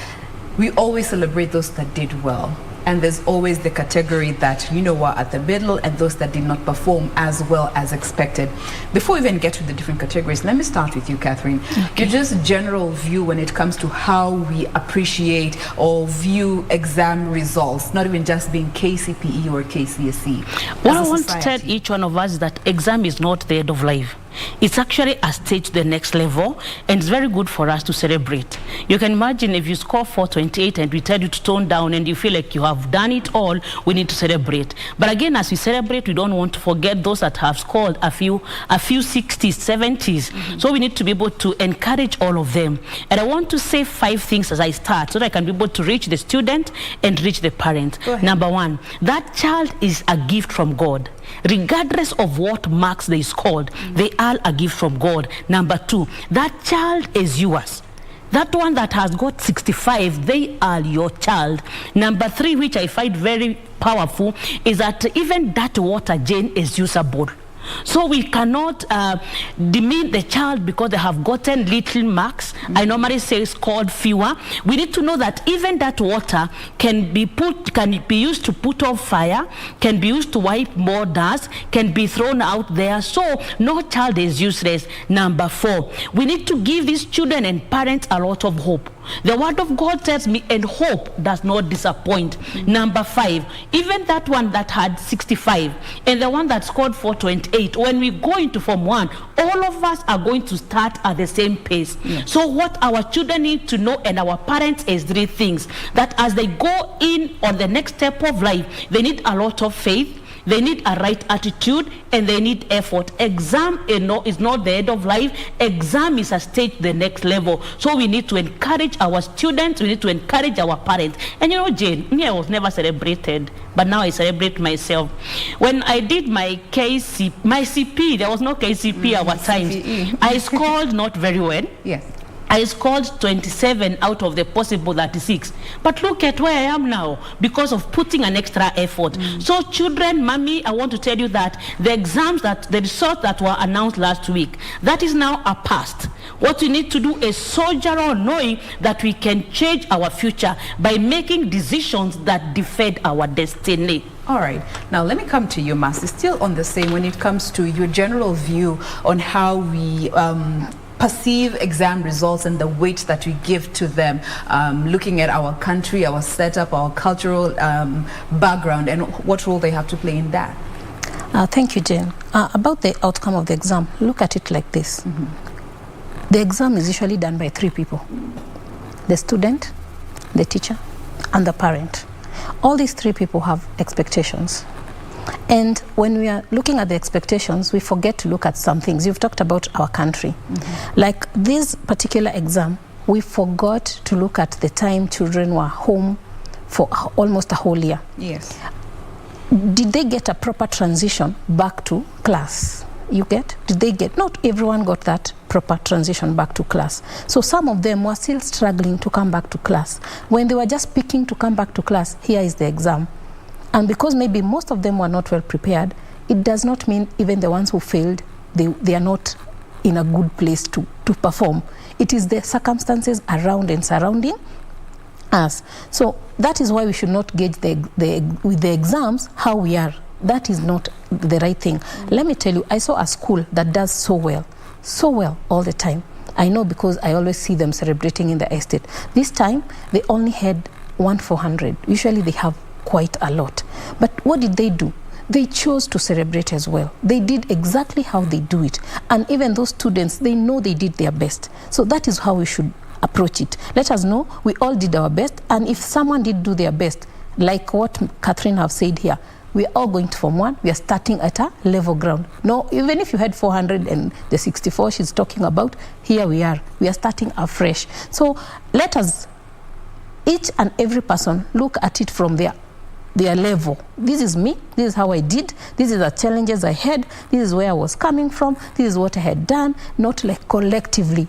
we always celebrate those that did well. And there's always the category that, were at the middle and those that did not perform as well as expected. Before we even get to the different categories, let me start with you, Catherine. Okay. Your just general view when it comes to how we appreciate or view exam results, not even just being KCPE or KCSE. What I want to tell each one of us is that exam is not the end of life. It's actually a stage to the next level, and it's very good for us to celebrate. You can imagine if you score 428 and we tell you to tone down and you feel like you have done it all, we need to celebrate. But again, as we celebrate, we don't want to forget those that have scored a few 60s, 70s. So we need to be able to encourage all of them. And I want to say 5 things as I start so that I can be able to reach the student and reach the parent. Number 1, that child is a gift from God. Regardless of what marks they scored, they are a gift from God. Number 2, that child is yours. That one that has got 65, they are your child. Number 3, which I find very powerful, is that even that water, Jane, is usable. So we cannot demean the child because they have gotten little marks. I normally say scored fewer. We need to know that even that water can be used to put off fire, can be used to wipe more dust, can be thrown out there. So no child is useless. Number 4, we need to give these children and parents a lot of hope. The word of God tells me, and hope does not disappoint. Number 5, even that one that had 65 and the one that scored 428, when we go into Form 1, all of us are going to start at the same pace. So what our children need to know, and our parents, is 3 things. That as they go in on the next step of life, they need a lot of faith, they need a right attitude, and they need effort. Exam is not the end of life. Exam is a stage to the next level. So we need to encourage our students, we need to encourage our parents. And Jane, me, I was never celebrated, but now I celebrate myself. When I did my CP, there was no KCP at our times. I scored not very well. Yes. I scored 27 out of the possible 36. But look at where I am now because of putting an extra effort. So children, mommy, I want to tell you that the results that were announced last week, that is now a past. What we need to do is soldier on, knowing that we can change our future by making decisions that defend our destiny. All right. Now, let me come to you, Master. Still on the same when it comes to your general view on how we perceive exam results and the weight that we give to them, looking at our country, our setup, our cultural background, and what role they have to play in that. Thank you, Jane. About the outcome of the exam, look at it like this. The exam is usually done by 3 people: the student, the teacher, and the parent. All these 3 people have expectations. And when we are looking at the expectations, we forget to look at some things. You've talked about our country. Like this particular exam, we forgot to look at the time children were home for almost a whole year. Yes. Did they get a proper transition back to class? Not everyone got that proper transition back to class. So some of them were still struggling to come back to class. When they were just picking to come back to class, here is the exam. And because maybe most of them were not well prepared, it does not mean even the ones who failed, they are not in a good place to perform. It is the circumstances around and surrounding us. So that is why we should not gauge with the exams how we are. That is not the right thing. Let me tell you, I saw a school that does so well all the time. I know because I always see them celebrating in the estate. This time, they only had 1 400. Usually they have quite a lot. But what did they do? They chose to celebrate as well. They did exactly how they do it. And even those students, they know they did their best. So that is how we should approach it. Let us know we all did our best. And if someone did do their best, like what Catherine have said here, we are all going to Form 1. We are starting at a level ground. No, even if you had 400 and the 64 she's talking about, here we are. We are starting afresh. So let us, each and every person, look at it from their level. This is me, this is how I did, this is the challenges I had, this is where I was coming from, this is what I had done, not like collectively.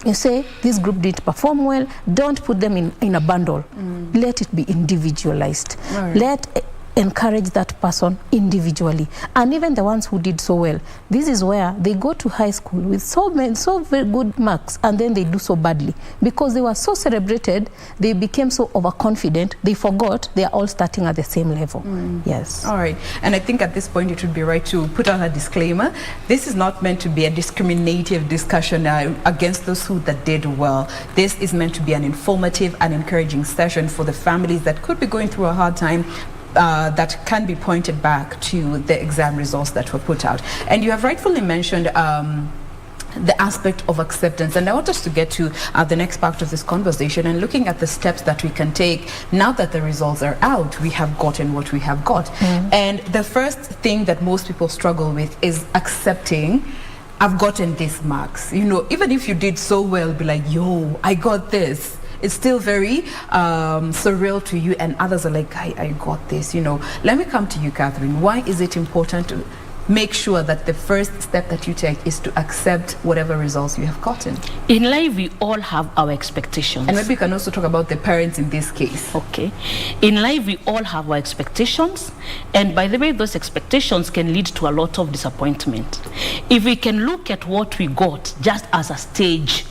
You say, this group didn't perform well, don't put them in a bundle. Let it be individualized. Let encourage that person individually. And even the ones who did so well, this is where they go to high school with so very good marks, and then they do so badly because they were so celebrated, they became so overconfident, they forgot they are all starting at the same level. Yes. All right. And I think at this point it would be right to put out a disclaimer. This is not meant to be a discriminative discussion against those who that did well. This is meant to be an informative and encouraging session for the families that could be going through a hard time, that can be pointed back to the exam results that were put out. And you have rightfully mentioned the aspect of acceptance, and I want us to get to the next part of this conversation and looking at the steps that we can take now that the results are out. We have gotten what we have got. And the first thing that most people struggle with is accepting, I've gotten these marks. You know, even if you did so well, be like, yo, I got this. It's still very surreal to you, and others are like, I got this, you know. Let me come to you, Catherine. Why is it important to make sure that the first step that you take is to accept whatever results you have gotten? In life, we all have our expectations. And maybe you can also talk about the parents in this case. Okay. In life, we all have our expectations. And by the way, those expectations can lead to a lot of disappointment. If we can look at what we got just as a stage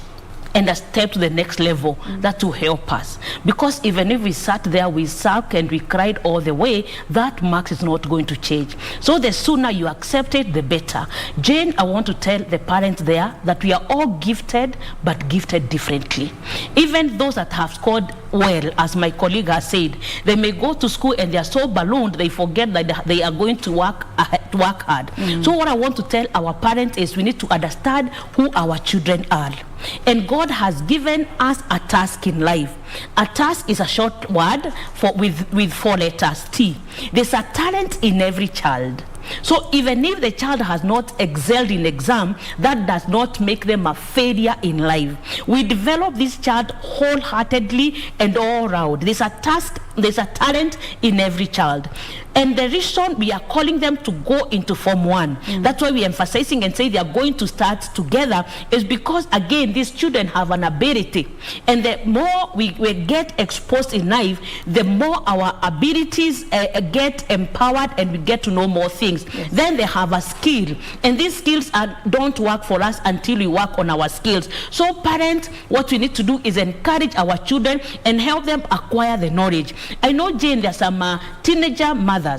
and a step to the next level, that will help us. Because even if we sat there, we sulked and we cried all the way, that marks is not going to change. So the sooner you accept it, the better. Jane, I want to tell the parents there that we are all gifted, but gifted differently. Even those that have scored well, as my colleague has said, they may go to school and they are so ballooned, they forget that they are going to work hard. So what I want to tell our parents is we need to understand who our children are. And God has given us a task in life. A task is a short word with 4 letters, T. There's a talent in every child. So even if the child has not excelled in exam, that does not make them a failure in life. We develop this child wholeheartedly and all round. There's a task, there's a talent in every child. And the reason we are calling them to go into Form 1, that's why we're emphasizing and say they are going to start together, is because, again, these children have an ability. And the more we get exposed in life, the more our abilities get empowered and we get to know more things. Yes. Then they have a skill. And these skills don't work for us until we work on our skills. So parents, what we need to do is encourage our children and help them acquire the knowledge. I know, Jane, there's some teenager mothers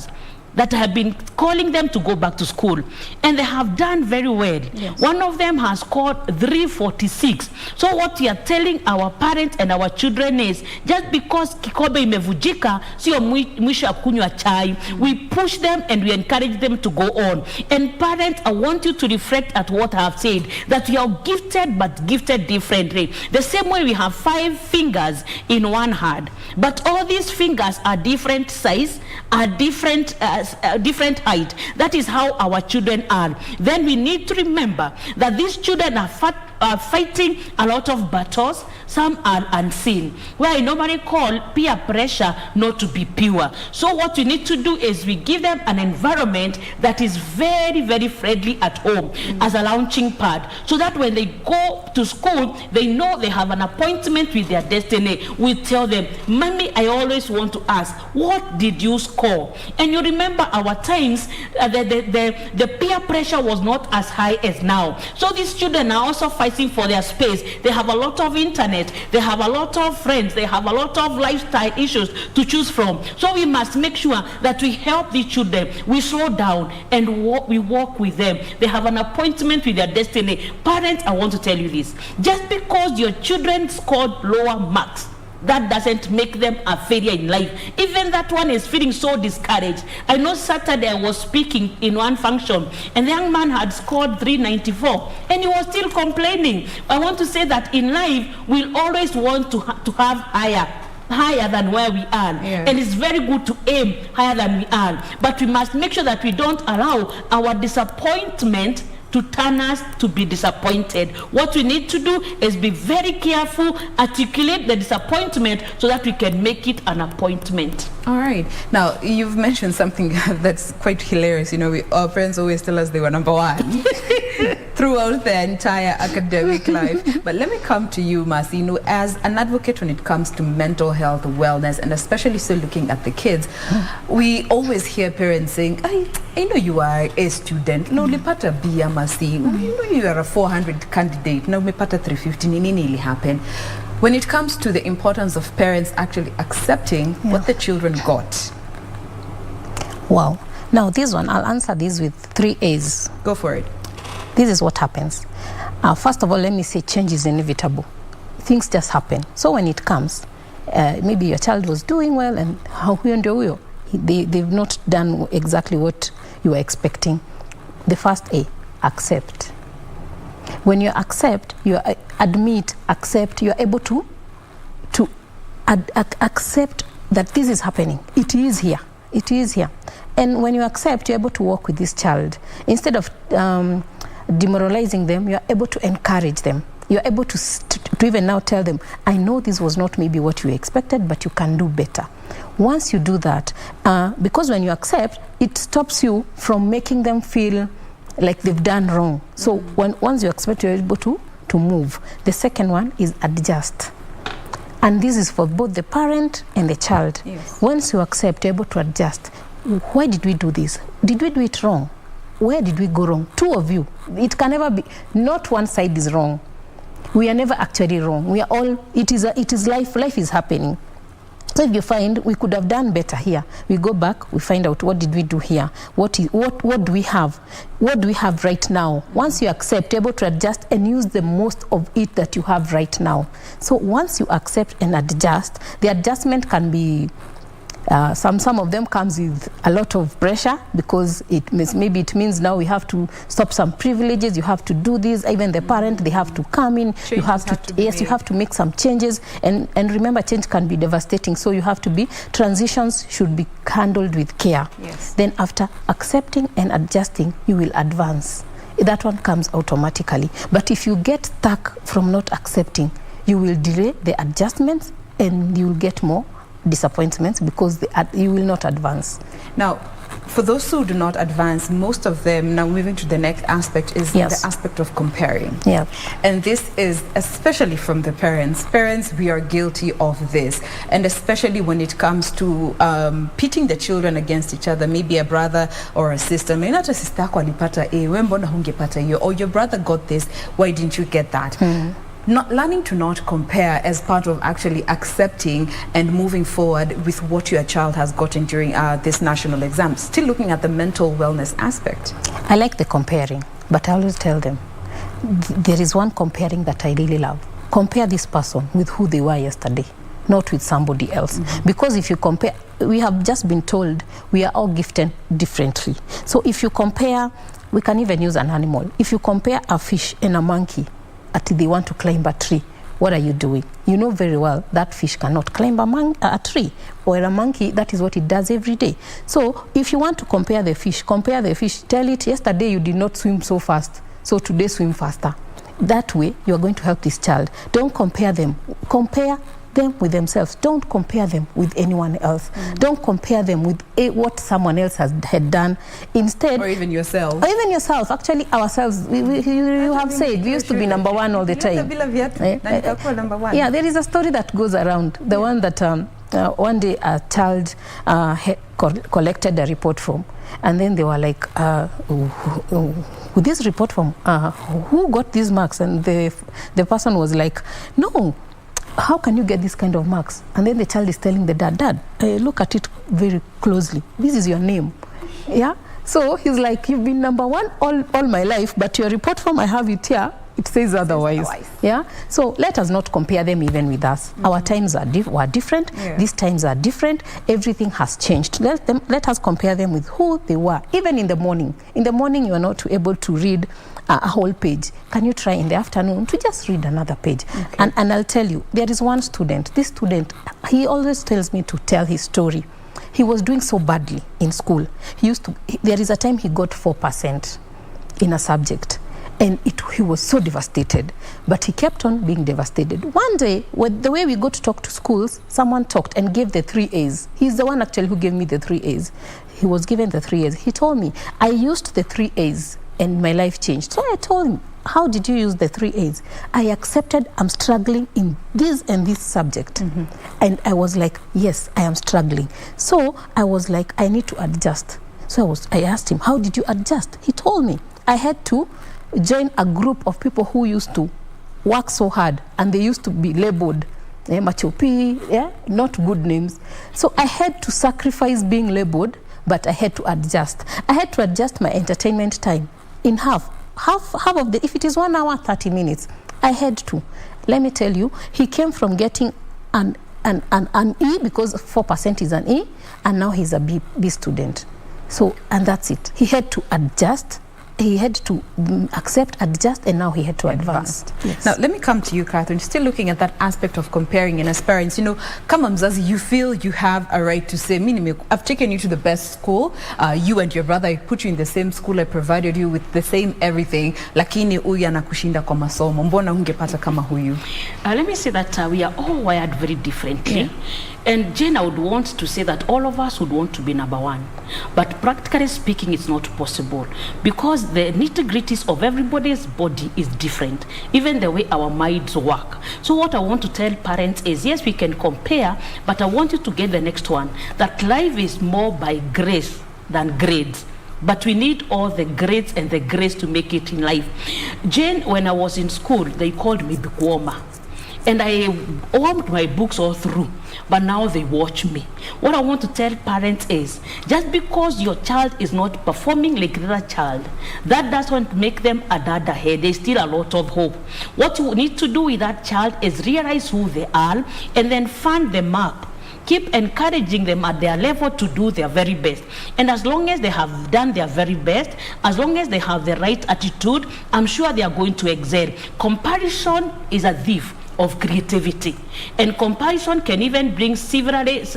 that have been calling them to go back to school, and they have done very well. Yes. One of them has scored 346. So what we are telling our parents and our children is, just because kikombe imevujika sio mwisho ya kunywa chai. We push them and we encourage them to go on. And parents, I want you to reflect at what I have said, that we are gifted but gifted differently. The same way we have 5 fingers in one hand, but all these fingers are different size, are different height. That is how our children are. Then we need to remember that these children are fighting a lot of battles. Some are unseen, where I normally call peer pressure not to be pure. So what we need to do is we give them an environment that is very, very friendly at home as a launching pad, so that when they go to school, they know they have an appointment with their destiny. We tell them, Mommy, I always want to ask, what did you score? And you remember our times, the peer pressure was not as high as now. So these children are also fighting for their space. They have a lot of internet, they have a lot of friends, they have a lot of lifestyle issues to choose from. So we must make sure that we help these children. We slow down and we walk with them. They have an appointment with their destiny. Parents, I want to tell you this. Just because your children scored lower marks that doesn't make them a failure in life. Even that one is feeling so discouraged. I know Saturday I was speaking in one function and the young man had scored 394 and he was still complaining. I want to say that in life we'll always want to have higher than where we are. Yeah. And it's very good to aim higher than we are. But we must make sure that we don't allow our disappointment to turn us to be disappointed. What we need to do is be very careful, articulate the disappointment so that we can make it an appointment. All right. Now, you've mentioned something that's quite hilarious. You know, our friends always tell us they were number one throughout their entire academic life. But let me come to you, Mercy. You know, as an advocate when it comes to mental health, wellness, and especially still looking at the kids, we always hear parents saying, I know you are a student. No, ulipata B, Mercy. You know you are a 400 candidate. Now, umepata 350. Nini ili happen? When it comes to the importance of parents actually accepting what the children got. Wow. Now this one, I'll answer this with 3 A's. Go for it. This is what happens. First of all, let me say change is inevitable. Things just happen. So when it comes, maybe your child was doing well and they've not done exactly what you were expecting. The first A, accept. When you accept, you admit, accept, you are able to accept that this is happening. It is here. It is here. And when you accept, you're able to work with this child. Instead of demoralizing them, you're able to encourage them. You're able to even now tell them, I know this was not maybe what you expected, but you can do better. Once you do that, because when you accept, it stops you from making them feel like they've done wrong. So once you accept, you're able to move. The second one is adjust. And this is for both the parent and the child. Yes. Once you accept, you're able to adjust. Why did we do this? Did we do it wrong? Where did we go wrong? Two of you. It can never be, not one side is wrong. We are never actually wrong. We are all, it is life. Life is happening. So if you find we could have done better here, we go back, we find out what did we do here, what do we have, what do we have right now. Once you accept, you're able to adjust and use the most of it that you have right now. So once you accept and adjust, the adjustment can be some of them comes with a lot of pressure because maybe it means now we have to stop some privileges, you have to do this, even the parent, they have to come in, you have to make some changes, and remember, change can be devastating, so you have to be, transitions should be handled with care. Yes. Then after accepting and adjusting, you will advance. That one comes automatically. But if you get stuck from not accepting, you will delay the adjustments and you will get more disappointments because you will not advance. Now, for those who do not advance, most of them, now moving to the next aspect, is the aspect of comparing. Yeah. And this is especially from the parents. Parents, we are guilty of this. And especially when it comes to pitting the children against each other, maybe a brother or a sister. Maybe not a sister, or your brother got this, why didn't you get that? Not learning to not compare as part of actually accepting and moving forward with what your child has gotten during this national exam. Still looking at the mental wellness aspect. I like the comparing, but I always tell them, there is one comparing that I really love. Compare this person with who they were yesterday, not with somebody else. Because if you compare, we have just been told we are all gifted differently. So if you compare, we can even use an animal. If you compare a fish and a monkey, they want to climb a tree, what are you doing? You know very well that fish cannot climb a tree, or a monkey, that is what it does every day. So if you want to compare the fish, tell it, yesterday you did not swim so fast, so today swim faster. That way you are going to help this child. Don't compare them. Compare them with themselves. Don't compare them with anyone else. Don't compare them with what someone else had done. Instead, or even yourself. Or even yourself. Actually, ourselves. You have said we used to be number one all the time. Yeah, there is a story that goes around. The one that one day a child collected a report form, and then they were like, with this report form, who got these marks? And the person was like, no. How can you get this kind of marks? And then the child is telling the dad, look at it very closely. This is your name. Yeah? So he's like, you've been number one all my life, but your report form, I have it here. it says otherwise. Yeah. So let us not compare them even with us. Our times were different. Yeah. These times are different. Everything has changed. Let us compare them with who they were. Even in the morning. In the morning, you are not able to read a whole page. Can you try in the afternoon to just read another page? Okay. And I'll tell you, there is one student. This student, he always tells me to tell his story. He was doing so badly in school. There is a time he got 4% in a subject. And he was so devastated. But he kept on being devastated. One day, the way we go to talk to schools, someone talked and gave the 3 A's. He's the one actually who gave me the 3 A's. He was given the 3 A's. He told me, I used the 3 A's and my life changed. So I told him, how did you use the 3 A's? I accepted I'm struggling in this and this subject. And I was like, yes, I am struggling. So I was like, I need to adjust. So I asked him, how did you adjust? He told me, I had to join a group of people who used to work so hard and they used to be labeled machopi, not good names. So I had to sacrifice being labeled, but I had to adjust. I had to adjust my entertainment time in half of if it is 1 hour 30 minutes, I had to. Let me tell you, he came from getting an E, because 4% is an E, and now he's a B student. So, and that's it. He had to adjust. He had to accept, adjust, and now he had to advance. Yes. Now, let me come to you, Catherine. Still looking at that aspect of comparing, and as parents, you know, kama mzazi, you feel you have a right to say, I've taken you to the best school, you and your brother, I put you in the same school, I provided you with the same everything, lakini huyu anakushinda kwa masomo, mbona hungepata kama huyu? Let me say that we are all wired very differently. Yeah. And Jane, I would want to say that all of us would want to be number one. But practically speaking, it's not possible because the nitty-gritties of everybody's body is different, even the way our minds work. So what I want to tell parents is, yes, we can compare, but I want you to get the next one, that life is more by grace than grades. But we need all the grades and the grace to make it in life. Jane, when I was in school, they called me Bikwoma. And I warmed my books all through, but now they watch me. What I want to tell parents is, just because your child is not performing like the other child, that doesn't make them a dad ahead. There's still a lot of hope. What you need to do with that child is realize who they are and then fund them up. Keep encouraging them at their level to do their very best. And as long as they have done their very best, as long as they have the right attitude, I'm sure they are going to excel. Comparison is a thief of creativity, and comparison can even bring siblings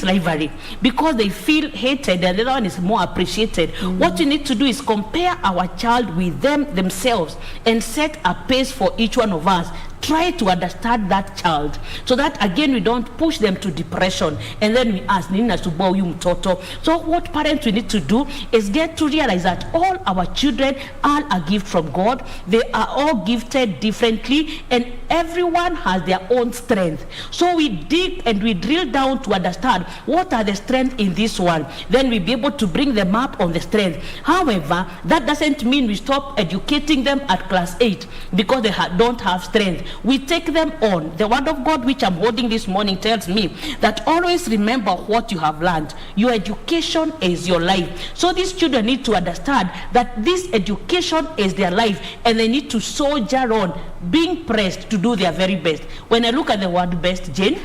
rivalry because they feel hated and the other one is more appreciated. What you need to do is compare our child with themselves and set a pace for each one of us. Try to understand that child so that again we don't push them to depression and then we ask Nina to bow you mtoto. So what parents we need to do is get to realize that all our children are a gift from God. They are all gifted differently and everyone has their own strength. So we dig and we drill down to understand what are the strengths in this one. Then we'll be able to bring them up on the strength. However, that doesn't mean we stop educating them at class 8 because they don't have strength. We take them on. The word of God which I'm holding this morning tells me that always remember what you have learned. Your education is your life. So these children need to understand that this education is their life and they need to soldier on, being pressed to do their very best. When I look at the word best, Jane,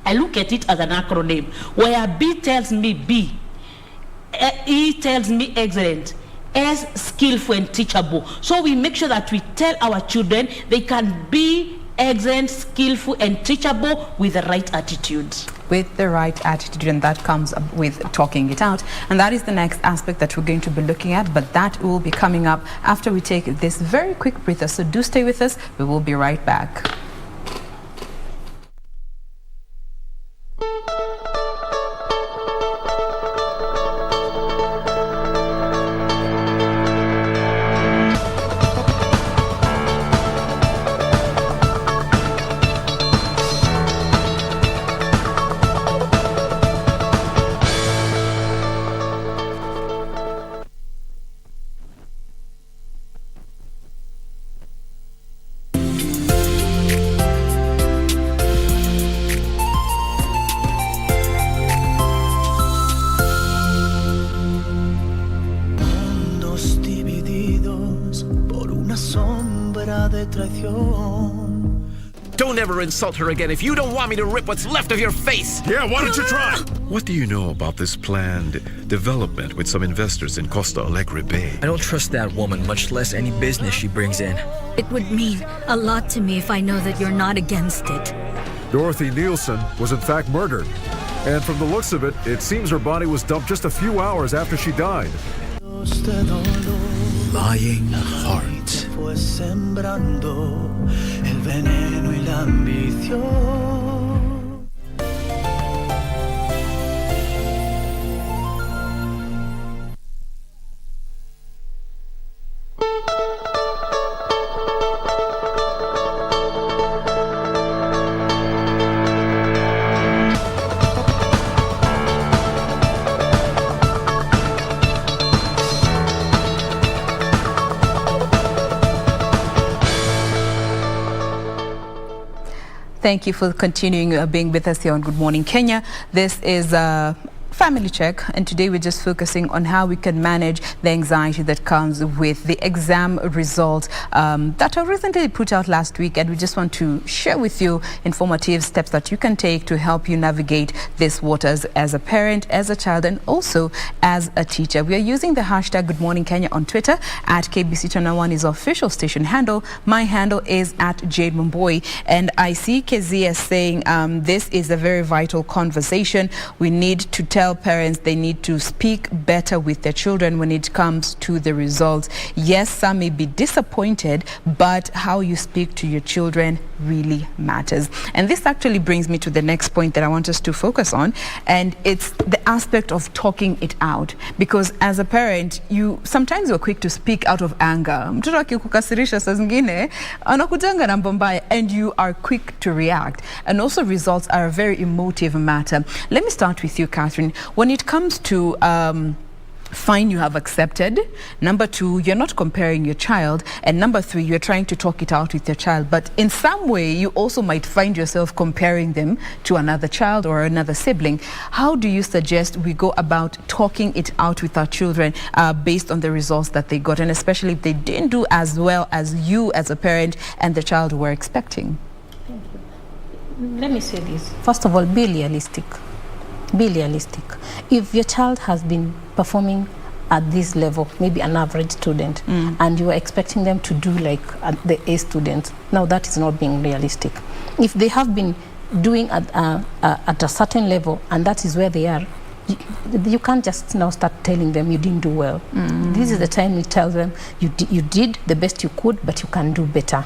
I look at it as an acronym where B tells me B, E tells me excellent, as skillful and teachable. So we make sure that we tell our children they can be excellent, skillful and teachable with the right attitudes. With the right attitude, and that comes up with talking it out. And that is the next aspect that we're going to be looking at, but that will be coming up after we take this very quick breather. So do stay with us. We will be right back. sombra de traición. Don't ever insult her again if you don't want me to rip what's left of your face. Yeah, why don't you try? What do you know about this planned development with some investors in Costa Alegre Bay? I don't trust that woman, much less any business she brings in. It would mean a lot to me if I know that you're not against it. Dorothy Nielsen was in fact murdered. And from the looks of it, it seems her body was dumped just a few hours after she died. Lying heart fue sembrando el veneno y la ambición. Thank you for continuing being with us here on Good Morning Kenya. This is Family Check, and today we're just focusing on how we can manage the anxiety that comes with the exam results that were recently put out last week, and we just want to share with you informative steps that you can take to help you navigate these waters as a parent, as a child, and also as a teacher. We are using the hashtag Good Morning Kenya on Twitter. At KBC Channel 1 is our official station handle. My handle is at Jade Mumboy, and I see Kezia saying this is a very vital conversation. We need to tell parents they need to speak better with their children when it comes to the results. Yes, some may be disappointed, but how you speak to your children really matters. And this actually brings me to the next point that I want us to focus on, and it's the aspect of talking it out. Because as a parent, sometimes you're quick to speak out of anger. Mtoto akikukasirisha saa zingine anakujanga na mbaya, and you are quick to react. And also results are a very emotive matter. Let me start with you, Catherine. When it comes to fine, you have accepted. Number two, you're not comparing your child. And number three, you're trying to talk it out with your child. But in some way, you also might find yourself comparing them to another child or another sibling. How do you suggest we go about talking it out with our children based on the results that they got? And especially if they didn't do as well as you as a parent and the child were expecting? Thank you. Let me say this. First of all, be realistic. Be realistic. If your child has been performing at this level, maybe an average student, and you are expecting them to do like the A students, now that is not being realistic. If they have been doing at a certain level and that is where they are, you can't just now start telling them you didn't do well. This is the time we tell them you did the best you could, but you can do better.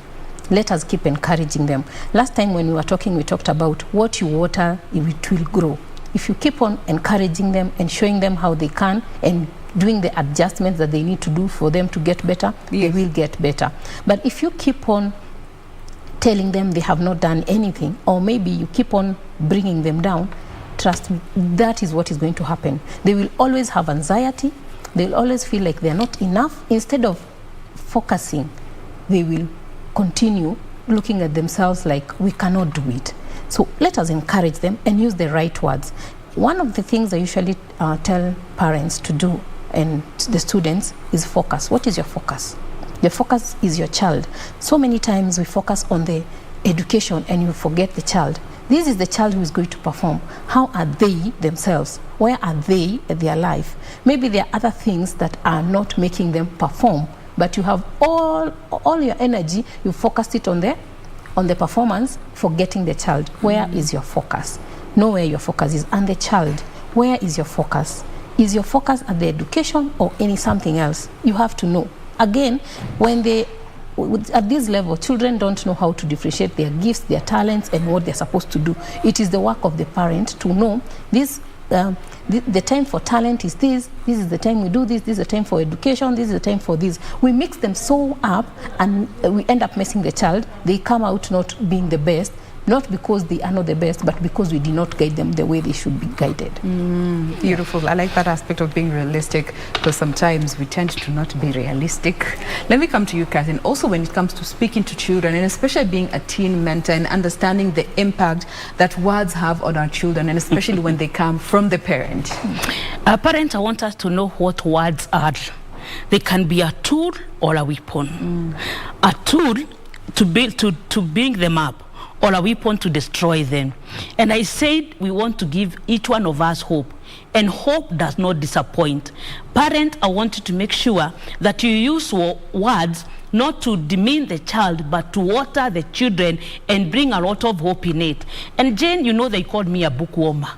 Let us keep encouraging them. Last time when we were talking, we talked about what you water, it will grow. If you keep on encouraging them and showing them how they can and doing the adjustments that they need to do for them to get better, they will get better. But if you keep on telling them they have not done anything, or maybe you keep on bringing them down, trust me, that is what is going to happen. They will always have anxiety. They will always feel like they're not enough. Instead of focusing, they will continue looking at themselves like, we cannot do it. So let us encourage them and use the right words. One of the things I usually tell parents to do and the students is focus. What is your focus? Your focus is your child. So many times we focus on the education and you forget the child. This is the child who is going to perform. How are they themselves? Where are they in their life? Maybe there are other things that are not making them perform, but you have all your energy, you focused it on the performance, forgetting the child. Where is your focus? Know where your focus is. And the child, where is your focus? Is your focus at the education or any something else? You have to know. Again, when at this level, children don't know how to differentiate their gifts, their talents, and what they're supposed to do. It is the work of the parent to know this. The time for talent is this is the time we do this is the time for education, this is the time for this. We mix them so up and we end up messing the child. They come out not being the best, not because they are not the best, but because we did not guide them the way they should be guided. Beautiful. I like that aspect of being realistic, because sometimes we tend to not be realistic. Let me come to you, Catherine. Also, when it comes to speaking to children, and especially being a teen mentor and understanding the impact that words have on our children, and especially when they come from the parent. Parents, I want us to know what words are. They can be a tool or a weapon. A tool to bring them up, or a weapon to destroy them. And I said we want to give each one of us hope, and hope does not disappoint. Parent, I want you to make sure that you use words not to demean the child, but to water the children and bring a lot of hope in it. And Jane, you know, they called me a bookwormer.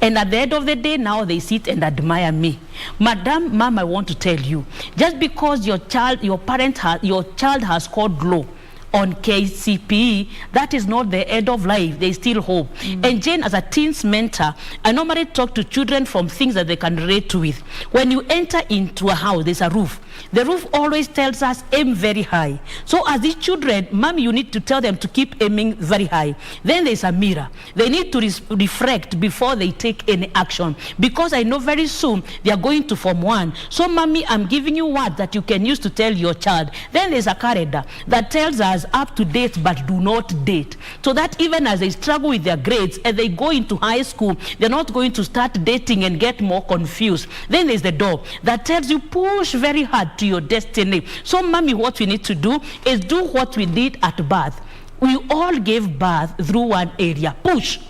And at the end of the day, now they sit and admire me. Madam, Mom, I want to tell you, just because your child has scored low on KCPE, that is not the end of life. There is still hope. And Jane, as a teens mentor, I normally talk to children from things that they can relate to with. When you enter into a house, there's a roof. The roof always tells us aim very high. So as these children, Mom, you need to tell them to keep aiming very high. Then there's a mirror. They need to reflect before they take any action, because I know very soon they are going to Form 1. So Mommy, I'm giving you words that you can use to tell your child. Then there's a calendar that tells us up to date but do not date, so that even as they struggle with their grades and they go into high school, they're not going to start dating and get more confused. Then there's the door that tells you push very hard to your destiny. So Mommy, what we need to do is do what we did at birth. We all gave birth through one area, push.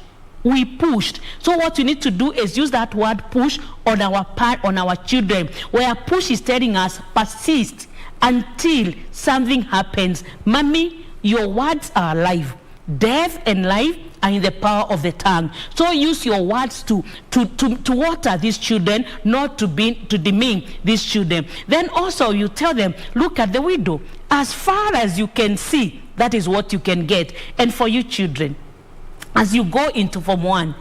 We pushed. So what we need to do is use that word push on our children, where push is telling us persist until something happens. Mommy, your words are alive. Death and life are in the power of the tongue. So use your words to water these children, not to demean these children. Then also you tell them, look at the window. As far as you can see, that is what you can get. And for you children, as you go into Form 1,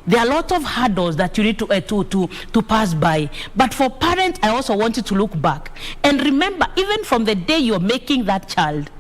there are a lot of hurdles that you need to pass by. But for parents, I also want you to look back and remember, even from the day you're making that child,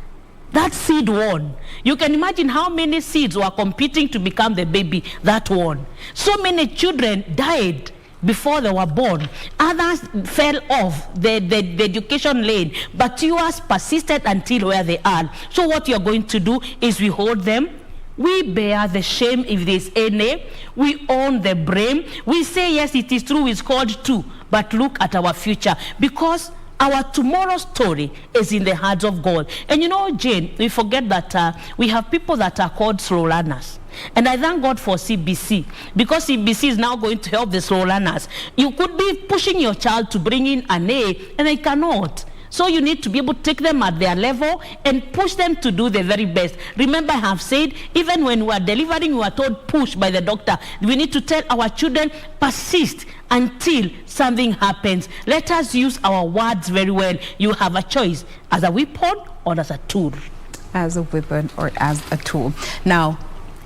that seed won. You can imagine how many seeds were competing to become the baby that won. So many children died before they were born. Others fell off the education lane, but yours persisted until where they are. So what you're going to do is we hold them. We bear the shame if there's any. We own the blame. We say, yes, it is true, it's called true, but look at our future, because our tomorrow story is in the hands of God. And you know, Jane, we forget that we have people that are called slow learners. And I thank God for CBC, because CBC is now going to help the slow learners. You could be pushing your child to bring in an A, and they cannot. So you need to be able to take them at their level and push them to do the very best. Remember, I have said, even when we are delivering, we are told push by the doctor. We need to tell our children, persist until something happens. Let us use our words very well. You have a choice, as a weapon or as a tool. As a weapon or as a tool. Now,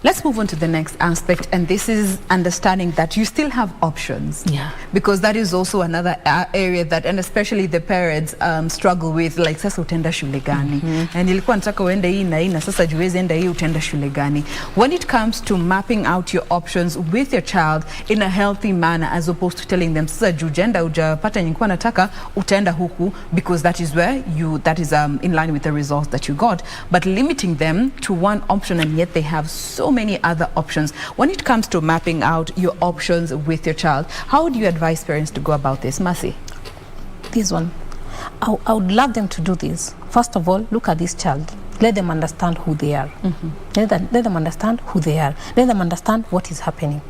let's move on to the next aspect, and this is understanding that you still have options. Yeah. Because that is also another area that, and especially the parents struggle with, like sasa utenda shule gani? And ilikuwa nataka uende hii na hii na sasa juwezi enda hii utenda shule gani? When it comes to mapping out your options with your child in a healthy manner, as opposed to telling them sasa jujenda ujapata nilikuwa nataka utaenda huku, because that is where that is in line with the results that you got, but limiting them to one option, and yet they have so many other options. When it comes to mapping out your options with your child, how do you advise parents to go about this? Mercy? This one, I would love them to do this. First of all, look at this child. Let them understand who they are. Let them understand who they are. Let them understand what is happening.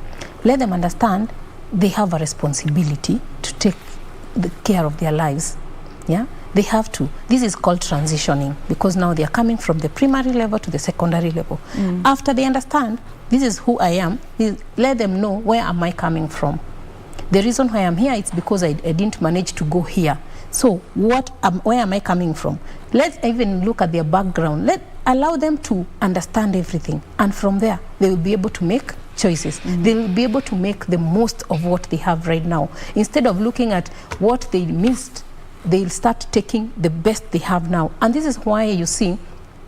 Let them understand they have a responsibility to take the care of their lives. Yeah? They have to. This is called transitioning, because now they are coming from the primary level to the secondary level. After they understand, this is who I am, let them know where am I coming from. The reason why I'm here is because I didn't manage to go here. So where am I coming from? Let's even look at their background. Allow them to understand everything. And from there, they will be able to make choices. They will be able to make the most of what they have right now. Instead of looking at what they missed, they'll start taking the best they have now. And this is why you see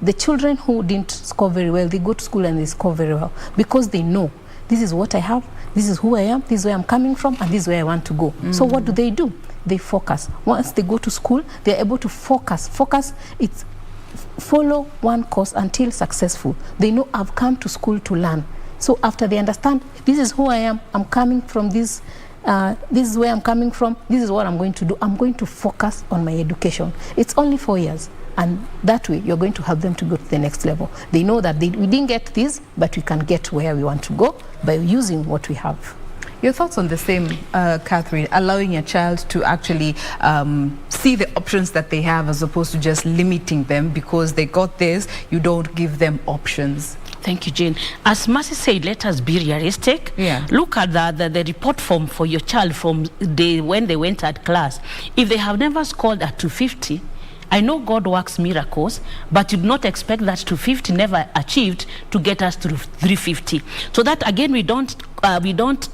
the children who didn't score very well, they go to school and they score very well, because they know this is what I have, this is who I am, this is where I'm coming from, and this is where I want to go. So what do? They focus. Once they go to school, they're able to focus. It's follow one course until successful. They know I've come to school to learn. So after they understand, this is who I am, I'm coming from this this is where I'm coming from, this is what I'm going to do. I'm going to focus on my education. It's only 4 years. And that way, you're going to help them to go to the next level. They know that we didn't get this, but we can get where we want to go by using what we have. Your thoughts on the same, Catherine, allowing your child to actually see the options that they have as opposed to just limiting them because they got this, you don't give them options. Thank you, Jane. As Mercy said, let us be realistic. Yeah. Look at the report form for your child from when they went at class. If they have never scored at 250, I know God works miracles, but you do not expect that 250 never achieved to get us to 350. So that again, we don't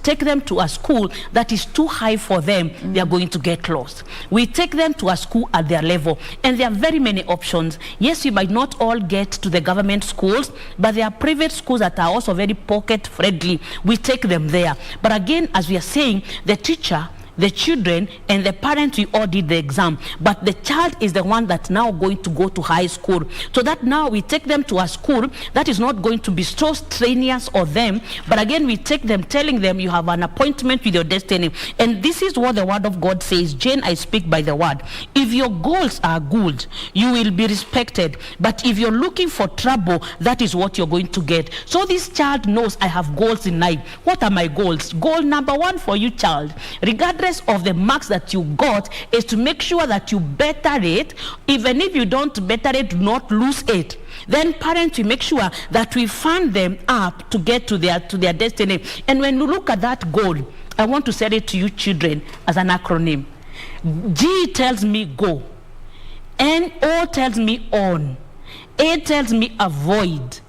take them to a school that is too high for them. They are going to get lost. We take them to a school at their level, and there are very many options. Yes, we might not all get to the government schools, but there are private schools that are also very pocket friendly. We take them there. But again, as we are saying, the teacher, the children and the parents, we all did the exam, but the child is the one that's now going to go to high school. So that now we take them to a school that is not going to be so strenuous on them, but again we take them telling them you have an appointment with your destiny. And this is what the word of God says. Jane, I speak by the word. If your goals are good, you will be respected, but if you're looking for trouble, that is what you're going to get. So this child knows I have goals in life. What are my goals? Goal number one for you, child, regardless of the marks that you got, is to make sure that you better it. Even if you don't better it, do not lose it. Then parents, we make sure that we fund them up to get to their destiny. And when you look at that goal, I want to say it to you children as an acronym. G tells me go, N-O tells me on, A tells me avoid,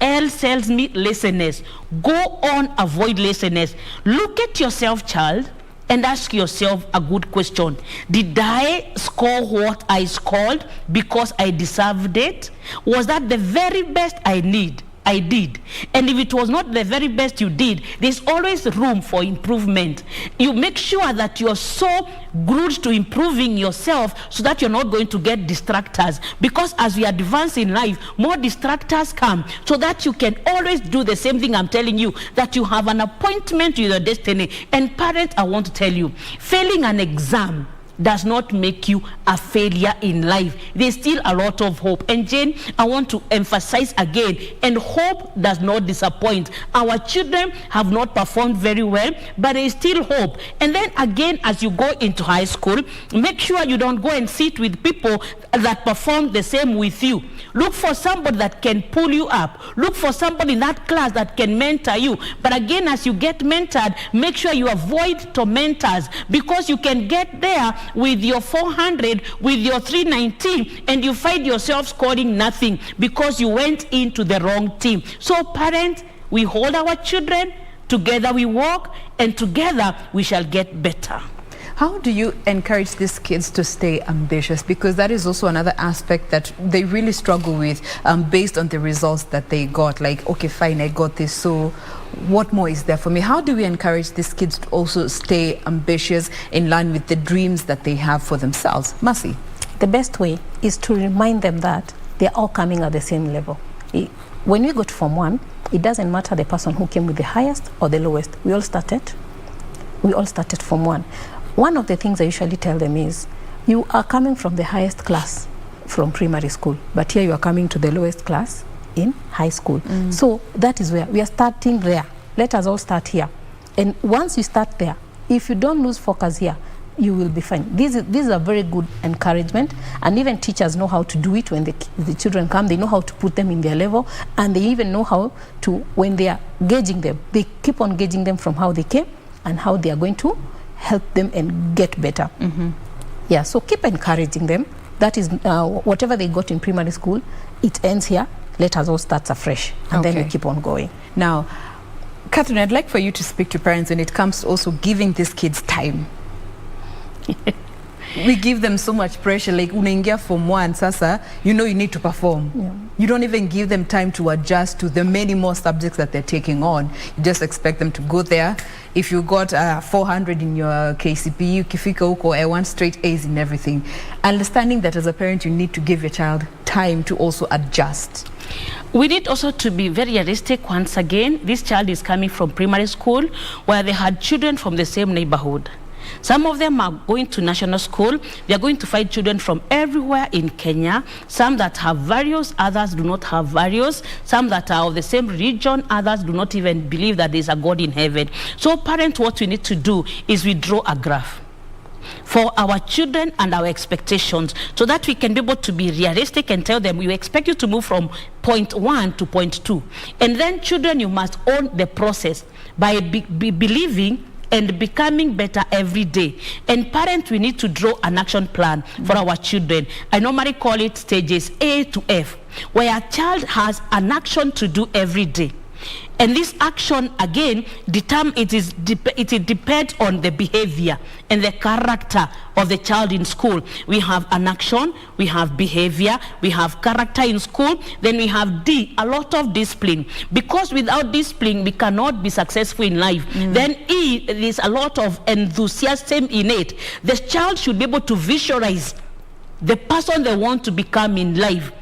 L tells me laziness. Go on, avoid laziness. Look at yourself, child, and ask yourself a good question. Did I score what I scored because I deserved it? Was that the very best I did? And if it was not the very best you did, there's always room for improvement. You make sure that you're so glued to improving yourself so that you're not going to get distractors. Because as we advance in life, more distractors come, so that you can always do the same thing I'm telling you, that you have an appointment with your destiny. And parents, I want to tell you, failing an exam does not make you a failure in life. There's still a lot of hope. And Jane, I want to emphasize again, and hope does not disappoint. Our children have not performed very well, but there is still hope. And then again, as you go into high school, make sure you don't go and sit with people that perform the same with you. Look for somebody that can pull you up. Look for somebody in that class that can mentor you. But again, as you get mentored, make sure you avoid tormentors, because you can get there with your 400, with your 319, and you find yourself scoring nothing because you went into the wrong team. So parents, we hold our children, together we walk, and together we shall get better. How do you encourage these kids to stay ambitious? Because that is also another aspect that they really struggle with, based on the results that they got. Like, okay, fine, I got this, so what more is there for me? How do we encourage these kids to also stay ambitious in line with the dreams that they have for themselves? Mercy? The best way is to remind them that they're all coming at the same level. When we go to Form 1, it doesn't matter the person who came with the highest or the lowest. We all started Form 1. One of the things I usually tell them is, you are coming from the highest class from primary school, but here you are coming to the lowest class in high school. So that is where we are starting there. Let us all start here. And once you start there, if you don't lose focus here, you will be fine. This is a very good encouragement, and even teachers know how to do it when the children come. They know how to put them in their level, and they even know how to, when they are gauging them, they keep on gauging them from how they came and how they are going to help them and get better. Yeah, so keep encouraging them. That is whatever they got in primary school, it ends here. Let us all start afresh, and then we keep on going. Now, Catherine, I'd like for you to speak to parents when it comes to also giving these kids time. We give them so much pressure, like unaingia Form 1 sasa, you know you need to perform. You don't even give them time to adjust to the many more subjects that they're taking on. You just expect them to go there. If you got 400 in your KCP, ukifika huko, I want straight A's in everything. Understanding that as a parent, you need to give your child time to also adjust. We need also to be very realistic once again. This child is coming from primary school where they had children from the same neighborhood. Some of them are going to national school. They are going to find children from everywhere in Kenya. Some that have various, others do not have various. Some that are of the same region, others do not even believe that there is a God in heaven. So parents, what we need to do is we draw a graph for our children and our expectations so that we can be able to be realistic and tell them we expect you to move from point 1 to point 2. And then children, you must own the process by believing and becoming better every day. And parents, we need to draw an action plan for our children. I normally call it stages A to F, where a child has an action to do every day. And this action, again, it depends on the behavior and the character of the child in school. We have an action, we have behavior, we have character in school, then we have D, a lot of discipline. Because without discipline, we cannot be successful in life. Then E, there is a lot of enthusiasm in it. The child should be able to visualize the person they want to become in life,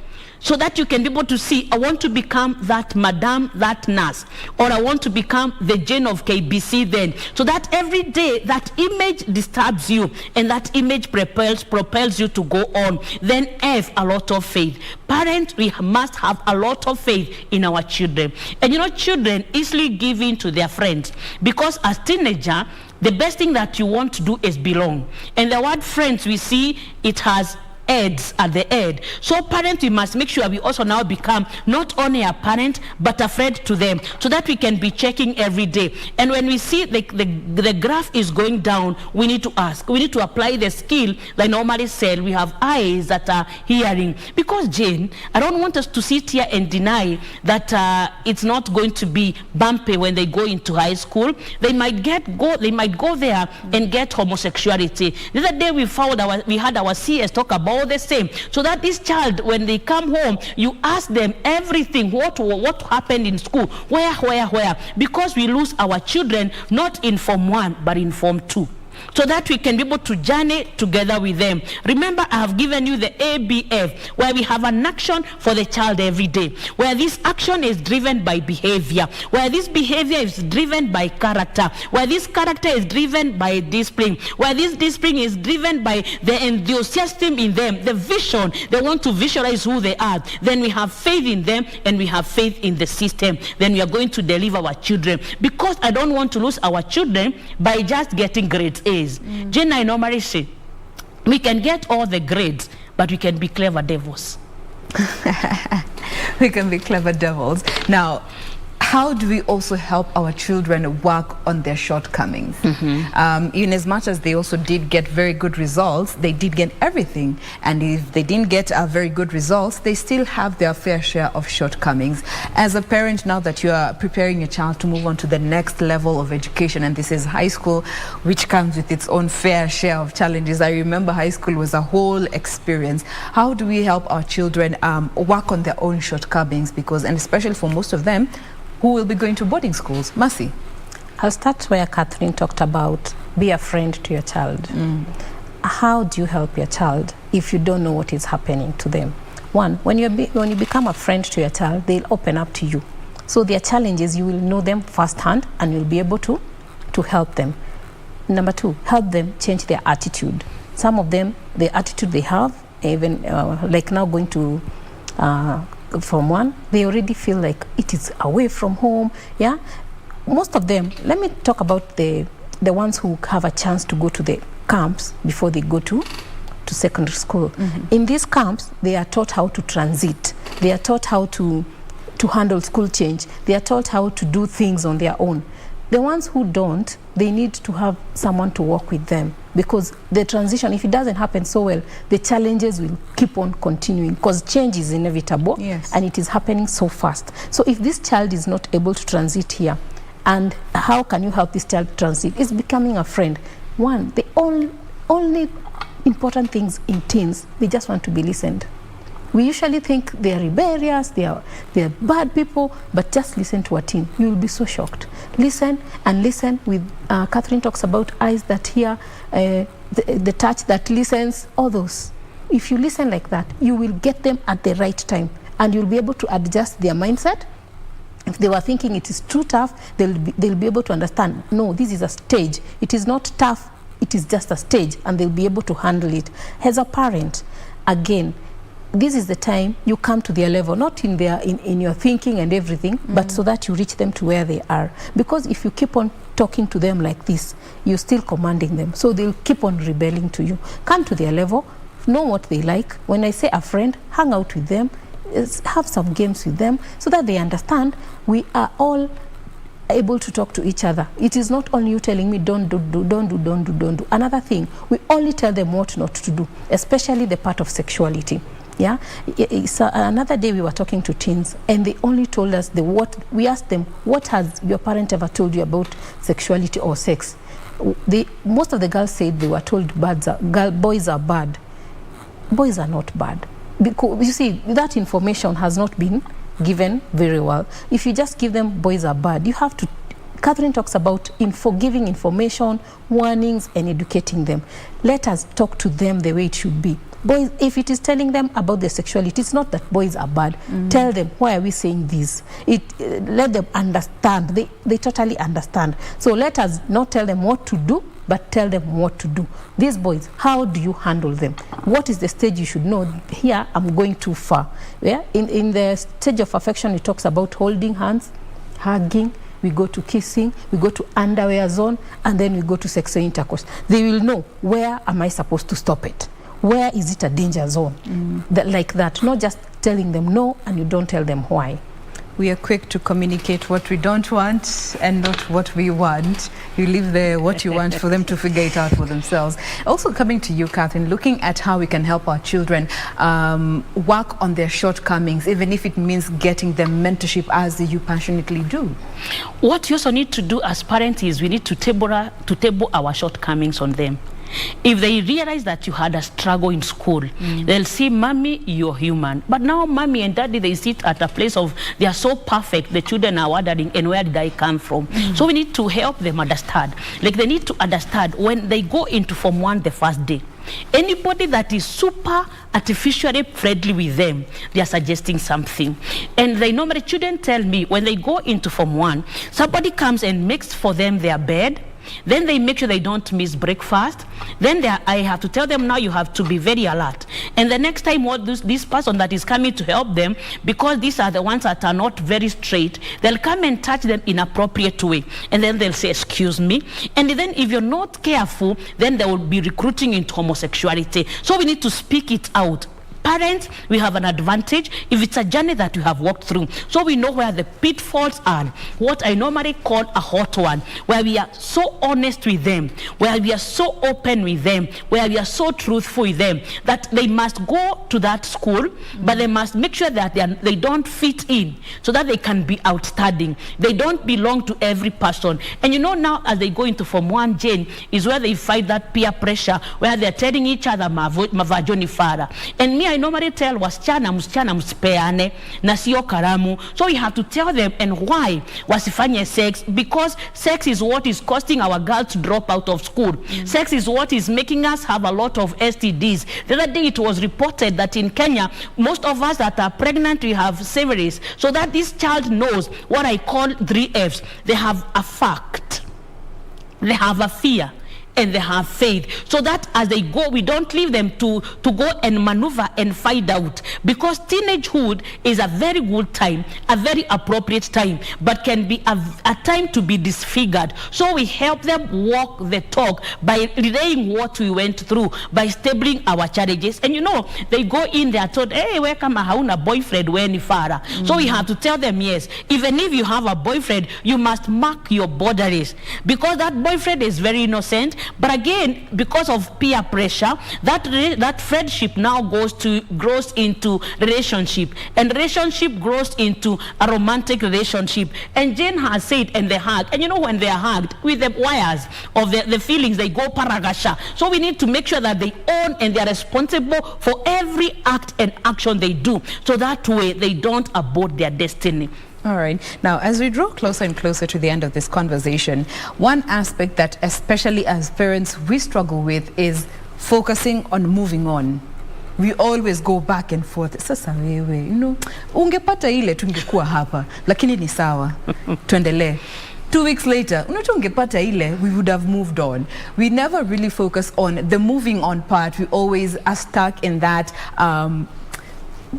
so that you can be able to see, I want to become that madam, that nurse, or I want to become the Jane of KBC then. So that every day that image disturbs you and that image propels you to go on. Then F, a lot of faith. Parents, we must have a lot of faith in our children. And you know, children easily give in to their friends, because as teenager, the best thing that you want to do is belong. And the word friends, we see it has heads at the head. So parents, we must make sure we also now become not only a parent but a friend to them, so that we can be checking every day. And when we see the graph is going down, we need to ask, we need to apply the skill like normally said, we have eyes that are hearing. Because Jane, I don't want us to sit here and deny that it's not going to be bumpy when they go into high school. They might go there and get homosexuality. The other day we had our CS talk about all the same, so that this child, when they come home, you ask them everything, what happened in school, where, because we lose our children not in Form 1 but in Form 2. So that we can be able to journey together with them. Remember, I have given you the ABF, where we have an action for the child every day, where this action is driven by behavior, where this behavior is driven by character, where this character is driven by discipline, where this discipline is driven by the enthusiasm in them, the vision. They want to visualize who they are. Then we have faith in them, and we have faith in the system. Then we are going to deliver our children, because I don't want to lose our children by just getting grades A's. Jane, I normally say, we can get all the grades, but we can be clever devils. We can be clever devils. Now, how do we also help our children work on their shortcomings? In as much as they also did get very good results, they did get everything. And if they didn't get very good results, they still have their fair share of shortcomings. As a parent, now that you are preparing your child to move on to the next level of education, and this is high school, which comes with its own fair share of challenges. I remember high school was a whole experience. How do we help our children work on their own shortcomings? Because, and especially for most of them, who will be going to boarding schools? Mercy. I'll start where Catherine talked about be a friend to your child. How do you help your child if you don't know what is happening to them? One, when you become a friend to your child, they'll open up to you. So their challenges, you will know them firsthand, and you'll be able to help them. Number two, help them change their attitude. Some of them, the attitude they have, even like now going to Form 1, they already feel like it is away from home. Yeah, most of them. Let me talk about the ones who have a chance to go to the camps before they go to secondary school. In these camps, they are taught how to transit. They are taught how to handle school change. They are taught how to do things on their own. The ones who don't, they need to have someone to work with them, because the transition, if it doesn't happen so well, the challenges will keep on continuing, because change is inevitable. And it is happening so fast. So if this child is not able to transit here, and how can you help this child transit? It's becoming a friend. One, the only important things in teens, they just want to be listened. We usually think they are rebellious, they are bad people, but just listen to a teen. You will be so shocked. Listen and listen with, Catherine talks about eyes that hear, the touch that listens, all those. If you listen like that, you will get them at the right time. and you'll be able to adjust their mindset. If they were thinking it is too tough, they'll be able to understand, no, this is a stage. It is not tough, it is just a stage, and they'll be able to handle it. As a parent, again, this is the time you come to their level, not in your thinking and everything, but so that you reach them to where they are. Because if you keep on talking to them like this, you're still commanding them. So they'll keep on rebelling to you. Come to their level, know what they like. When I say a friend, hang out with them, have some games with them, so that they understand we are all able to talk to each other. It is not only you telling me don't do. Another thing, we only tell them what not to do, especially the part of sexuality. Yeah, so another day we were talking to teens, and they only told us we asked them, what has your parent ever told you about sexuality or sex? Most of the girls said they were told boys are bad. Boys are not bad, because you see that information has not been given very well. If you just give them boys are bad, you have to. Catherine talks about giving information, warnings, and educating them. Let us talk to them the way it should be. Boys, if it is telling them about their sexuality, it's not that boys are bad. Tell them, why are we saying this? Let them understand. They totally understand. So let us not tell them what to do, but tell them what to do. These boys, how do you handle them? What is the stage you should know? Here, I'm going too far. Yeah? In the stage of affection, it talks about holding hands, hugging, we go to kissing, we go to underwear zone, and then we go to sexual intercourse. They will know, where am I supposed to stop it? Where is it a danger zone? Like that, not just telling them no and you don't tell them why. We are quick to communicate what we don't want and not what we want. You leave there what you want for them to figure it out for themselves. Also coming to you, Catherine, looking at how we can help our children work on their shortcomings, even if it means getting them mentorship as you passionately do. What you also need to do as parents is we need to table our shortcomings on them. If they realize that you had a struggle in school, they'll see, mommy, you're human. But now mommy and daddy, they sit at a place of, they are so perfect, the children are wondering, and where did I come from? So we need to help them understand. Like, they need to understand when they go into Form 1 the first day, anybody that is super artificially friendly with them, they are suggesting something. And they normally, children tell me, when they go into Form 1, somebody comes and makes for them their bed. Then they make sure they don't miss breakfast. Then I have to tell them, now you have to be very alert. And the next time this person that is coming to help them, because these are the ones that are not very straight, they'll come and touch them in an appropriate way. And then they'll say, excuse me. And then if you're not careful, then they will be recruiting into homosexuality. So we need to speak it out. Parents, we have an advantage if it's a journey that we have walked through. So we know where the pitfalls are, what I normally call a hot one, where we are so honest with them, where we are so open with them, where we are so truthful with them, that they must go to that school, but they must make sure that they don't fit in, so that they can be outstanding. They don't belong to every person. And you know, now as they go into Form 1, Jane, is where they fight that peer pressure, where they're telling each other, mavajoni fara. And me, I normally tell wasichana msipeane na sio karamu. So we have to tell them, and why wasifanye sex, because sex is what is costing our girls to drop out of school. Sex is what is making us have a lot of STDs. The other day it was reported that in Kenya, most of us that are pregnant, we have severies. So that this child knows what I call 3 Fs. They have a fact, they have a fear, and they have faith, so that as they go, we don't leave them to go and maneuver and find out, because teenagehood is a very good time, a very appropriate time, but can be a time to be disfigured. So we help them walk the talk by relaying what we went through, by stabling our challenges. And you know, they go in, they are told, hey, where come hauna boyfriend when fara. So we have to tell them, yes, even if you have a boyfriend, you must mark your boundaries, because that boyfriend is very innocent. But again, because of peer pressure, that friendship now grows into relationship, and relationship grows into a romantic relationship. And Jane has said, and they hug, and you know, when they are hugged with the wires of the feelings, they go paragasha. So we need to make sure that they own and they are responsible for every act and action they do, so that way they don't abort their destiny. All right. Now, as we draw closer and closer to the end of this conversation, one aspect that especially as parents we struggle with is focusing on moving on. we always go back and forth. Sasa wewe, you know, ungepata ile tungekuwa hapa, lakini ni sawa. Tuendelee. 2 weeks later, ungepata ile, we would have moved on. We never really focus on the moving on part. We always are stuck in that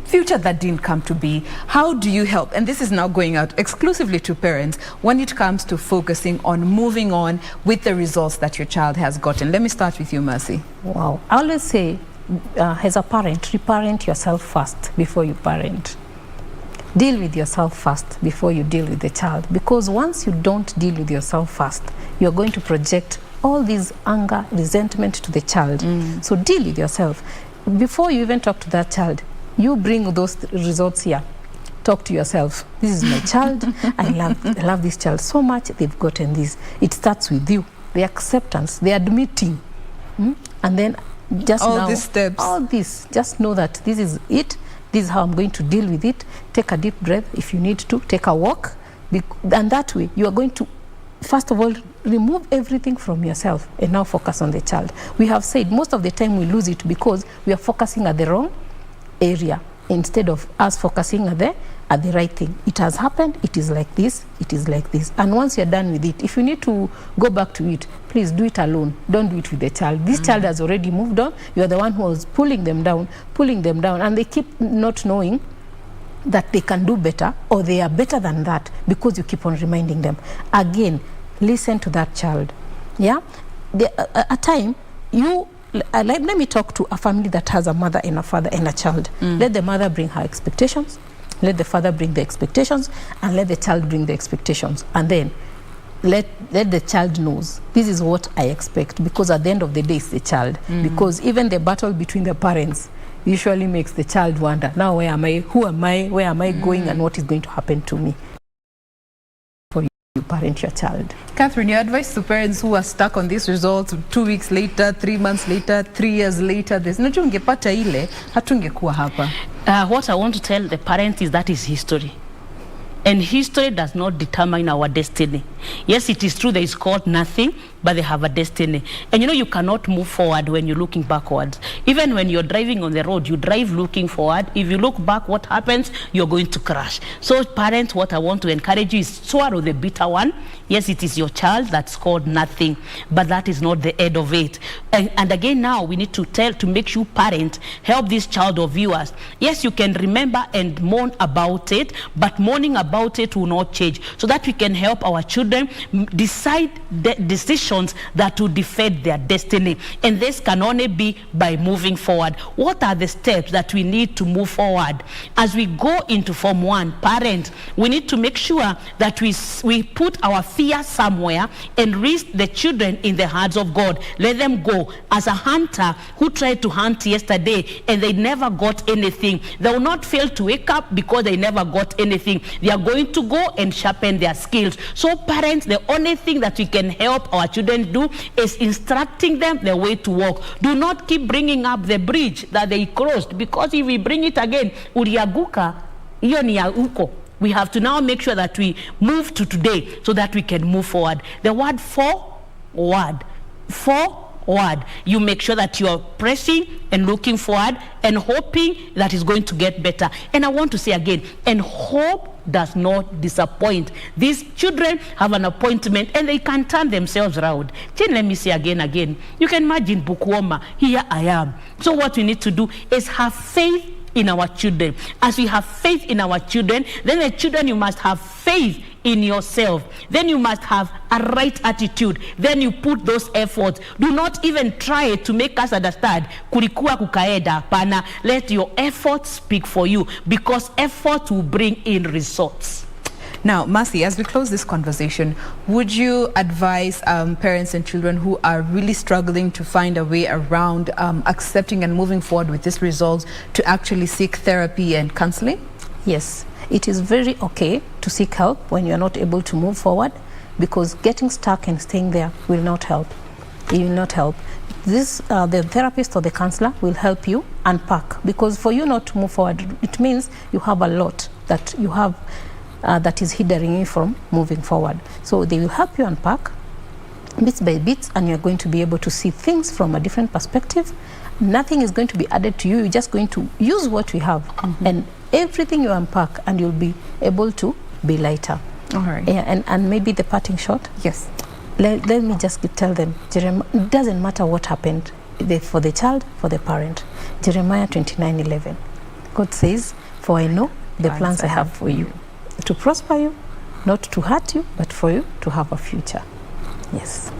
future that didn't come to be. How do you help? And this is now going out exclusively to parents when it comes to focusing on moving on with the results that your child has gotten. Let me start with you, Mercy. Wow. I always say, as a parent, reparent yourself first before you parent. Deal with yourself first before you deal with the child. Because once you don't deal with yourself first, you're going to project all this anger, resentment to the child. So deal with yourself. Before you even talk to that child, you bring those results here. Talk to yourself. This is my child. I love this child so much. They've gotten this. It starts with you. The acceptance, the admitting. And then just all these steps. All this. Just know that this is it. This is how I'm going to deal with it. Take a deep breath if you need to. Take a walk. And that way, you are going to, first of all, remove everything from yourself and now focus on the child. We have said most of the time we lose it because we are focusing at the wrong area instead of us focusing at the right thing. It has happened, it is like this, it is like this. And once you're done with it, if you need to go back to it, please do it alone. Don't do it with the child. This child has already moved on. You're the one who was pulling them down, and they keep not knowing that they can do better or they are better than that because you keep on reminding them. Again, listen to that child. Yeah? A time, let me talk to a family that has a mother and a father and a child. Let the mother bring her expectations, let the father bring the expectations, and let the child bring the expectations. And then let the child knows this is what I expect, because at the end of the day it's the child. Because even the battle between the parents usually makes the child wonder, now where am I, who am I, where am I going, and what is going to happen to me. You parent your child. Catherine, your advice to parents who are stuck on these results 2 weeks later, 3 months later, 3 years later, there's no ungepata ile, hatungekuwa hapa. What I want to tell the parents is that is history. And history does not determine our destiny. Yes, it is true there is called nothing, but they have a destiny. And you know, you cannot move forward when you're looking backwards. Even when you're driving on the road, you drive looking forward. If you look back, what happens? You're going to crash. So parents, what I want to encourage you is swallow the bitter one. Yes, it is your child that scored nothing, but that is not the end of it. And again, now we need to make sure parents help this child of yours. Yes, you can remember and mourn about it, but mourning about it will not change. So that we can help our children decide the decisions that will defend their destiny. And this can only be by moving forward. What are the steps that we need to move forward? As we go into Form 1, parents, we need to make sure that we put our fear somewhere and risk the children in the hands of God. Let them go. As a hunter who tried to hunt yesterday and they never got anything, they will not fail to wake up because they never got anything. They are going to go and sharpen their skills. So parents, the only thing that we can help our children do is instructing them the way to walk. Do not keep bringing up the bridge that they crossed, because if we bring it again, uriaguka, iyo ni ya uko. We have to now make sure that we move to today so that we can move forward. The word forward. You make sure that you are pressing and looking forward and hoping that it's going to get better. And I want to say again, and hope does not disappoint. These children have an appointment and they can turn themselves around. Let me say again. You can imagine Bukuoma, here I am. So what we need to do is have faith in our children. As we have faith in our children, then the children, you must have faith in yourself. Then you must have a right attitude. Then you put those efforts. Do not even try to make us understand kulikuwa kukaeda pana. Let your efforts speak for you, because effort will bring in results. Now, Mercy, as we close this conversation, would you advise parents and children who are really struggling to find a way around accepting and moving forward with these results to actually seek therapy and counseling? Yes, it is very okay to seek help when you're not able to move forward, because getting stuck and staying there will not help. It will not help. The therapist or the counselor will help you unpack, because for you not to move forward, it means you have a lot that you have that is hindering you from moving forward. So they will help you unpack, bits by bits, and you're going to be able to see things from a different perspective. Nothing is going to be added to you. You're just going to use what we have, and everything you unpack, and you'll be able to be lighter. All right. Yeah, and maybe the parting shot. Yes. Let me just tell them, it doesn't matter what happened, for the child, for the parent. Jeremiah 29:11. God says, "For I know the plans I have for you, to prosper you, not to hurt you, but for you to have a future." Yes.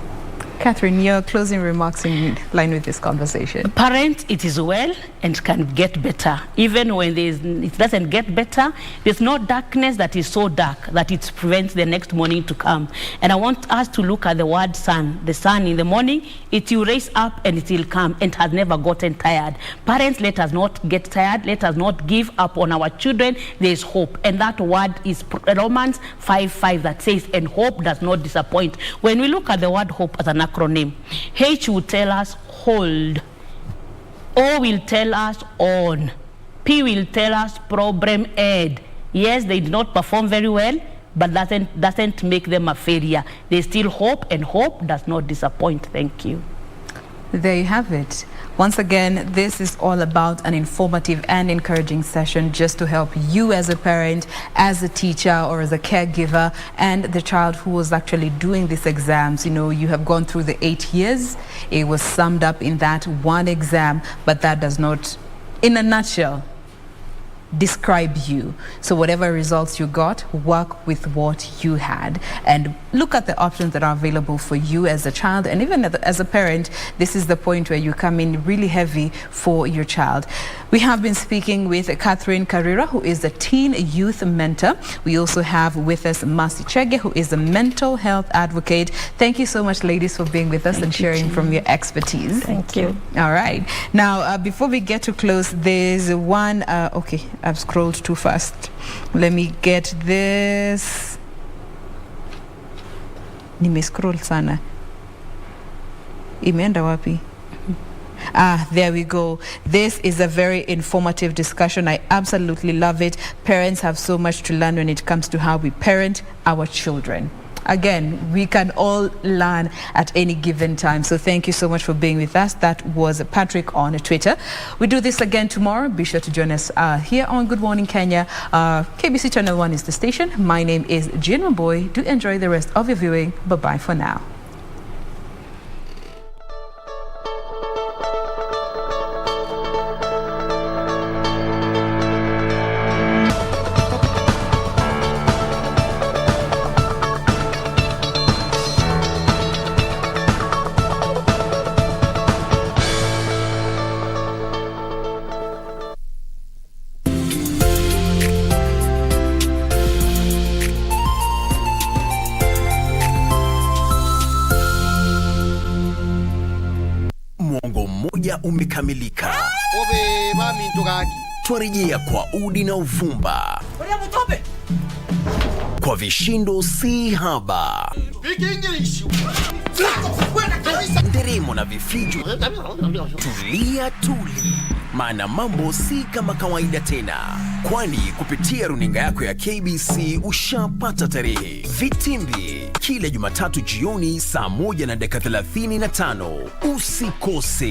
Catherine, your closing remarks in line with this conversation. Parents, it is well and can get better. Even when it doesn't get better, there's no darkness that is so dark that it prevents the next morning to come. And I want us to look at the word sun. The sun in the morning, it will raise up and it will come, and has never gotten tired. Parents, let us not get tired. Let us not give up on our children. There is hope. And that word is Romans 5:5 that says, "And hope does not disappoint." When we look at the word hope as an acronym, H will tell us hold, O will tell us on, P will tell us problem aid. Yes, they did not perform very well, but doesn't make them a failure. There's still hope, and hope does not disappoint. Thank you. There you have it. Once again, this is all about an informative and encouraging session just to help you as a parent, as a teacher, or as a caregiver, and the child who was actually doing these exams. You know, you have gone through the 8 years. It was summed up in that one exam, but that does not, in a nutshell, describe you. So whatever results you got, work with what you had and look at the options that are available for you as a child, and even as a parent. This is the point where you come in really heavy for your child. We have been speaking with Catherine Karira, who is a teen youth mentor. We also have with us Mercy Chege, who is a mental health advocate. Thank you so much, ladies, for being with us and sharing from your expertise. Thank you. All right. Now, before we get to close, there's one, okay, I've scrolled too fast. Let me get this. Nimescroll sana. Imeenda wapi? There we go. This is a very informative discussion. I absolutely love it. Parents have so much to learn when it comes to how we parent our children. Again, we can all learn at any given time. So thank you so much for being with us. That was Patrick on Twitter. We do this again tomorrow. Be sure to join us here on Good Morning Kenya. KBC Channel 1 is the station. My name is Jean Mamboy. Do enjoy the rest of your viewing. Bye-bye for now. Umekamilika. Twarejea kwa udi na uvumba, kwa vishindo si haba, nderemo na vifijo. Tulia tuli, maana mambo si kama kawaida tena, kwani kupitia runinga yako ya KBC ushapata tarehe. Vitimbi kila Jumatatu jioni saa 1:35. Usikose.